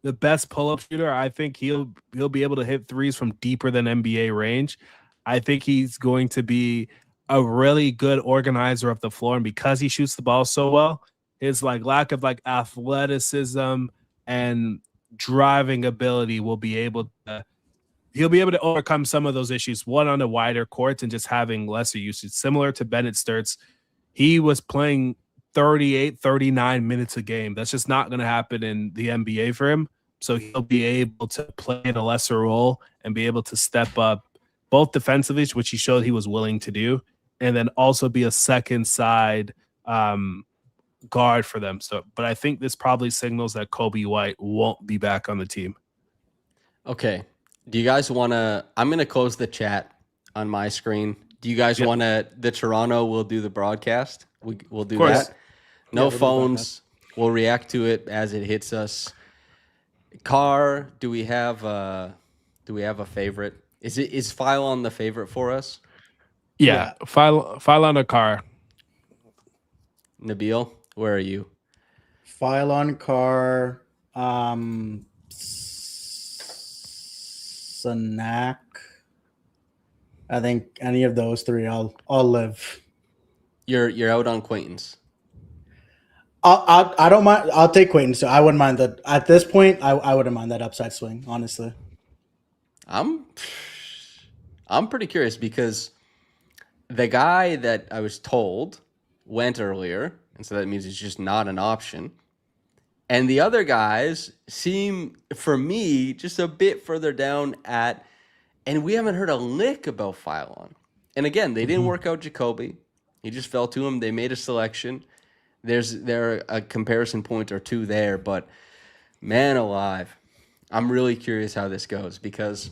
the best pull-up shooter. I think he'll be able to hit threes from deeper than NBA range. I think he's going to be a really good organizer of the floor, and because he shoots the ball so well, his like lack of like athleticism and driving ability he'll be able to overcome some of those issues, one on the wider courts and just having lesser usage. Similar to Bennett Sturts, he was playing 38, 39 minutes a game. That's just not going to happen in the NBA for him. So he'll be able to play in a lesser role and be able to step up both defensively, which he showed he was willing to do, and then also be a second side guard for them. So, but I think this probably signals that Kobe White won't be back on the team. Okay. Do you guys want to? I'm going to close the chat on my screen. Do you guys want to? The Toronto will do the broadcast. We'll do course. that. No we'll do the phones. We'll react to it as it hits us. Car, do we have a favorite? Is Phylon the favorite for us? Yeah. File on a car. Nabil, where are you? Phylon Car, Sanak. I think any of those three, I'll live. You're out on Quaintance. I don't mind. I'll take Quaintance. So I wouldn't mind that. At this point, I wouldn't mind that upside swing. Honestly, I'm pretty curious because the guy that I was told went earlier, and so that means it's just not an option. And the other guys seem, for me, just a bit further down at, and we haven't heard a lick about Phylon. And again, they didn't work out Jacoby. He just fell to him. They made a selection. There a comparison point or two there, but man alive, I'm really curious how this goes because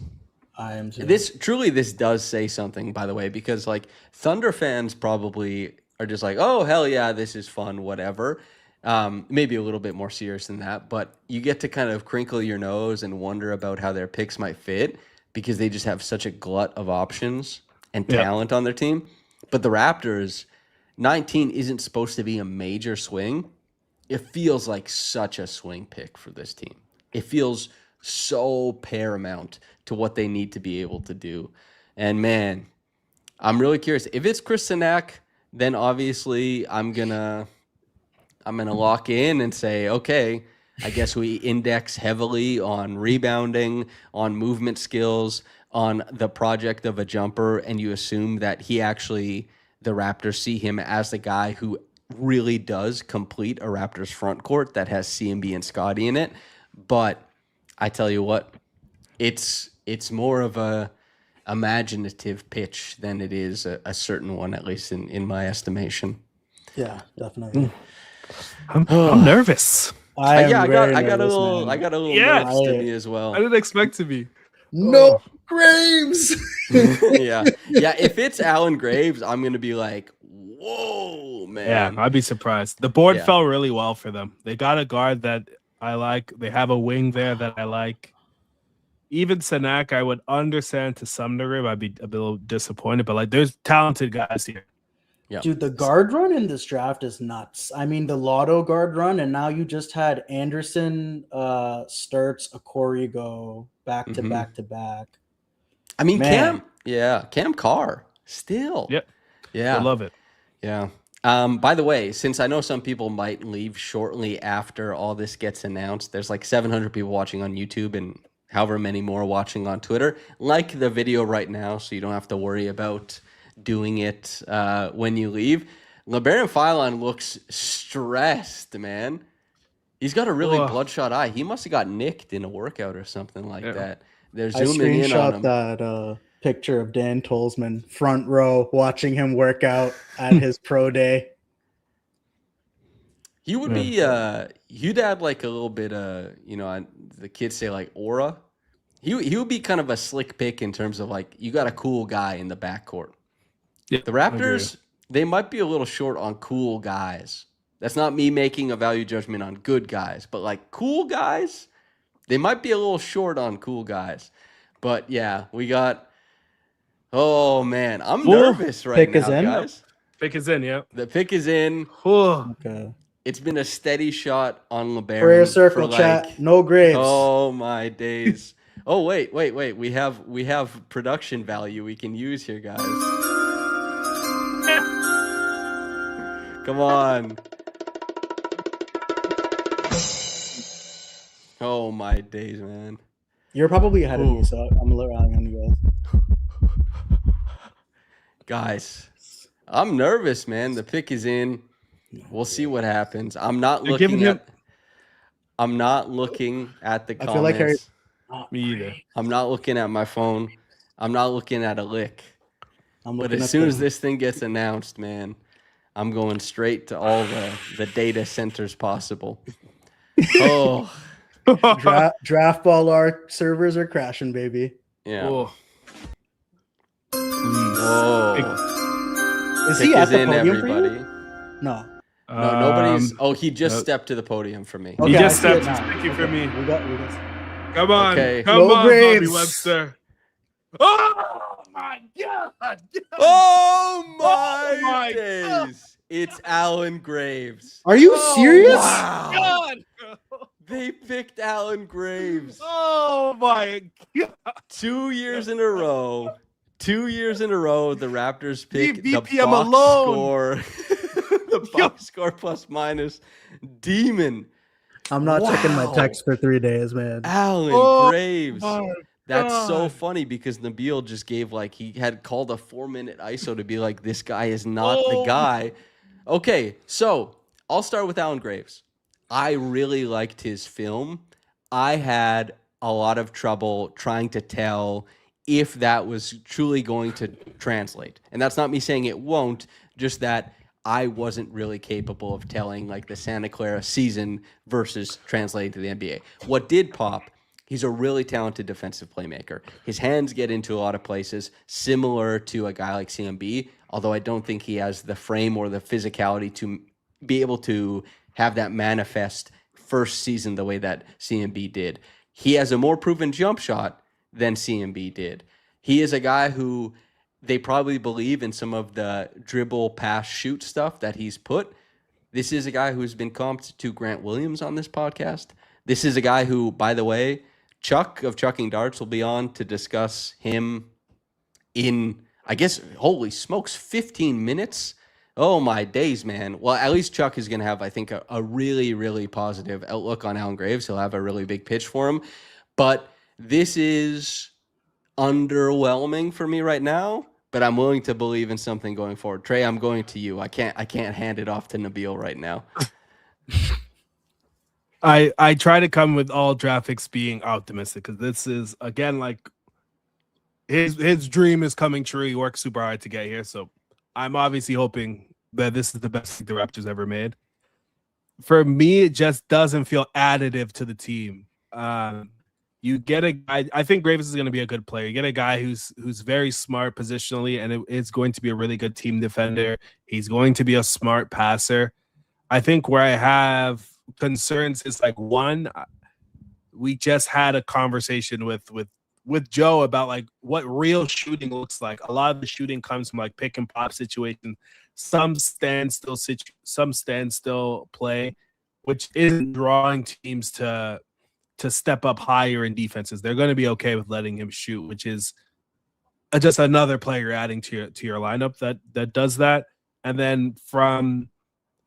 I am too. this does say something, by the way, because like Thunder fans probably are just like, oh hell yeah, this is fun, whatever. Maybe a little bit more serious than that, but you get to kind of crinkle your nose and wonder about how their picks might fit because they just have such a glut of options and talent on their team. But the Raptors, 19 isn't supposed to be a major swing. It feels like such a swing pick for this team. It feels so paramount to what they need to be able to do. And man, I'm really curious. If it's Chris Sanak, then obviously I'm gonna lock in and say, okay, I guess we index heavily on rebounding, on movement skills, on the project of a jumper, and you assume that the Raptors see him as the guy who really does complete a Raptors front court that has CMB and Scotty in it. But I tell you what, it's more of a imaginative pitch than it is a certain one, at least in my estimation. Yeah, definitely. I'm nervous. I got a little nervous to me as well. I didn't expect to be. No Graves. yeah. If it's Alan Graves, I'm gonna be like, whoa, man. Yeah, I'd be surprised. The board fell really well for them. They got a guard that I like. They have a wing there that I like. Even Sanak, I would understand to some degree. I'd be a little disappointed, but like, there's talented guys here. Yeah. Dude, the guard run in this draft is nuts. I mean, the Lotto guard run, and now you just had Anderson, Sturts, Okori go back to back to back. I mean, Man. Cam Carr still. Yep. Yeah. I love it. Yeah. By the way, since I know some people might leave shortly after all this gets announced, there's like 700 people watching on YouTube and however many more watching on Twitter. Like the video right now so you don't have to worry about doing it when you leave. LeBaron Phylon looks stressed, man. He's got a really bloodshot eye. He must have got nicked in a workout or something like that. They're zooming in on him. That picture of Dan Tolzman front row watching him work out at his pro day. He would be you'd add like a little bit the kids say like aura. He would be kind of a slick pick in terms of like you got a cool guy in the backcourt. Yeah, the Raptors, they might be a little short on cool guys. That's not me making a value judgment on good guys, but like cool guys, they might be a little short on cool guys. But yeah, we got. Oh man, I'm nervous right pick now, is in. guys. Pick is in, yeah. The pick is in. Okay. It's been a steady shot on LeBaron. Prayer circle for chat. No Graves. Oh my days. Oh wait. We have production value we can use here, guys. Come on. Oh my days, man. You're probably ahead of me, so I'm relying on you guys. I'm nervous, man. The pick is in. We'll see what happens. I'm not looking at the comments. I feel like me either. I'm not looking at my phone. I'm not looking at a lick. I'm But looking as soon as this thing gets announced, man, I'm going straight to all the data centers possible. Oh, Draft ball our servers are crashing, baby. yeah. Oh. Whoa. Is Pick he at is the in, podium for everybody. you? No. No, nobody's. Um, Oh, he just no. stepped to the podium for me. He Okay, just I see it stepped now. speaking for me. We got Come on, Okay. come Low on, Bobby grades. Webster. Oh my God! Oh my my days! It's Alan Graves. Are you Oh, serious? Wow. God! They picked Alan Graves. Oh my God! 2 years in a row. 2 years in a row, the Raptors pick the BPM box alone. score. The box score plus minus demon. I'm not checking my Wow. text for 3 days, man. Alan Oh Graves. my That's so God. funny because Nabil just gave he had called a 4-minute ISO to be like, this guy is not the Oh. guy. Okay, so I'll start with Alan Graves. I really liked his film. I had a lot of trouble trying to tell if that was truly going to translate. And that's not me saying it won't, just that I wasn't really capable of telling the Santa Clara season versus translating to the NBA. What did pop, he's a really talented defensive playmaker. His hands get into a lot of places, similar to a guy like CMB, although I don't think he has the frame or the physicality to be able to have that manifest first season the way that CMB did. He has a more proven jump shot than CMB did. He is a guy who they probably believe in some of the dribble, pass, shoot stuff that he's put. This is a guy who's been comped to Grant Williams on this podcast. This is a guy who, by the way, Chuck of Chucking Darts will be on to discuss him in, I guess, holy smokes, 15 minutes. Oh, my days, man. Well, at least Chuck is going to have, I think, a really, really positive outlook on Alan Graves. He'll have a really big pitch for him. But this is underwhelming for me right now, but I'm willing to believe in something going forward. Trey, I'm going to you. I can't hand it off to Nabil right now. I try to come with all draft picks being optimistic because this is again his dream is coming true. He worked super hard to get here, so I'm obviously hoping that this is the best pick the Raptors ever made. For me, it just doesn't feel additive to the team. You get a guy. I think Graves is going to be a good player. You get a guy who's very smart positionally, and it's going to be a really good team defender. He's going to be a smart passer. I think where I have concerns is one, we just had a conversation with Joe about what real shooting looks like. A lot of the shooting comes from pick and pop situation, some standstill play, which isn't drawing teams to step up higher in defenses. They're going to be okay with letting him shoot, which is just another player adding to your lineup that does that. And then from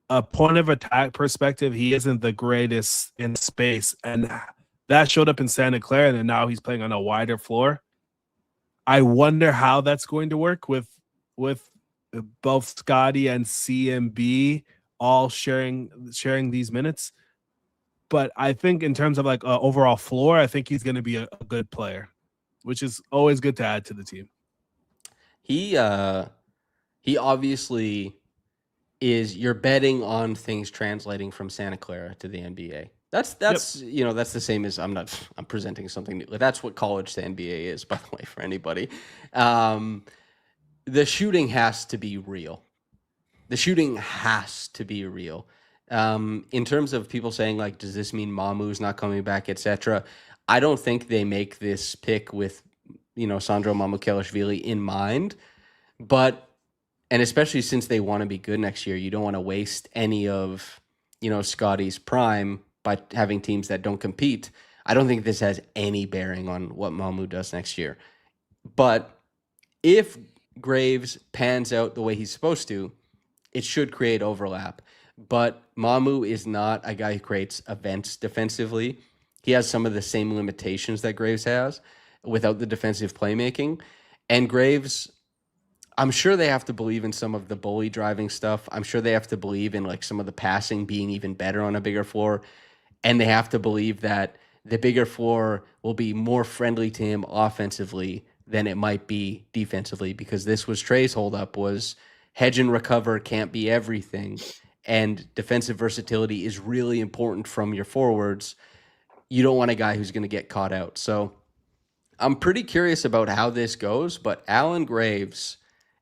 a point of attack perspective, he isn't the greatest in space, and that showed up in Santa Clara, and now he's playing on a wider floor. I wonder how that's going to work with both Scotty and CMB all sharing these minutes. But I think in terms of overall floor, I think he's going to be a good player, which is always good to add to the team. He obviously is. You're betting on things translating from Santa Clara to the NBA. That's yep. That's the same as I'm presenting something new. That's what college to NBA is, by the way, for anybody. The shooting has to be real. The shooting has to be real. In terms of people saying does this mean Mamu's not coming back, etc. I don't think they make this pick with Sandro Mamukelashvili in mind, and especially since they want to be good next year, you don't want to waste any of Scotty's prime by having teams that don't compete. I don't think this has any bearing on what Mamu does next year. But if Graves pans out the way he's supposed to, it should create overlap. But Mamu is not a guy who creates events defensively. He has some of the same limitations that Graves has without the defensive playmaking. And Graves, I'm sure they have to believe in some of the bully driving stuff. I'm sure they have to believe in some of the passing being even better on a bigger floor. And they have to believe that the bigger floor will be more friendly to him offensively than it might be defensively, because this was Trey's holdup was hedge and recover can't be everything, and defensive versatility is really important from your forwards. You don't want a guy who's going to get caught out. So I'm pretty curious about how this goes, but Alan Graves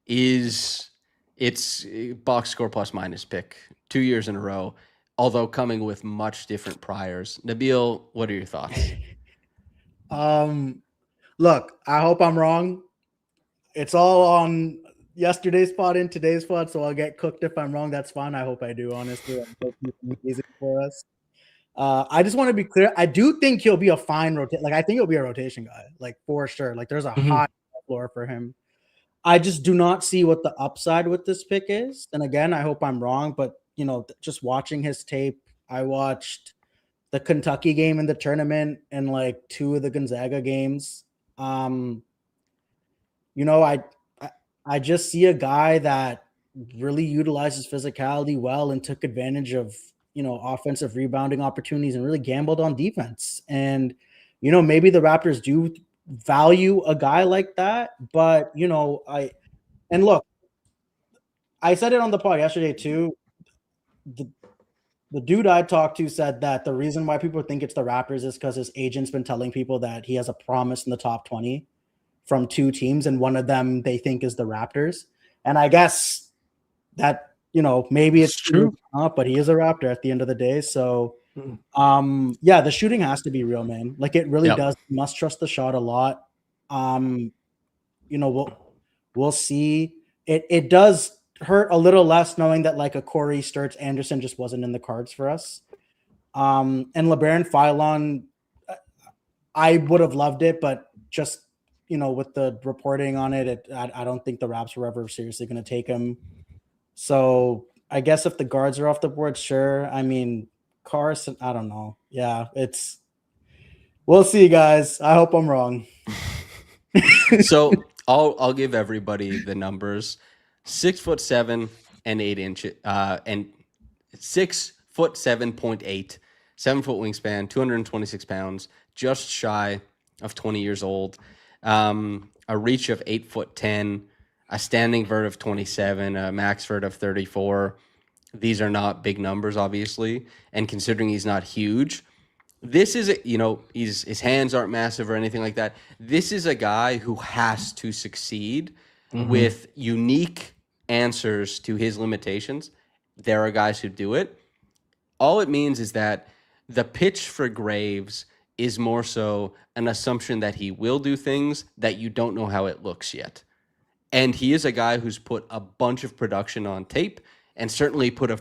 is it's box score plus minus pick 2 years in a row, although coming with much different priors. Nabil, what are your thoughts? Look, I hope I'm wrong. It's all on yesterday's spot and today's spot, so I'll get cooked if I'm wrong. That's fine. I hope I do, honestly. I hope it's easy for us. I just want to be clear. I do think he'll be a fine rotation. Like, I think he'll be a rotation guy, like, for sure. Like, there's a high floor for him. I just do not see what the upside with this pick is. And again, I hope I'm wrong, but just watching his tape, I watched the Kentucky game in the tournament and like 2 of the Gonzaga games. I just see a guy that really utilizes physicality well and took advantage of offensive rebounding opportunities and really gambled on defense. And maybe the Raptors do value a guy like that, but I said it on the pod yesterday too. The dude I talked to said that the reason why people think it's the Raptors is because his agent's been telling people that he has a promise in the top 20 from 2 teams, and one of them they think is the Raptors. And I guess that maybe it's true, but he is a Raptor at the end of the day. So the shooting has to be real, man. Like, it really does. You must trust the shot a lot. We'll see. It does hurt a little less knowing that like a Corey Sturts Anderson just wasn't in the cards for us. And LeBaron Philon, I would have loved it, but just with the reporting on it, I don't think the Raps were ever seriously going to take him. So I guess if the guards are off the board, sure. I mean, Carson, I don't know. Yeah, we'll see, guys. I hope I'm wrong. So I'll give everybody the numbers: 6'7" and 8 inches, and 6'7.8", 7 foot wingspan, 226 pounds, just shy of 20 years old, a reach of 8'10", a standing vert of 27, a max vert of 34. These are not big numbers, obviously, and considering he's not huge, this is his hands aren't massive or anything like that. This is a guy who has to succeed with unique answers to his limitations. There are guys who do it. All it means is that the pitch for Graves is more so an assumption that he will do things that you don't know how it looks yet. And he is a guy who's put a bunch of production on tape and certainly put a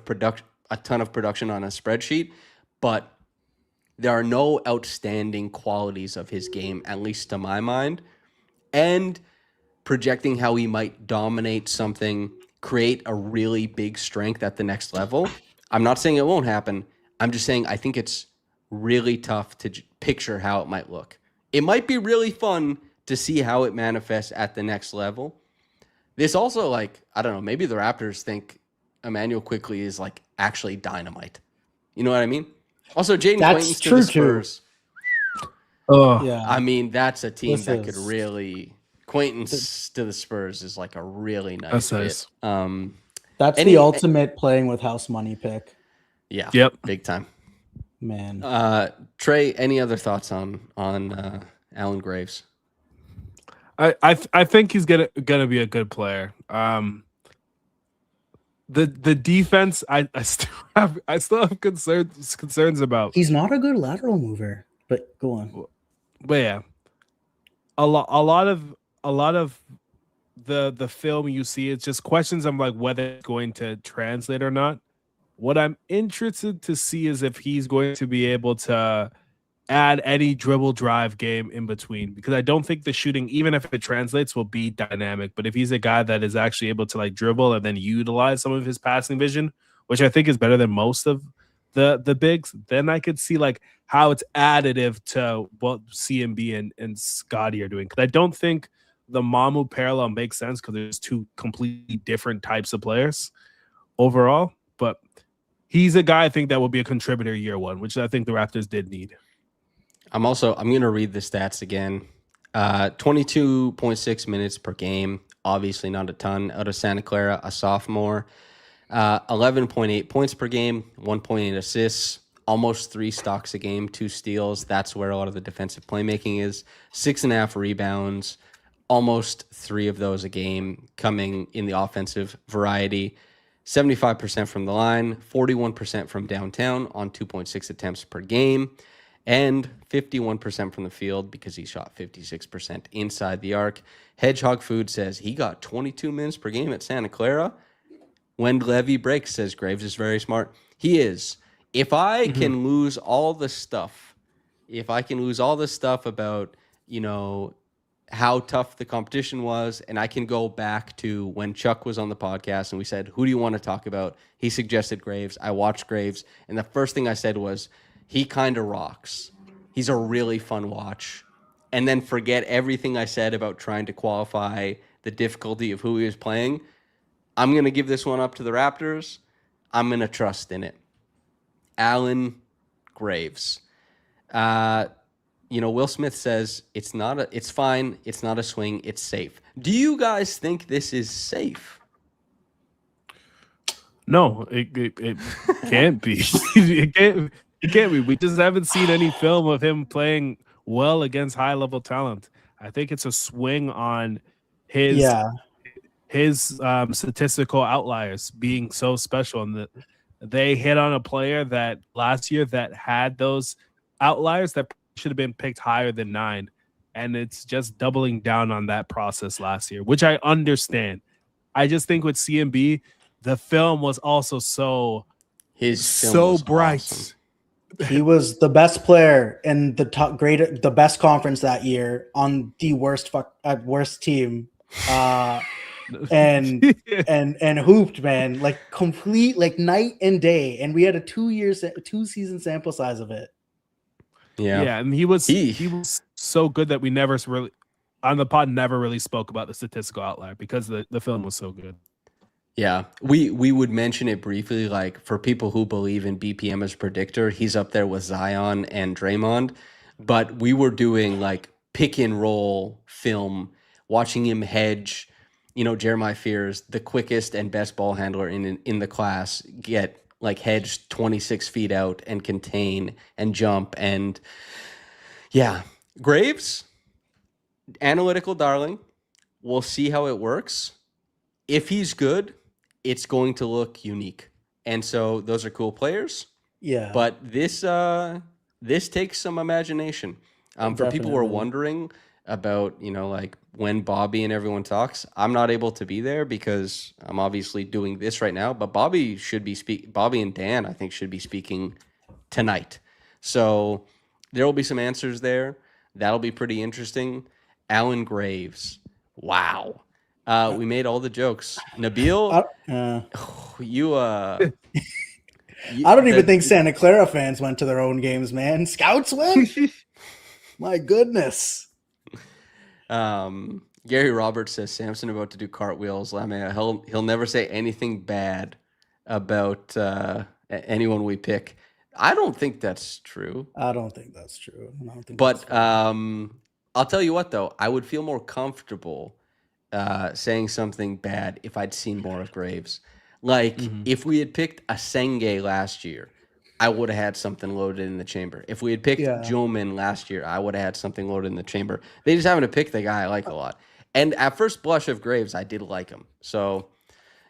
ton of production on a spreadsheet, but there are no outstanding qualities of his game, at least to my mind. And projecting how he might dominate something, create a really big strength at the next level. I'm not saying it won't happen. I'm just saying I think it's really tough to picture how it might look. It might be really fun to see how it manifests at the next level. This also, I don't know, maybe the Raptors think Emmanuel Quickley is actually dynamite. You know what I mean? Also, Jaden Quaintance to the Spurs. Oh, yeah. I mean, that's a team that could really... Quaintance to the Spurs is a really nice fit. That's the ultimate playing with house money pick. Yeah. Yep. Big time. Man. Trey, any other thoughts on Alan Graves? I think he's gonna be a good player. The defense I still have concerns about. He's not a good lateral mover, but go on. But yeah, a lot of the film you see, it's just questions of whether it's going to translate or not. What I'm interested to see is if he's going to be able to add any dribble drive game in between, because I don't think the shooting, even if it translates, will be dynamic. But if he's a guy that is actually able to dribble and then utilize some of his passing vision, which I think is better than most of the bigs, then I could see how it's additive to what CMB and Scotty are doing. Because I don't think the Mamu parallel makes sense because there's 2 completely different types of players overall. But he's a guy I think that will be a contributor year 1, which I think the Raptors did need. I'm going to read the stats again. 22.6 minutes per game, obviously not a ton. Out of Santa Clara, a sophomore. 11.8 points per game, 1.8 assists, almost 3 stocks a game, 2 steals. That's where a lot of the defensive playmaking is. 6.5 rebounds, almost 3 of those a game coming in the offensive variety. 75% from the line, 41% from downtown on 2.6 attempts per game, and 51% from the field because he shot 56% inside the arc. Hedgehog Food says he got 22 minutes per game at Santa Clara. When Levy breaks, says Graves is very smart. He is. If I can lose all the stuff, about, how tough the competition was, and I can go back to when Chuck was on the podcast and we said, who do you want to talk about? He suggested Graves. I watched Graves, and the first thing I said was, he kind of rocks. He's a really fun watch. And then forget everything I said about trying to qualify the difficulty of who he was playing. I'm going to give this one up to the Raptors. I'm going to trust in it. Allen Graves. Will Smith says it's fine. It's not a swing. It's safe. Do you guys think this is safe? No, it can't be. It can't be. We just haven't seen any film of him playing well against high level talent. I think it's a swing on his statistical outliers being so special, and that they hit on a player that last year that had those outliers that should have been picked higher than 9, and it's just doubling down on that process last year, which I understand. I just think with CMB, the film was also so bright. Awesome. He was the best player in the best conference that year on the worst team. And hooped, man, like complete, like night and day. And we had a 2 season sample size of it. Yeah, and he was so good that we never really on the pod never really spoke about the statistical outlier because the film was so good. Yeah, we would mention it briefly, like for people who believe in BPM as predictor, he's up there with Zion and Draymond, but we were doing like pick and roll film, watching him hedge. Jeremiah Fears, the quickest and best ball handler in the class, get like hedged 26 feet out and contain and jump. And yeah, Graves, analytical darling. We'll see how it works. If he's good, it's going to look unique. And so those are cool players. Yeah. But this takes some imagination. For people who are wondering about, like when Bobby and everyone talks, I'm not able to be there because I'm obviously doing this right now, but Bobby and Dan, I think, should be speaking tonight. So there will be some answers there. That'll be pretty interesting. Allen Graves. Wow. We made all the jokes. Nabil, I don't even think Santa Clara fans went to their own games, man. Scouts went? My goodness. Gary Roberts says Samson about to do cartwheels. He'll never say anything bad about anyone we pick. I don't think that's true. But I'll tell you what, though. I would feel more comfortable saying something bad if I'd seen more of Graves. Like, if we had picked a Senge last year, I would have had something loaded in the chamber. If we had picked Juleman last year, I would have had something loaded in the chamber. They just haven't picked the guy I like a lot. And at first blush of Graves, I did like him. So,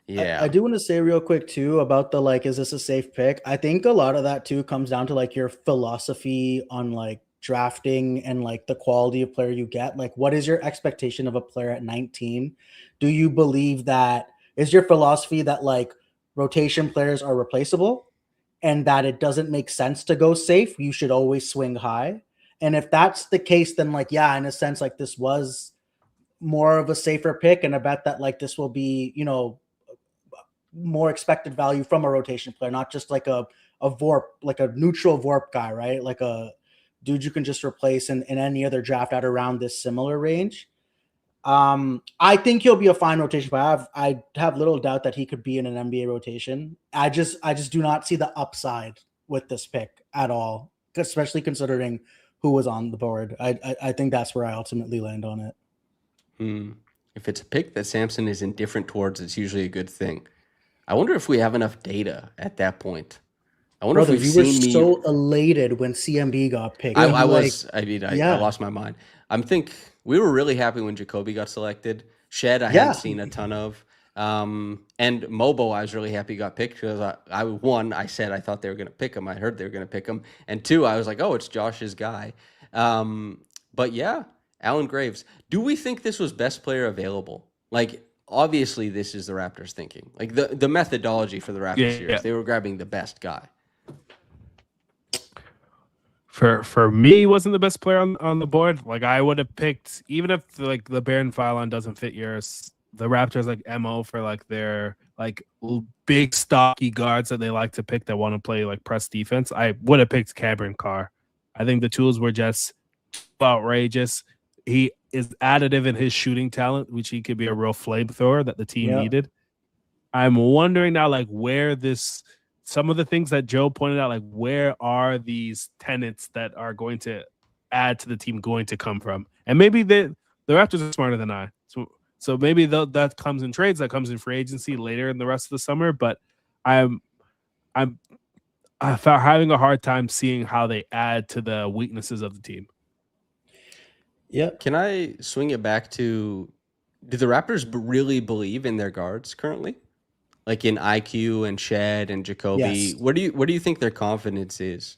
yeah. I do want to say real quick, too, about the, like, is this a safe pick? I think a lot of that, too, comes down to, like, your philosophy on, like, drafting and, like, the quality of player you get. Like, what is your expectation of a player at 19? Do you believe that – is your philosophy that, like, rotation players are replaceable? And that it doesn't make sense to go safe, you should always swing high. And if that's the case, then like, yeah, in a sense, like this was more of a safer pick. And I bet that like this will be, more expected value from a rotation player, not just like a VORP, like a neutral VORP guy, right? Like a dude you can just replace in any other draft at around this similar range. I think he'll be a fine rotation, but I have little doubt that he could be in an NBA rotation. I just do not see the upside with this pick at all, especially considering who was on the board. I think that's where I ultimately land on it. If it's a pick that Samson is indifferent towards, it's usually a good thing. I wonder if we have enough data at that point. I wonder Brother, if we've you were seen me. so elated when CMB got picked. I, You I like, was. I mean, I yeah, lost my mind. We were really happy when Jacoby got selected. Shed, I hadn't yeah, seen a ton of. And Mobo, I was really happy got picked because I said I thought they were going to pick him. I heard they were going to pick him. And two, I was like, oh, it's Josh's guy. But yeah, Alan Graves. Do we think this was best player available? Like, obviously, this is the Raptors thinking. Like, the methodology for the Raptors here is they were grabbing the best guy. For me, he wasn't the best player on the board. Like I would have picked, even if like the Baron Phylon doesn't fit yours, the Raptors like MO for like their like big stocky guards that they like to pick that want to play like press defense. I would have picked Cameron Carr. I think the tools were just outrageous. He is additive in his shooting talent, which he could be a real flamethrower that the team needed. I'm wondering now, like, where some of the things that Joe pointed out, like, where are these tenants that are going to add to the team going to come from? And maybe the Raptors are smarter than I. So maybe that comes in trades, that comes in free agency later in the rest of the summer. But I'm having a hard time seeing how they add to the weaknesses of the team. Yeah. Can I swing it back to, do the Raptors really believe in their guards currently? Like in IQ and Shed and Jacoby? Yes. Where do you think their confidence is?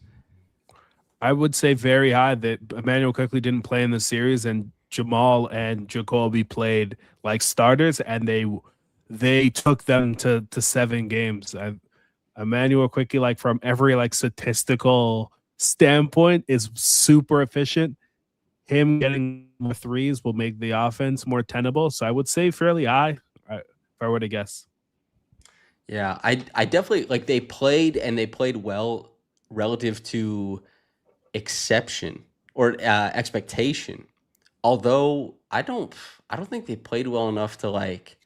I would say very high. That Emmanuel Quickley didn't play in the series, and Jamal and Jacoby played like starters, and they took them to 7 games. Emmanuel Quickley, like from every like statistical standpoint, is super efficient. Him getting more threes will make the offense more tenable. So I would say fairly high, if I were to guess. Yeah, I definitely like they played well relative to exception or expectation. Although I don't think they played well enough to like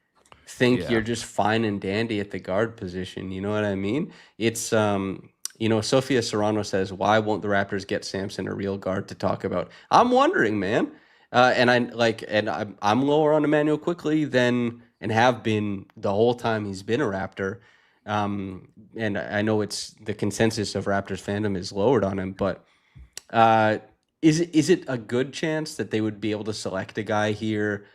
think you're just fine and dandy at the guard position. You know what I mean? It's Sophia Serrano says, why won't the Raptors get Samson a real guard to talk about? I'm wondering, man. I'm lower on Emmanuel Quickley than and have been the whole time he's been a Raptor. And I know it's the consensus of Raptors fandom is lowered on him, but is it a good chance that they would be able to select a guy here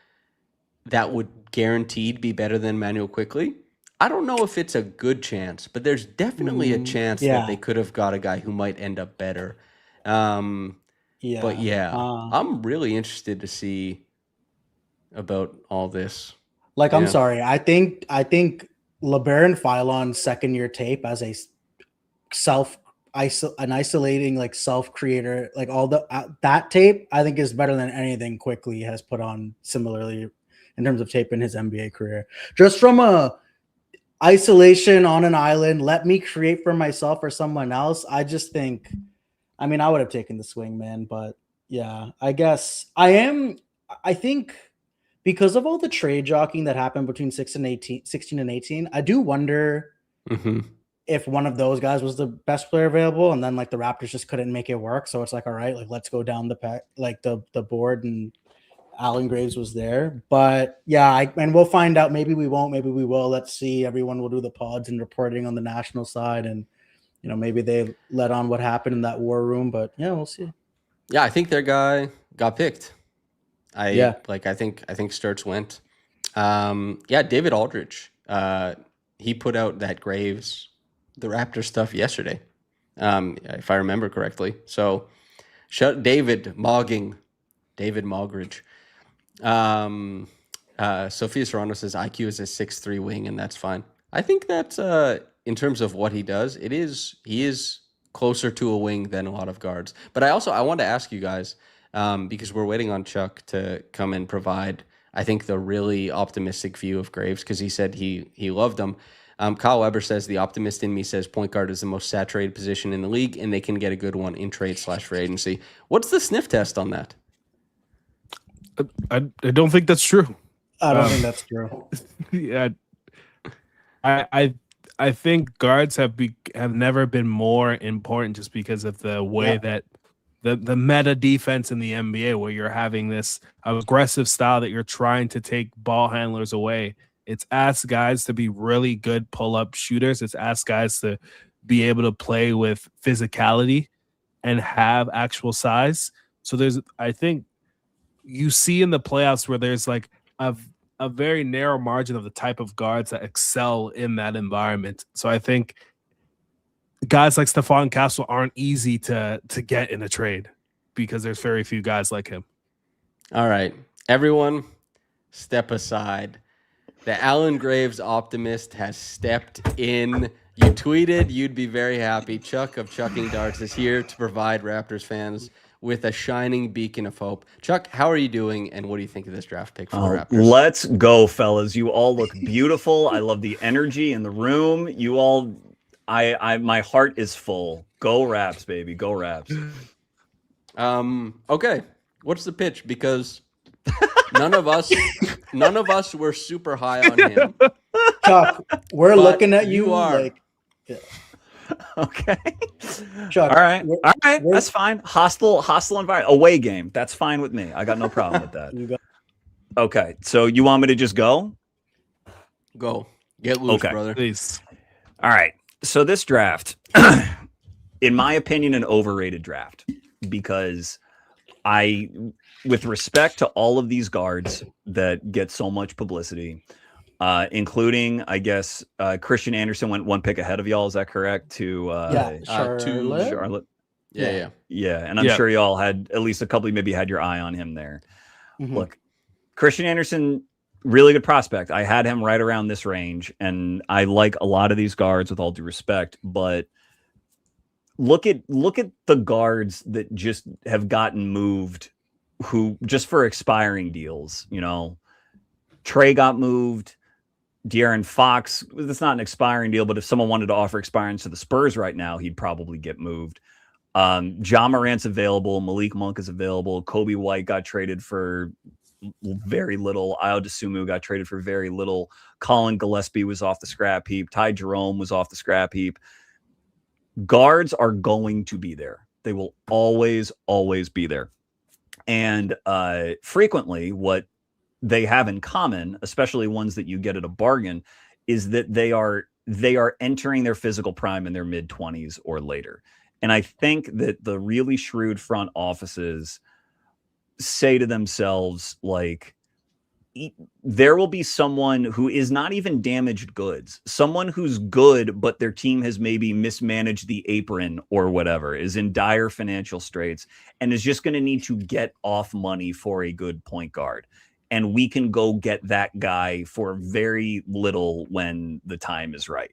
that would guaranteed be better than Emmanuel Quickley? I don't know if it's a good chance, but there's definitely a chance that they could have got a guy who might end up better. But yeah, I'm really interested to see about all this. I'm sorry. I think LeBaron Phylon's second year tape as a isolating like self creator, like all that tape, I think is better than anything Quickley has put on similarly in terms of tape in his NBA career. Just from a isolation on an island, let me create for myself or someone else. I just think, I mean, I would have taken the swing, man. But yeah, I guess I think because of all the trade jockeying that happened between 16 and 18, I do wonder if one of those guys was the best player available, and then like the Raptors just couldn't make it work. So it's like, all right, like let's go down the board, and Alan Graves was there. But yeah, and we'll find out. Maybe we won't, maybe we will. Let's see. Everyone will do the pods and reporting on the national side, and maybe they let on what happened in that war room. But yeah, we'll see. Yeah, I think their guy got picked. I think Sturts went. David Aldridge. He put out that Graves, the Raptor stuff yesterday, if I remember correctly. So, David Mogridge. Sophia Serrano says IQ is a 6'3" wing, and that's fine. I think that in terms of what he does, he is closer to a wing than a lot of guards. But I want to ask you guys, because we're waiting on Chuck to come and provide, I think, the really optimistic view of Graves, because he said he loved him. Kyle Weber says, the optimist in me says point guard is the most saturated position in the league, and they can get a good one in trade/free agency. What's the sniff test on that? I don't think that's true. I don't think that's true. Yeah, I think guards have never been more important just because of the way that the meta defense in the NBA, where you're having this aggressive style that you're trying to take ball handlers away. It's asked guys to be really good pull-up shooters. It's asked guys to be able to play with physicality and have actual size. So I think you see in the playoffs where there's like a very narrow margin of the type of guards that excel in that environment. So I think guys like Stephon Castle aren't easy to get in a trade because there's very few guys like him. All right, everyone, step aside. The Alan Graves optimist has stepped in. You tweeted you'd be very happy. Chuck of Chucking Darts is here to provide Raptors fans with a shining beacon of hope. Chuck, how are you doing, and what do you think of this draft pick for the Raptors? Let's go, fellas. You all look beautiful. I love the energy in the room. You all, my heart is full. Go Raps, baby. Go Raps. Okay. What's the pitch? Because none of us were super high on him. Chuck, we're looking at you. You are. Like, yeah. Okay. Chuck, All right. we're- All right. we're- That's fine. Hostile environment. Away game. That's fine with me. I got no problem with that. You go. Okay. So you want me to just go? Go. Get loose, Okay. brother. Please. All right. So this draft, in my opinion, an overrated draft because with respect to all of these guards that get so much publicity, including, I guess, Christian Anderson went one pick ahead of y'all. Is that correct? To Charlotte. Charlotte. Yeah. Yeah. And I'm sure y'all had at least a couple, maybe had your eye on him there. Mhm. Look, Christian Anderson, really good prospect. I had him right around this range, and I like a lot of these guards with all due respect, but look at the guards that just have gotten moved who just for expiring deals, Trey got moved. De'Aaron Fox, that's not an expiring deal, but if someone wanted to offer expirings to the Spurs right now, he'd probably get moved. Ja Morant's available. Malik Monk is available. Kobe White got traded for very little. Ayo Dosunmu got traded for very little. Colin Gillespie was off the scrap heap. Ty Jerome was off the scrap heap. Guards are going to be there. They will always be there. And frequently what they have in common, especially ones that you get at a bargain, is that they are entering their physical prime in their mid-20s or later. And I think that the really shrewd front offices say to themselves, like, there will be someone who is not even damaged goods, someone who's good, but their team has maybe mismanaged the apron or whatever, is in dire financial straits, and is just going to need to get off money for a good point guard. And we can go get that guy for very little when the time is right.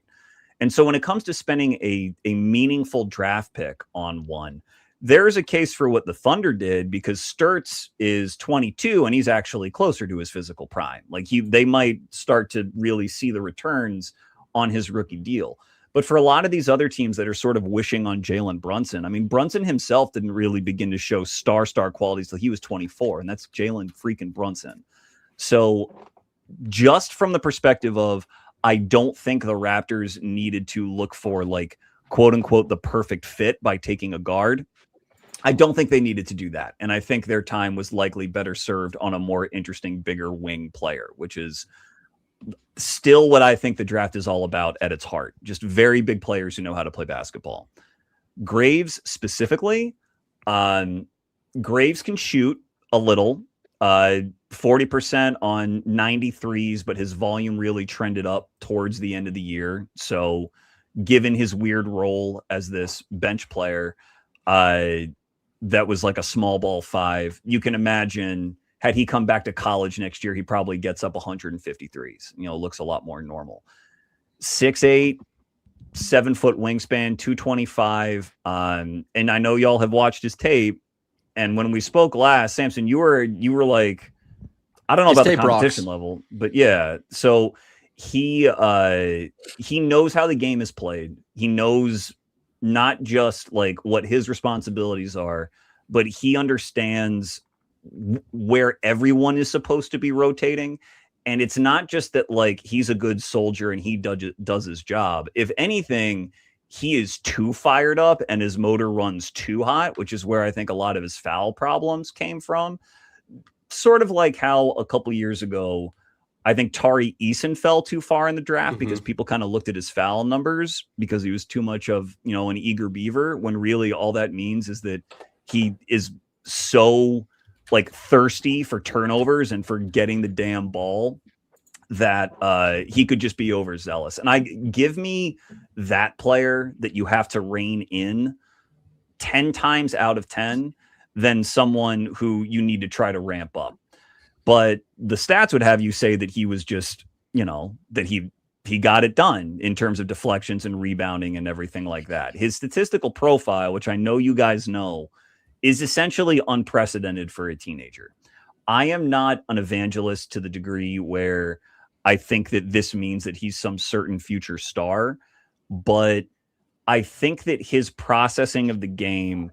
And so when it comes to spending a meaningful draft pick on one, there is a case for what the Thunder did, because Sturts is 22 and he's actually closer to his physical prime. Like they might start to really see the returns on his rookie deal. But for a lot of these other teams that are sort of wishing on Jalen Brunson, I mean, Brunson himself didn't really begin to show star qualities till he was 24, and that's Jalen freaking Brunson. So just from the perspective of, I don't think the Raptors needed to look for, like, quote unquote, the perfect fit by taking a guard. I don't think they needed to do that. And I think their time was likely better served on a more interesting, bigger wing player, which is still what I think the draft is all about at its heart. Just very big players who know how to play basketball. Graves specifically, Graves can shoot a little, 40% on 93s, but his volume really trended up towards the end of the year. So given his weird role as this bench player, that was like a small ball five, you can imagine had he come back to college next year, he probably gets up 153s. Looks a lot more normal. 6'8", 7-foot wingspan, 225. And I know y'all have watched his tape. And when we spoke last, Samson, you were like, I don't know about the competition level, but yeah. So he knows how the game is played. He knows not just like what his responsibilities are, but he understands where everyone is supposed to be rotating. And it's not just that, like, he's a good soldier and he does his job. If anything, he is too fired up and his motor runs too hot, which is where I think a lot of his foul problems came from. Sort of like how a couple years ago, I think Tari Eason fell too far in the draft because people kind of looked at his foul numbers because he was too much of, an eager beaver, when really all that means is that he is so like thirsty for turnovers and for getting the damn ball that he could just be overzealous. And give me that player that you have to rein in 10 times out of 10 than someone who you need to try to ramp up. But the stats would have you say that he was just, that he got it done in terms of deflections and rebounding and everything like that. His statistical profile, which I know you guys know, is essentially unprecedented for a teenager. I am not an evangelist to the degree where I think that this means that he's some certain future star, but I think that his processing of the game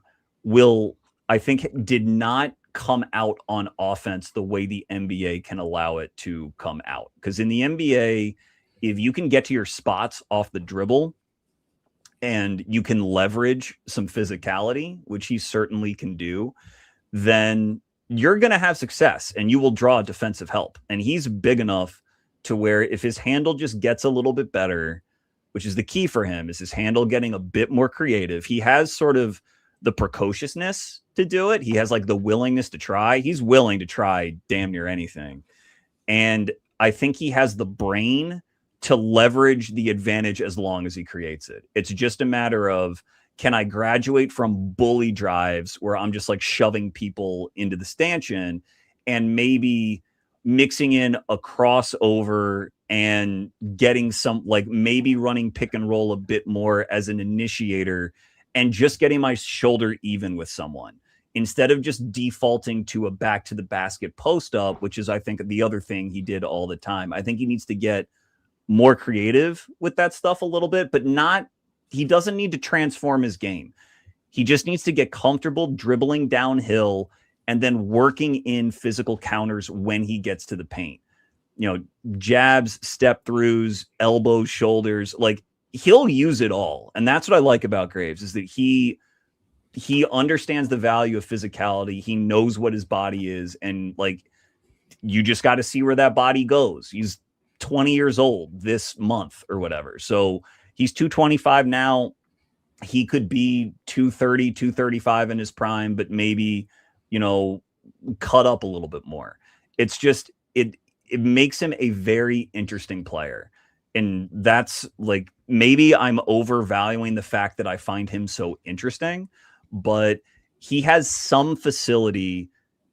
did not come out on offense the way the NBA can allow it to come out. Because in the NBA, if you can get to your spots off the dribble and you can leverage some physicality, which he certainly can do, then you're going to have success and you will draw defensive help. And he's big enough to where if his handle just gets a little bit better, which is the key for him, is his handle getting a bit more creative. He has sort of the precociousness to do it. He has like the willingness to try. He's willing to try damn near anything. And I think he has the brain to leverage the advantage as long as he creates it. It's just a matter of, can I graduate from bully drives where I'm just like shoving people into the stanchion and maybe mixing in a crossover and getting some, like maybe running pick and roll a bit more as an initiator and just getting my shoulder even with someone instead of just defaulting to a back to the basket post up, which is, I think, the other thing he did all the time. I think he needs to get more creative with that stuff a little bit, but he doesn't need to transform his game. He just needs to get comfortable dribbling downhill and then working in physical counters when he gets to the paint. Jabs, step throughs, elbows, shoulders, like he'll use it all. And that's what I like about Graves, is that he understands the value of physicality. He knows what his body is. And like, you just got to see where that body goes. He's 20 years old this month or whatever. So he's 225 now. He could be 230, 235 in his prime, but maybe, cut up a little bit more. It's just, it makes him a very interesting player. And that's like, maybe I'm overvaluing the fact that I find him so interesting, but he has some facility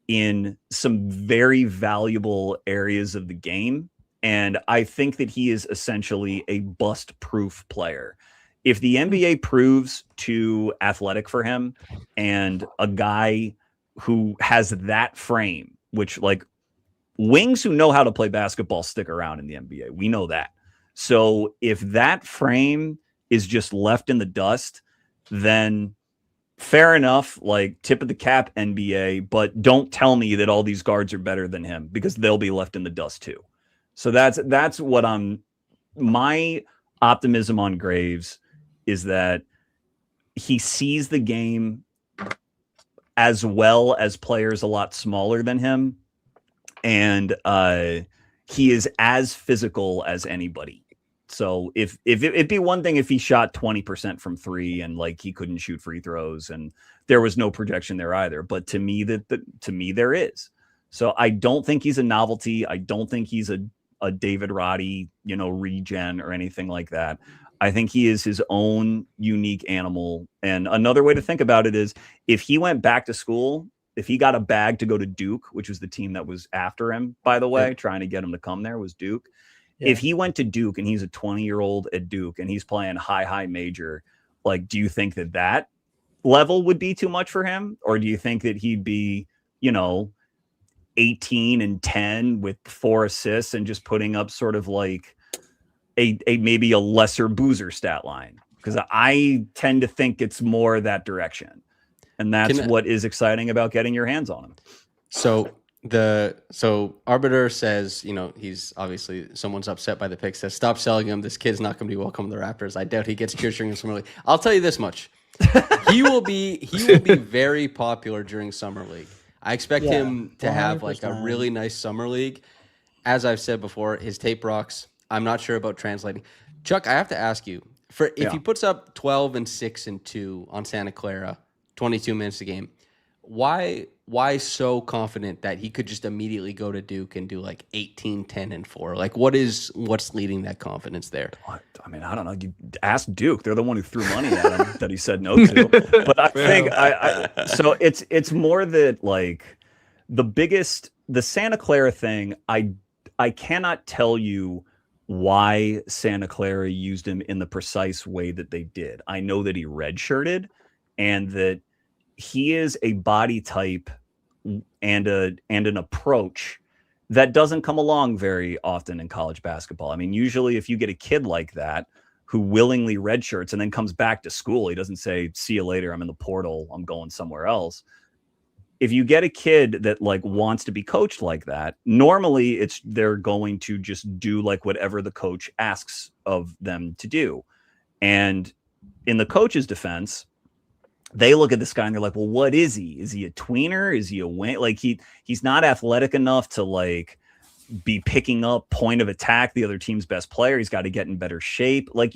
in some very valuable areas of the game. And I think that he is essentially a bust-proof player. If the NBA proves too athletic for him and a guy who has that frame, which like wings who know how to play basketball stick around in the NBA, we know that. So if that frame is just left in the dust, then fair enough, like tip of the cap NBA, but don't tell me that all these guards are better than him because they'll be left in the dust too. So that's what my optimism on Graves is, that he sees the game as well as players a lot smaller than him. And he is as physical as anybody. So if it'd be one thing if he shot 20% from three and like he couldn't shoot free throws and there was no projection there either. But to me, there is. So I don't think he's a novelty. I don't think he's a David Roddy, regen or anything like that. I think he is his own unique animal. And another way to think about it is, if he went back to school, if he got a bag to go to Duke, which was the team that was after him, by the way, trying to get him to come there was Duke. Yeah. If he went to Duke and he's a 20-year-old at Duke and he's playing high major, like, do you think that level would be too much for him? Or do you think that he'd be, 18 and 10 with 4 assists and just putting up sort of like a maybe a lesser Boozer stat line? Because I tend to think it's more that direction. And that's what is exciting about getting your hands on him. So So Arbiter says, he's obviously someone's upset by the pick. Says stop selling him. This kid's not going to be welcome to the Raptors. I doubt he gets cheerstring in summer league. I'll tell you this much: he will be very popular during summer league. I expect him to have like a 100%. really nice summer league. As I've said before, his tape rocks. I'm not sure about translating. Chuck, I have to ask you if he puts up 12 and 6 and 2 on Santa Clara, 22 minutes a game. Why so confident that he could just immediately go to Duke and do like 18, 10, and 4? Like what's leading that confidence there? I mean, I don't know. You ask Duke; they're the one who threw money at him that he said no to. But I think so. It's more that like the Santa Clara thing. I cannot tell you why Santa Clara used him in the precise way that they did. I know that he redshirted, and that he is a body type and an approach that doesn't come along very often in college basketball. I mean, usually if you get a kid like that who willingly redshirts and then comes back to school, he doesn't say, see you later, I'm in the portal, I'm going somewhere else. If you get a kid that like wants to be coached like that, normally they're going to just do like whatever the coach asks of them to do. And in the coach's defense, they look at this guy and they're like, well, what is he? Is he a tweener? Is he a wing? Like he's not athletic enough to like be picking up point of attack, the other team's best player. He's got to get in better shape. Like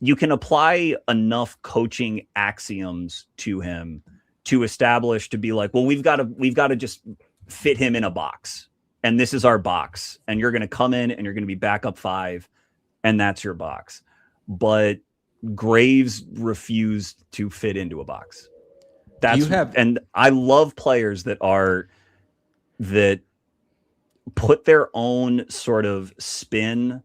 you can apply enough coaching axioms to him to establish, to be like, well, we've got to just fit him in a box, and this is our box, and you're going to come in and you're going to be backup 5, and that's your box. But Graves refused to fit into a box. And I love players that put their own sort of spin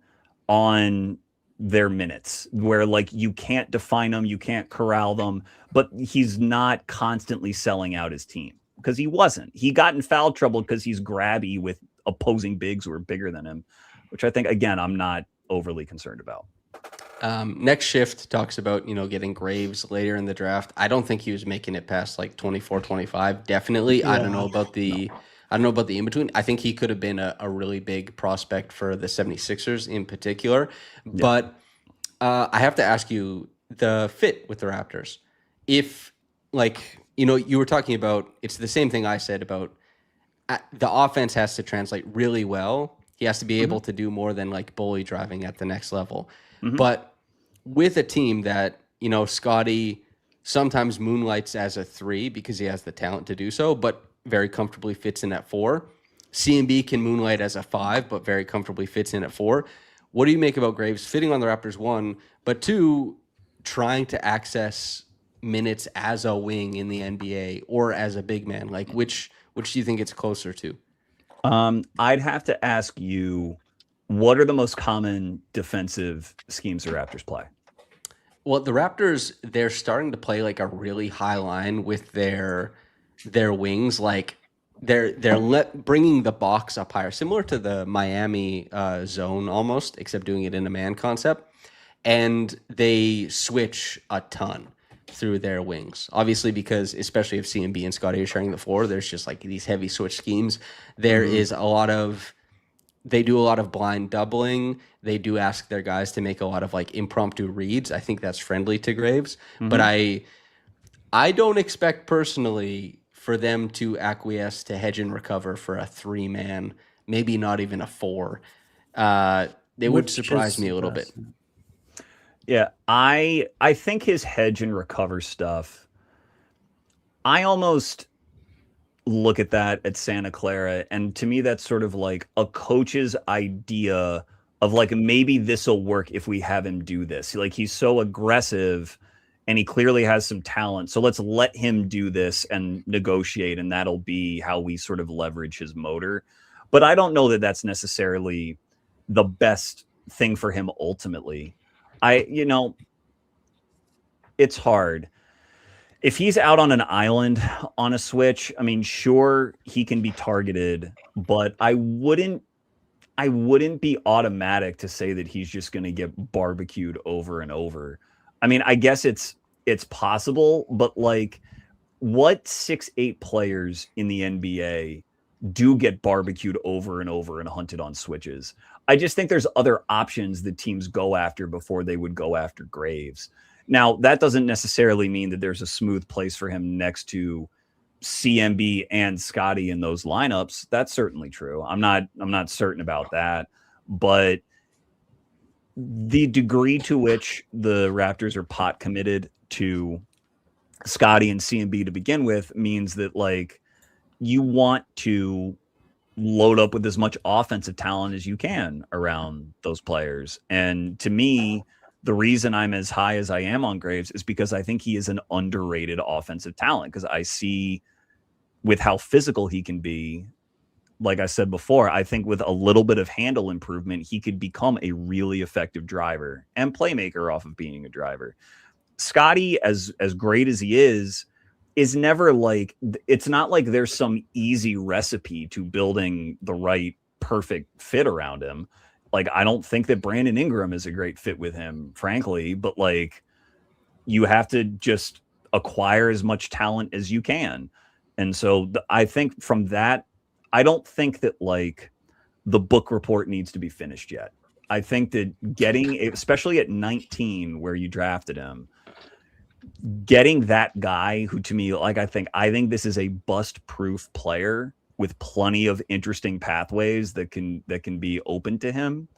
on their minutes, where like you can't define them, you can't corral them, but he's not constantly selling out his team, because he got in foul trouble because he's grabby with opposing bigs who are bigger than him, which I think, again, I'm not overly concerned about. Next shift talks about, getting Graves later in the draft. I don't think he was making it past like 24, 25. Definitely. I don't know about the in-between. I think he could have been a really big prospect for the 76ers in particular. Yeah. But I have to ask you the fit with the Raptors. If, you were talking about, it's the same thing I said about the offense has to translate really well. He has to be able to do more than like bully driving at the next level. Mm-hmm. But with a team that, Scotty sometimes moonlights as a 3 because he has the talent to do so, but very comfortably fits in at 4. CMB can moonlight as a 5, but very comfortably fits in at 4. What do you make about Graves fitting on the Raptors, 1, but 2, trying to access minutes as a wing in the NBA or as a big man? Like which do you think it's closer to? I'd have to ask you, what are the most common defensive schemes the Raptors play? Well, the Raptors, they're starting to play like a really high line with their wings. Like they're bringing the box up higher, similar to the Miami zone almost, except doing it in a man concept. And they switch a ton through their wings. Obviously, because especially if CMB and Scotty are sharing the floor, there's just like these heavy switch schemes. There is they do a lot of blind doubling. They do ask their guys to make a lot of like impromptu reads. I think that's friendly to Graves. But I don't expect personally for them to acquiesce to hedge and recover for a 3-man, maybe not even a 4. They would surprise me a little bit. Yeah, I think his hedge and recover stuff, I almost look at that at Santa Clara, and to me that's sort of like a coach's idea of like, maybe this will work if we have him do this. Like, he's so aggressive and he clearly has some talent, so let's let him do this and negotiate, and that'll be how we sort of leverage his motor. But I don't know that that's necessarily the best thing for him ultimately. It's hard. If he's out on an island on a switch, I mean, sure, he can be targeted, but I wouldn't be automatic to say that he's just going to get barbecued over and over. I mean, I guess it's possible, but like, what 6'8" players in the NBA do get barbecued over and over and hunted on switches. I just think there's other options that teams go after before they would go after Graves. Now, that doesn't necessarily mean that there's a smooth place for him next to CMB and Scotty in those lineups. That's certainly true. I'm not certain about that, but the degree to which the Raptors are pot committed to Scotty and CMB to begin with means that, like, you want to load up with as much offensive talent as you can around those players. And to me, the reason I'm as high as I am on Graves is because I think he is an underrated offensive talent, because I see with how physical he can be, like I said before, I think with a little bit of handle improvement, he could become a really effective driver and playmaker off of being a driver. Scotty, as great as he is never like, it's not like there's some easy recipe to building the right perfect fit around him. Like, I don't think that Brandon Ingram is a great fit with him, frankly, but like, you have to just acquire as much talent as you can. And so I think from that, I don't think that like the book report needs to be finished yet. I think that getting, especially at 19 where you drafted him, getting that guy who, to me, like, I think this is a bust-proof player with plenty of interesting pathways that can be open to him.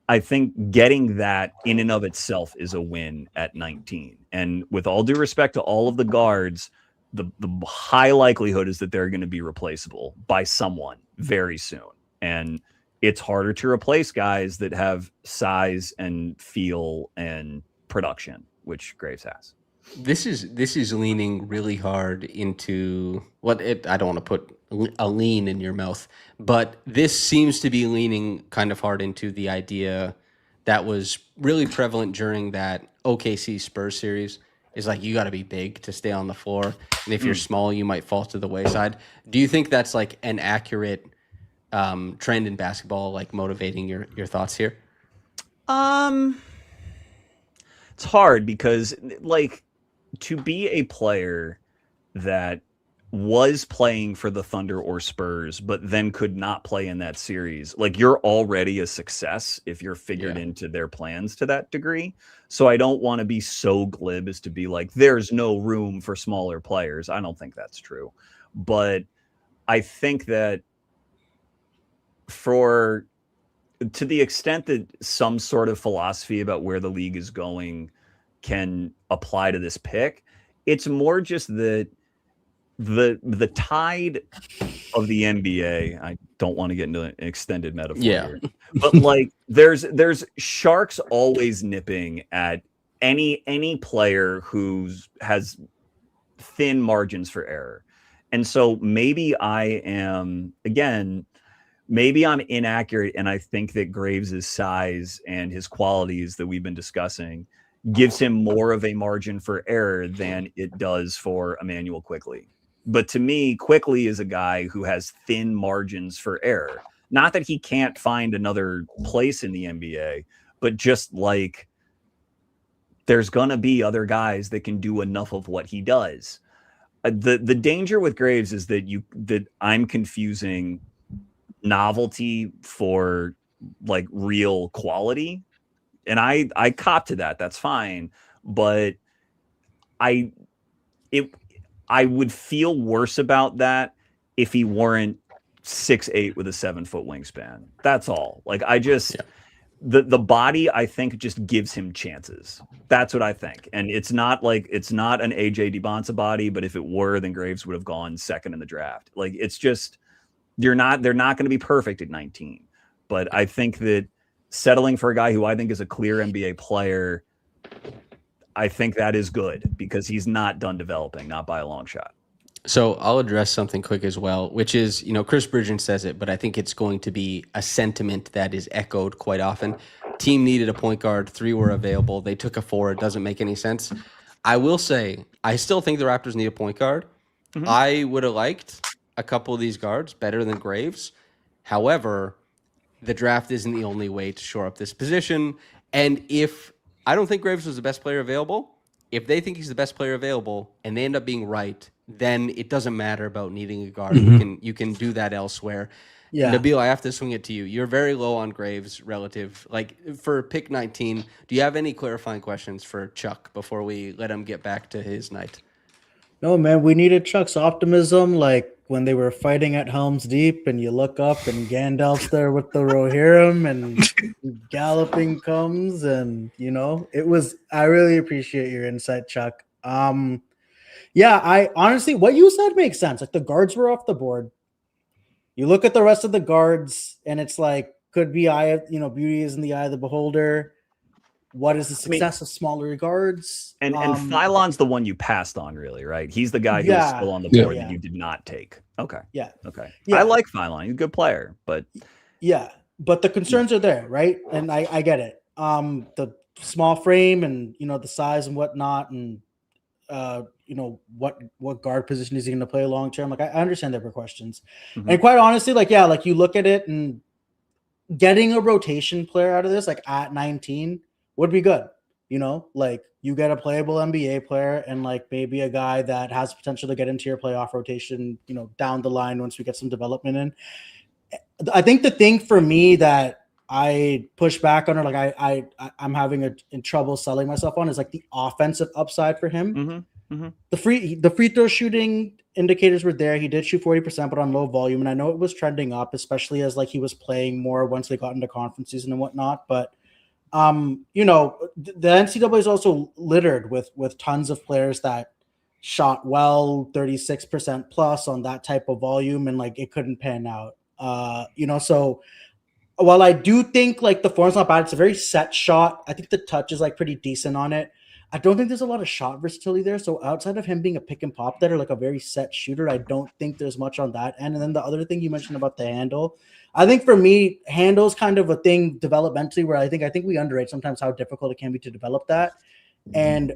I think getting that in and of itself is a win at 19. And with all due respect to all of the guards, the high likelihood is that they're going to be replaceable by someone very soon. And it's harder to replace guys that have size and feel and production, which Graves has. This is leaning really hard into I don't want to put a lean in your mouth, but this seems to be leaning kind of hard into the idea that was really prevalent during that OKC Spurs series, is like, you got to be big to stay on the floor, and if you're small, you might fall to the wayside. Do you think that's like an accurate trend in basketball, like motivating your thoughts here? It's hard because, like, to be a player that was playing for the Thunder or Spurs, but then could not play in that series, like, you're already a success if you're figured into their plans to that degree. So I don't want to be so glib as to be like, there's no room for smaller players. I don't think that's true. But I think that to the extent that some sort of philosophy about where the league is going can apply to this pick, it's more just that the tide of the NBA, I don't want to get into an extended metaphor here, but like there's sharks always nipping at any player who has thin margins for error. And so maybe I'm inaccurate, and I think that Graves' size and his qualities that we've been discussing gives him more of a margin for error than it does for Emmanuel Quickley. But to me, Quickley is a guy who has thin margins for error. Not that he can't find another place in the NBA, but just like there's going to be other guys that can do enough of what he does. The danger with Graves is that I'm confusing novelty for like real quality. And I cop to that. That's fine. But I would feel worse about that if he weren't 6'8" with a 7-foot wingspan. That's all. Like, the body, I think, just gives him chances. That's what I think. And it's not an AJ DeBonsa body, but if it were, then Graves would have gone second in the draft. Like, it's just, they're not going to be perfect at 19. But I think that settling for a guy who I think is a clear NBA player, I think that is good, because he's not done developing, not by a long shot. So I'll address something quick as well, which is, Chris Bridgen says it, but I think it's going to be a sentiment that is echoed quite often. Team needed a point guard, 3 were available. They took a 4. It doesn't make any sense. I will say, I still think the Raptors need a point guard. Mm-hmm. I would have liked a couple of these guards better than Graves. However, the draft isn't the only way to shore up this position. And I don't think Graves was the best player available. If they think he's the best player available and they end up being right then it doesn't matter about needing a guard. You can do that elsewhere. Yeah. Nabil, I have to swing it to you. You're very low on Graves relative. Like for pick 19, do you have any clarifying questions for Chuck before we let him get back to his night? No, man, we needed Chuck's optimism, like when they were fighting at Helm's Deep, and you look up and Gandalf's there with the Rohirrim, and galloping comes, and it was. I really appreciate your insight, Chuck. Yeah, I honestly, what you said makes sense. Like the guards were off the board. You look at the rest of the guards, and it's like could be beauty is in the eye of the beholder. What is the success of smaller guards? And Phylon's the one you passed on, really, right? He's the guy who's still on the board that you did not take. Okay. Yeah. Okay. Yeah. I like Phylon. He's a good player, but but the concerns are there, right? And I get it. The small frame and the size and whatnot, and what guard position is he going to play long term? Like I understand there were questions, and quite honestly, like you look at it and getting a rotation player out of this, like at 19. Would be good, like you get a playable NBA player and like maybe a guy that has potential to get into your playoff rotation, down the line once we get some development in. I think the thing for me that I push back on, or like I'm having in trouble selling myself on, is like the offensive upside for him. The free throw shooting indicators were there. He did shoot 40%, but on low volume, and I know it was trending up, especially as like he was playing more once they got into conference season and whatnot, but. The NCAA is also littered with tons of players that shot well, 36% plus on that type of volume, and like it couldn't pan out. So while I do think like the form's not bad, it's a very set shot. I think the touch is like pretty decent on it. I don't think there's a lot of shot versatility there. So outside of him being a pick and pop that are like a very set shooter, I don't think there's much on that end. And then the other thing you mentioned about the handle, I think for me, handle's kind of a thing developmentally where I think we underrate sometimes how difficult it can be to develop that. And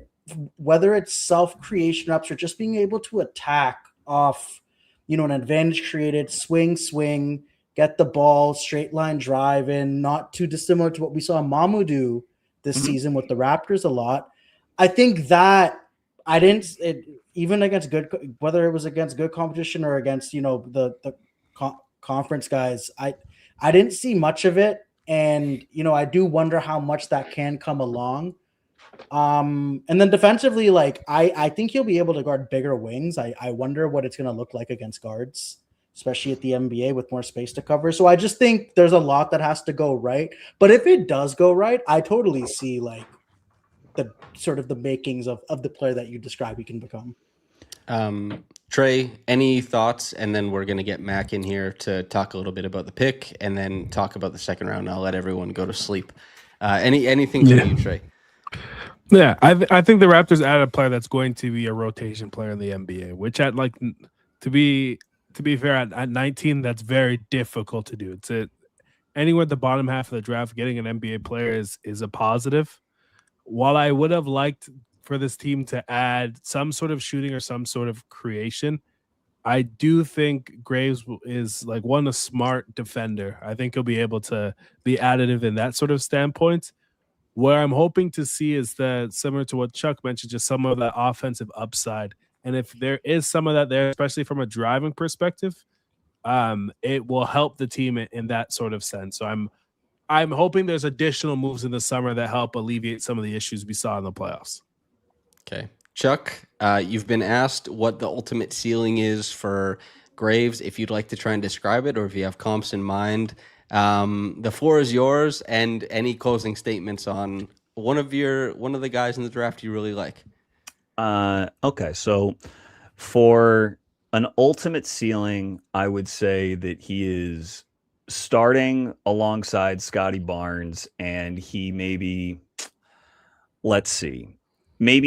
whether it's self-creation reps or just being able to attack off, an advantage created, swing, get the ball, straight line drive in, not too dissimilar to what we saw Mamu do this season with the Raptors a lot. I think that even against whether it was against good competition or against, the conference guys, I didn't see much of it. And, I do wonder how much that can come along. And then defensively, like, I think he'll be able to guard bigger wings. I wonder what it's going to look like against guards, especially at the NBA with more space to cover. So I just think there's a lot that has to go right. But if it does go right, I totally see like the sort of the makings of the player that you describe he can become. Trey, any thoughts? And then we're going to get Mac in here to talk a little bit about the pick and then talk about the second round. I'll let everyone go to sleep. Anything from you, Trey? Yeah, I think the Raptors added a player that's going to be a rotation player in the NBA, which to be fair, at 19, that's very difficult to do. It's anywhere at the bottom half of the draft, getting an NBA player is a positive. While I would have liked for this team to add some sort of shooting or some sort of creation, I do think Graves is like a smart defender. I think he'll be able to be additive in that sort of standpoint. Where I'm hoping to see is that, similar to what Chuck mentioned, just some of that offensive upside. And if there is some of that there, especially from a driving perspective, it will help the team in that sort of sense. So I'm hoping there's additional moves in the summer that help alleviate some of the issues we saw in the playoffs. Okay. Chuck, you've been asked what the ultimate ceiling is for Graves, if you'd like to try and describe it, or if you have comps in mind. The floor is yours, and any closing statements on one of the guys in the draft you really like. Okay, so for an ultimate ceiling, I would say that he is starting alongside Scotty Barnes, and he maybe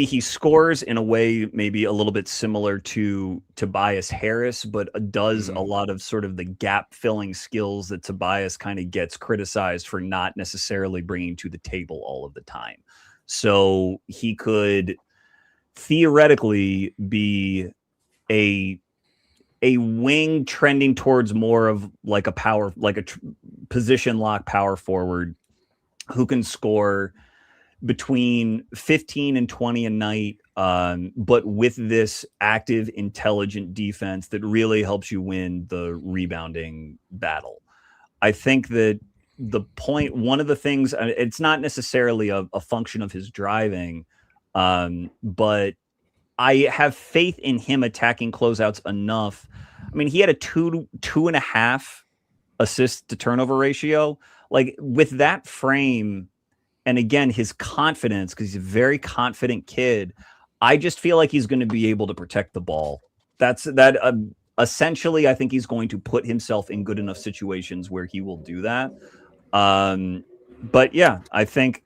he scores in a way maybe a little bit similar to Tobias Harris, but does a lot of sort of the gap filling skills that Tobias kind of gets criticized for not necessarily bringing to the table all of the time. So he could theoretically be a wing trending towards more of like a position lock power forward who can score between 15 and 20 a night but with this active, intelligent defense that really helps you win the rebounding battle. I think that one of the things, it's not necessarily a function of his driving, but I have faith in him attacking closeouts enough. I mean, he had a 2.5 assist to turnover ratio. Like with that frame, and again, his confidence, because he's a very confident kid, I just feel like he's going to be able to protect the ball. Essentially, I think he's going to put himself in good enough situations where he will do that. But yeah, I think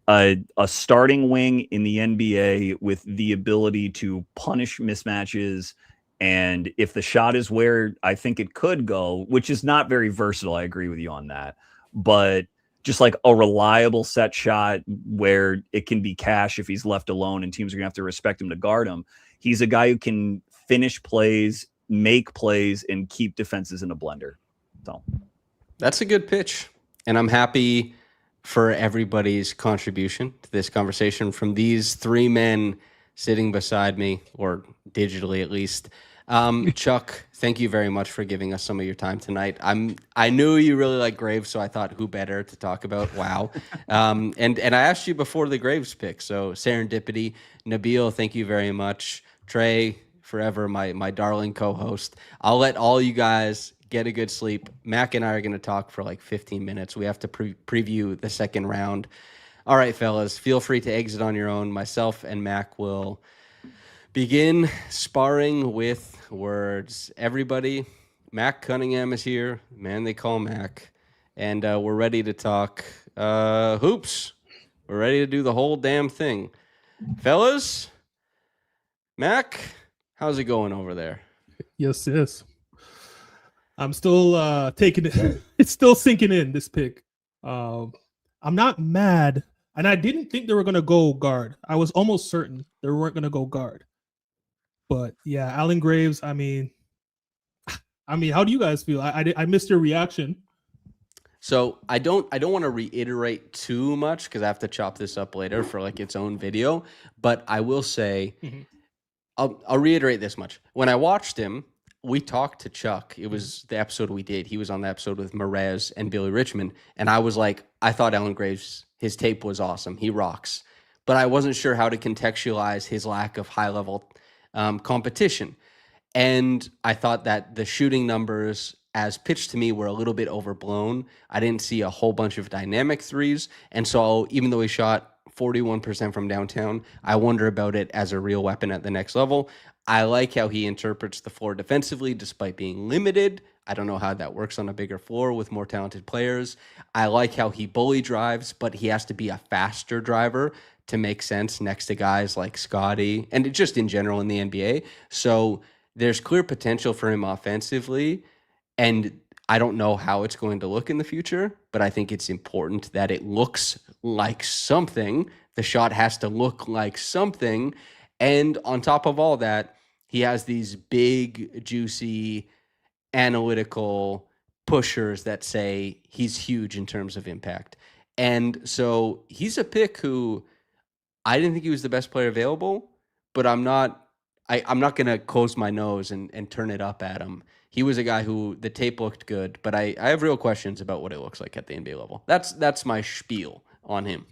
a starting wing in the NBA with the ability to punish mismatches, and if the shot is where I think it could go, which is not very versatile, I agree with you on that, but just like a reliable set shot where it can be cash if he's left alone and teams are gonna have to respect him to guard him. He's a guy who can finish plays, make plays, and keep defenses in a blender. So that's a good pitch. And I'm happy for everybody's contribution to this conversation, from these three men sitting beside me, or digitally at least. Chuck, thank you very much for giving us some of your time tonight. I knew you really like Graves, so I thought who better to talk about. Wow. And I asked you before the Graves pick, so serendipity. Nabil, thank you very much. Trey, forever my darling co-host. I'll let all you guys get a good sleep. Mac and I are going to talk for like 15 minutes. We have to preview the second round. All right, fellas, feel free to exit on your own. Myself and Mac will begin sparring with words. Everybody, Mac Cunningham is here, man they call Mac, and we're ready to talk hoops. We're ready to do the whole damn thing. Fellas, Mac, how's it going over there? Yes. I'm still taking it. It's still sinking in, this pick. I'm not mad, and I didn't think they were going to go guard. I was almost certain they weren't going to go guard. But yeah, Allen Graves, I mean, how do you guys feel? I missed your reaction. So I don't want to reiterate too much because I have to chop this up later for like its own video. But I will say, I'll reiterate this much. When I watched him, we talked to Chuck. It was the episode we did. He was on the episode with Merez and Billy Richmond. And I was like, I thought Allen Graves, his tape was awesome. He rocks. But I wasn't sure how to contextualize his lack of high-level competition. And I thought that the shooting numbers as pitched to me were a little bit overblown. I didn't see a whole bunch of dynamic threes. And so even though he shot 41% from downtown, I wonder about it as a real weapon at the next level. I like how he interprets the floor defensively despite being limited. I don't know how that works on a bigger floor with more talented players. I like how he bully drives, but he has to be a faster driver to make sense next to guys like Scotty and just in general in the NBA. So there's clear potential for him offensively, and I don't know how it's going to look in the future, but I think it's important that it looks like something. The shot has to look like something. And on top of all that, he has these big, juicy, analytical pushers that say he's huge in terms of impact. And so he's a pick who I didn't think he was the best player available, but I'm not going to close my nose and turn it up at him. He was a guy who the tape looked good, but I have real questions about what it looks like at the NBA level. That's my spiel on him.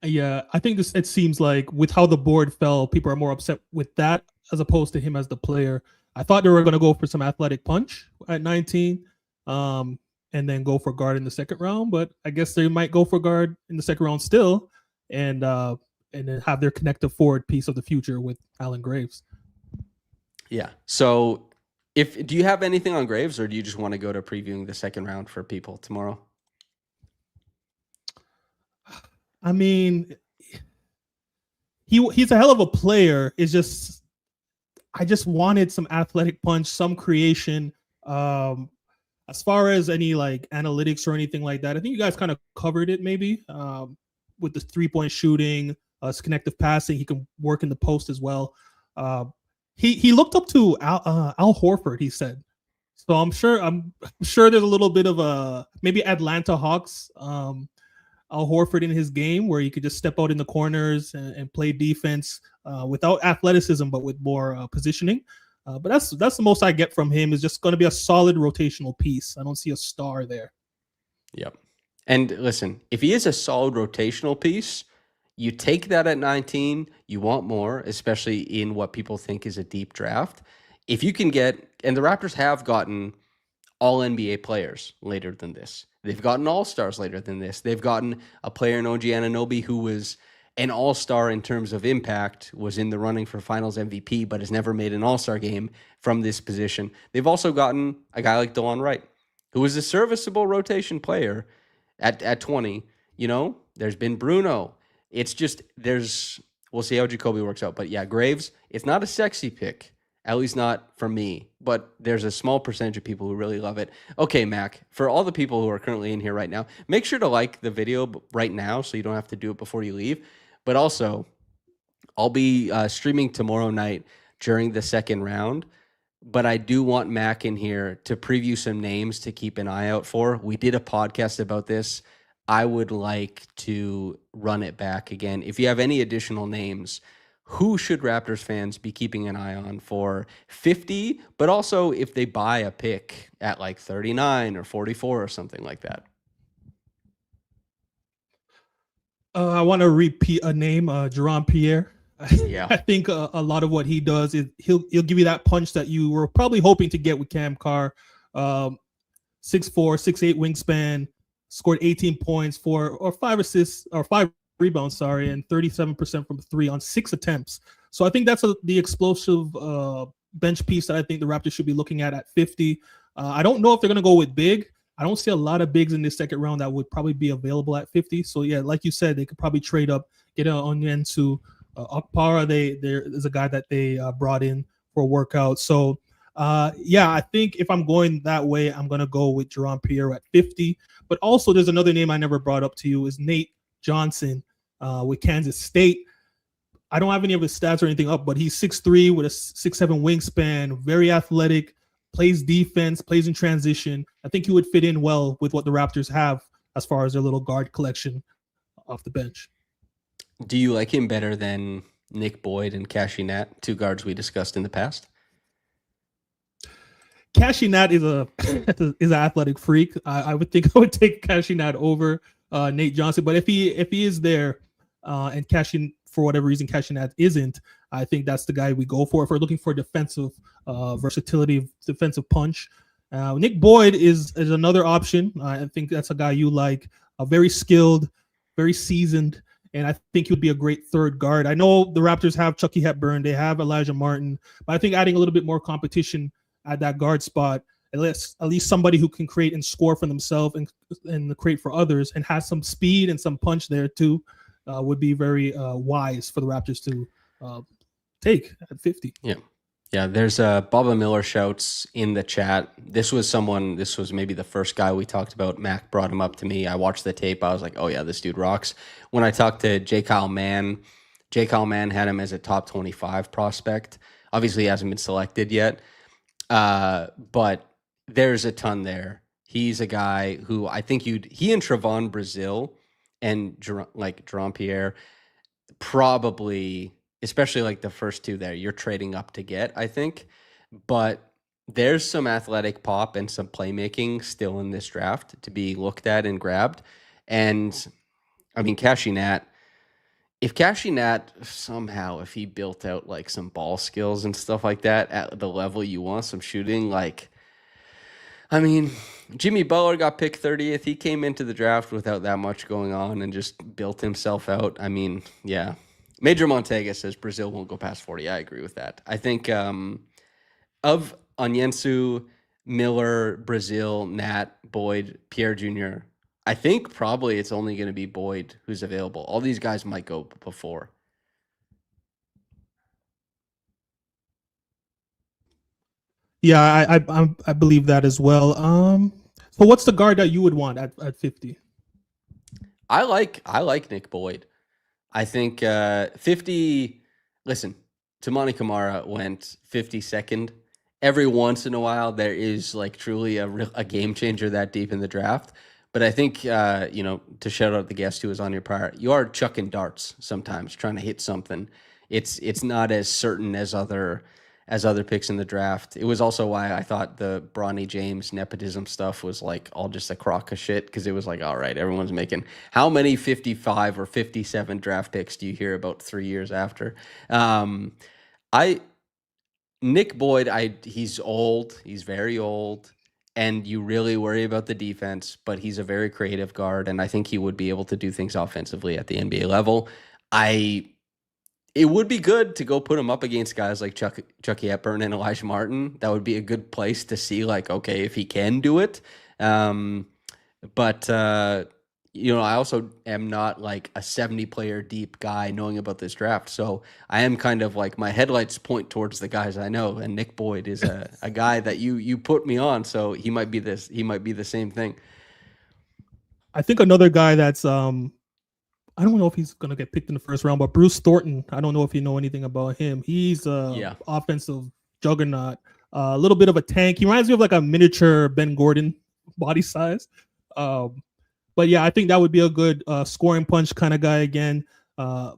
Yeah, I think it seems like with how the board fell, people are more upset with that as opposed to him as the player. I thought they were going to go for some athletic punch at 19 and then go for guard in the second round, but I guess they might go for guard in the second round still and then have their connective forward piece of the future with Allen Graves. Yeah. So do you have anything on Graves, or do you just want to go to previewing the second round for people tomorrow? I mean, he's a hell of a player. It's just I just wanted some athletic punch, some creation. As far as any like analytics or anything like that, I think you guys kind of covered it maybe with the 3-point shooting, connective passing. He can work in the post as well. He looked up to Al Horford, he said. So I'm sure there's a little bit of a maybe Atlanta Hawks Al Horford in his game where he could just step out in the corners and play defense, without athleticism, but with more positioning. But that's the most I get from him. Is just going to be a solid rotational piece. I don't see a star there. Yep. And listen, if he is a solid rotational piece, you take that at 19, you want more, especially in what people think is a deep draft. If you can get, and the Raptors have gotten all NBA players later than this. They've gotten all-stars later than this. They've gotten a player in OG Anunoby who was an all-star in terms of impact, was in the running for finals MVP, but has never made an all-star game from this position. They've also gotten a guy like DeLon Wright, who is a serviceable rotation player at 20. You know, there's been Bruno. It's just, we'll see how Jacoby works out. But yeah, Graves, it's not a sexy pick, at least not for me, but there's a small percentage of people who really love it. Okay, Mac, for all the people who are currently in here right now, make sure to like the video right now so you don't have to do it before you leave. But also, I'll be streaming tomorrow night during the second round, but I do want Mac in here to preview some names to keep an eye out for. We did a podcast about this. I would like to run it back again. If you have any additional names, who should Raptors fans be keeping an eye on for 50, but also if they buy a pick at like 39 or 44 or something like that? I want to repeat a name, Jerome Pierre. Yeah. I think a lot of what he does is he'll give you that punch that you were probably hoping to get with Cam Carr. 6'4", 6'8" wingspan, scored 18 points, 5 assists or 5 rebounds, and 37% from 3 on 6 attempts. So I think that's the explosive bench piece that I think the Raptors should be looking at 50. I don't know if they're going to go with big. I don't see a lot of bigs in this second round that would probably be available at 50. So yeah, like you said, they could probably trade up, get an Onyensu. Akpara, there is a guy that they brought in for a workout. So yeah, I think if I'm going that way, I'm going to go with Jerome Pierre at 50. But also there's another name I never brought up to you is Nate Johnson with Kansas State. I don't have any of his stats or anything up, but he's 6'3" with a 6'7" wingspan, very athletic, plays defense, plays in transition. I think he would fit in well with what the Raptors have as far as their little guard collection off the bench. Do you like him better than Nick Boyd and Cashy Nat, two guards we discussed in the past? Cashy Nat is an athletic freak. I would think I would take Cashy Nat over Nate Johnson, but if he is there and Cashy, for whatever reason Cashy Nat isn't, I think that's the guy we go for if we're looking for defensive versatility, defensive punch. Nick Boyd is another option. I think that's a guy you like, very skilled, very seasoned, and I think he would be a great third guard. I know the Raptors have Chucky Hepburn, they have Elijah Martin, but I think adding a little bit more competition at that guard spot, at least somebody who can create and score for themselves and create for others and has some speed and some punch there too, would be very wise for the Raptors to take at 50. Yeah, there's Bubba Miller shouts in the chat. This was maybe the first guy we talked about. Mac brought him up to me. I watched the tape. I was like, oh yeah, this dude rocks. When I talked to J. Kyle Mann had him as a top 25 prospect. Obviously, he hasn't been selected yet, but there's a ton there. He's a guy who I think he and Trevon Brazil and Jerome Pierre probably, especially like the first two there, you're trading up to get, I think. But there's some athletic pop and some playmaking still in this draft to be looked at and grabbed. And I mean, Cashy Nat, if he built out like some ball skills and stuff like that at the level you want, some shooting, like, I mean, Jimmy Butler got picked 30th. He came into the draft without that much going on and just built himself out. I mean, yeah. Major Montega says Brazil won't go past 40. I agree with that. I think of Onyensu, Miller, Brazil, Nat, Boyd, Pierre Jr., I think probably it's only going to be Boyd who's available. All these guys might go before. Yeah, I believe that as well. So what's the guard that you would want at 50? I like Nick Boyd. I think 50. Listen, Tamani Kamara went 52nd. Every once in a while, there is like truly a game changer that deep in the draft. But I think to shout out the guest who was on your prior, you are chucking darts sometimes, trying to hit something It's not as certain as other picks in the draft. It was also why I thought the Bronny James nepotism stuff was like all just a crock of shit, because it was like, all right, everyone's making how many 55 or 57 draft picks do you hear about 3 years after? I Nick Boyd, he's old, he's very old, and you really worry about the defense, but he's a very creative guard, and I think he would be able to do things offensively at the NBA level. It would be good to go put him up against guys like Chucky Hepburn and Elijah Martin. That would be a good place to see, like, okay, if he can do it. But I also am not like a 70-player deep guy knowing about this draft. So I am kind of like, my headlights point towards the guys I know, and Nick Boyd is a guy that you put me on. So he might be the same thing. I think another guy that's I don't know if he's gonna get picked in the first round, but Bruce Thornton. I don't know if you know anything about him. He's a offensive juggernaut, a little bit of a tank. He reminds me of like a miniature Ben Gordon body size. But yeah, I think that would be a good scoring punch kind of guy again. I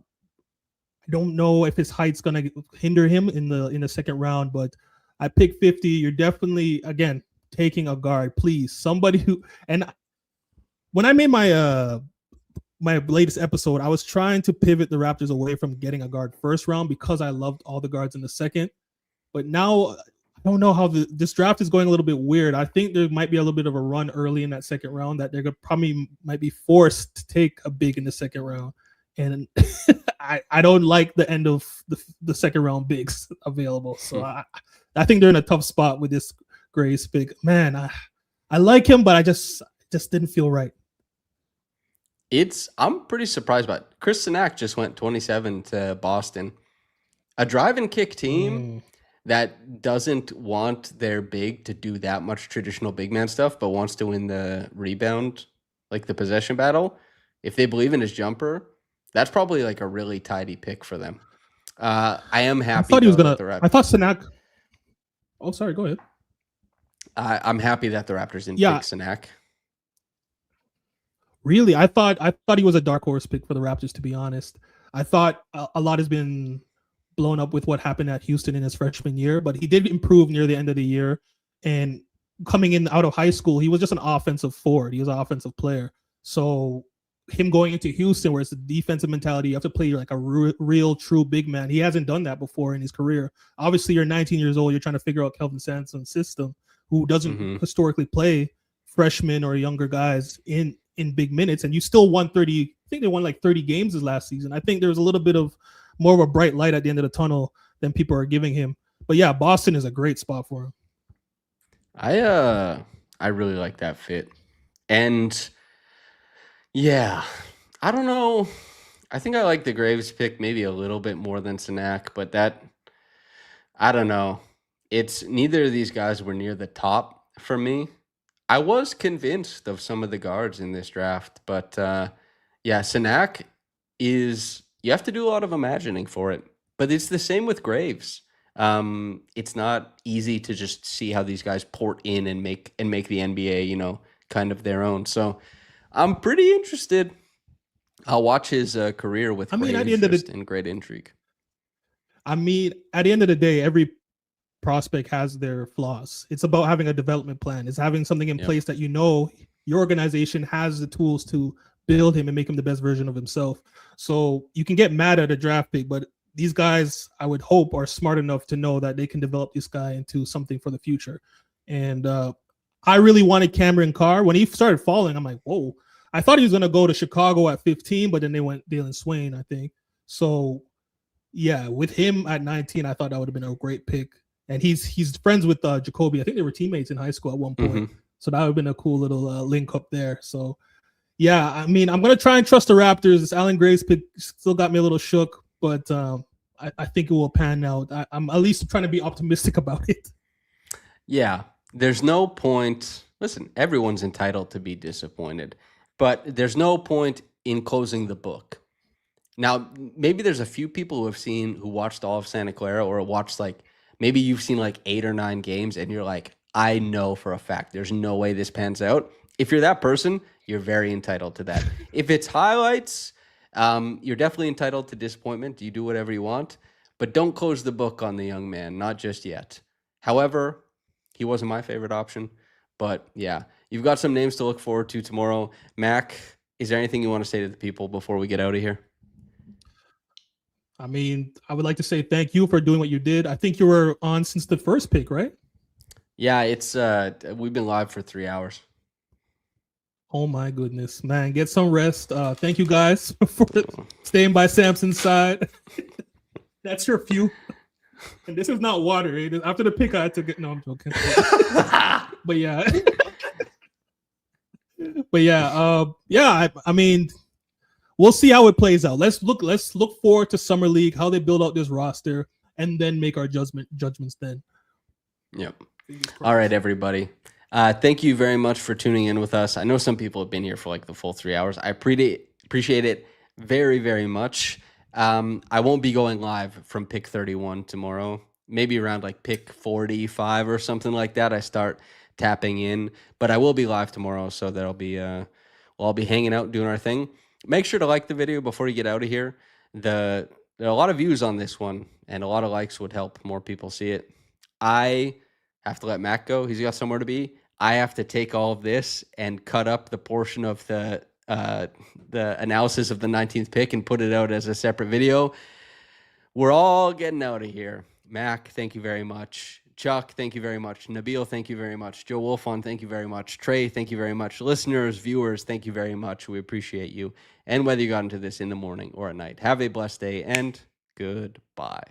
don't know if his height's gonna hinder him in the second round, but I pick 50. You're definitely again taking a guard, please. Somebody who, and when I made my latest episode, I was trying to pivot the Raptors away from getting a guard first round because I loved all the guards in the second. But now I don't know how this draft is going a little bit weird. I think there might be a little bit of a run early in that second round that they're probably might be forced to take a big in the second round. And I don't like the end of the second round bigs available. So I think they're in a tough spot with this Graves pick. Man, I like him, but I just didn't feel right. I'm pretty surprised by it. Chris Sinak just went 27 to Boston. A drive and kick team that doesn't want their big to do that much traditional big man stuff, but wants to win the rebound, like the possession battle. If they believe in his jumper, that's probably like a really tidy pick for them. I am happy. I thought he was gonna. I thought Sinak. Oh, sorry. Go ahead. I'm happy that the Raptors didn't pick Sinak. Really, I thought he was a dark horse pick for the Raptors, to be honest. I thought a lot has been blown up with what happened at Houston in his freshman year, but he did improve near the end of the year. And coming in out of high school, he was just an offensive forward. He was an offensive player. So him going into Houston, where it's the defensive mentality, you have to play like a real, true big man. He hasn't done that before in his career. Obviously, you're 19 years old. You're trying to figure out Kelvin Sampson's system, who doesn't historically play freshmen or younger guys in big minutes, and you still won 30. I think they won like 30 games this last season. I think there was a little bit of more of a bright light at the end of the tunnel than people are giving him. But yeah, Boston is a great spot for him. I really like that fit. And yeah, I don't know. I think I like the Graves pick maybe a little bit more than Sinak, but I don't know. It's neither of these guys were near the top for me. I was convinced of some of the guards in this draft, but Sinak you have to do a lot of imagining for it. But it's the same with Graves. It's not easy to just see how these guys port in and make the NBA, kind of their own. So I'm pretty interested. I'll watch his career with great interest and great intrigue. I mean, at the end of the day, every prospect has their flaws. It's about having a development plan. It's having something in place that your organization has the tools to build him and make him the best version of himself. So you can get mad at a draft pick, but these guys, I would hope, are smart enough to know that they can develop this guy into something for the future. And I really wanted Cameron Carr. When he started falling, I'm like, whoa. I thought he was going to go to Chicago at 15, but then they went Dalen Swain, I think. So yeah, with him at 19, I thought that would have been a great pick. And he's friends with Jacoby. I think they were teammates in high school at one point. So that would have been a cool little link up there. So, yeah, I mean, I'm going to try and trust the Raptors. This Allen Graves pick still got me a little shook, but I think it will pan out. I'm at least trying to be optimistic about it. Yeah, there's no point. Listen, everyone's entitled to be disappointed, but there's no point in closing the book. Now, maybe there's a few people who watched all of Santa Clara or watched maybe you've seen 8 or 9 games and you're like, I know for a fact there's no way this pans out. If you're that person, you're very entitled to that. If it's highlights, You're definitely entitled to disappointment. You do whatever you want, but don't close the book on the young man, not just yet. However, he wasn't my favorite option, but yeah, you've got some names to look forward to tomorrow. Mac, is there anything you want to say to the people before we get out of here? I mean, I would like to say thank you for doing what you did. I think you were on since the first pick, right? Yeah, it's we've been live for 3 hours. Oh my goodness, man! Get some rest. Thank you guys for staying by Samson's side. That's your few. And this is not water. After the pick, I had to get. No, I'm joking. But yeah, I mean, we'll see how it plays out. Let's look forward to Summer League, how they build out this roster, and then make our judgments then. Yep. All right, everybody. Thank you very much for tuning in with us. I know some people have been here for like the full 3 hours. I appreciate it very, very much. I won't be going live from pick 31 tomorrow. Maybe around like pick 45 or something like that. I start tapping in, but I will be live tomorrow, so that'll be I'll be hanging out doing our thing. Make sure to like the video before you get out of here. There are a lot of views on this one, and a lot of likes would help more people see it. I have to let Mac go. He's got somewhere to be. I have to take all of this and cut up the portion of the analysis of the 19th pick and put it out as a separate video. We're all getting out of here. Mac, thank you very much. Chuck, thank you very much. Nabil, thank you very much. Joe Wolfon, thank you very much. Trey, thank you very much. Listeners, viewers, thank you very much. We appreciate you. And whether you got into this in the morning or at night, have a blessed day and goodbye.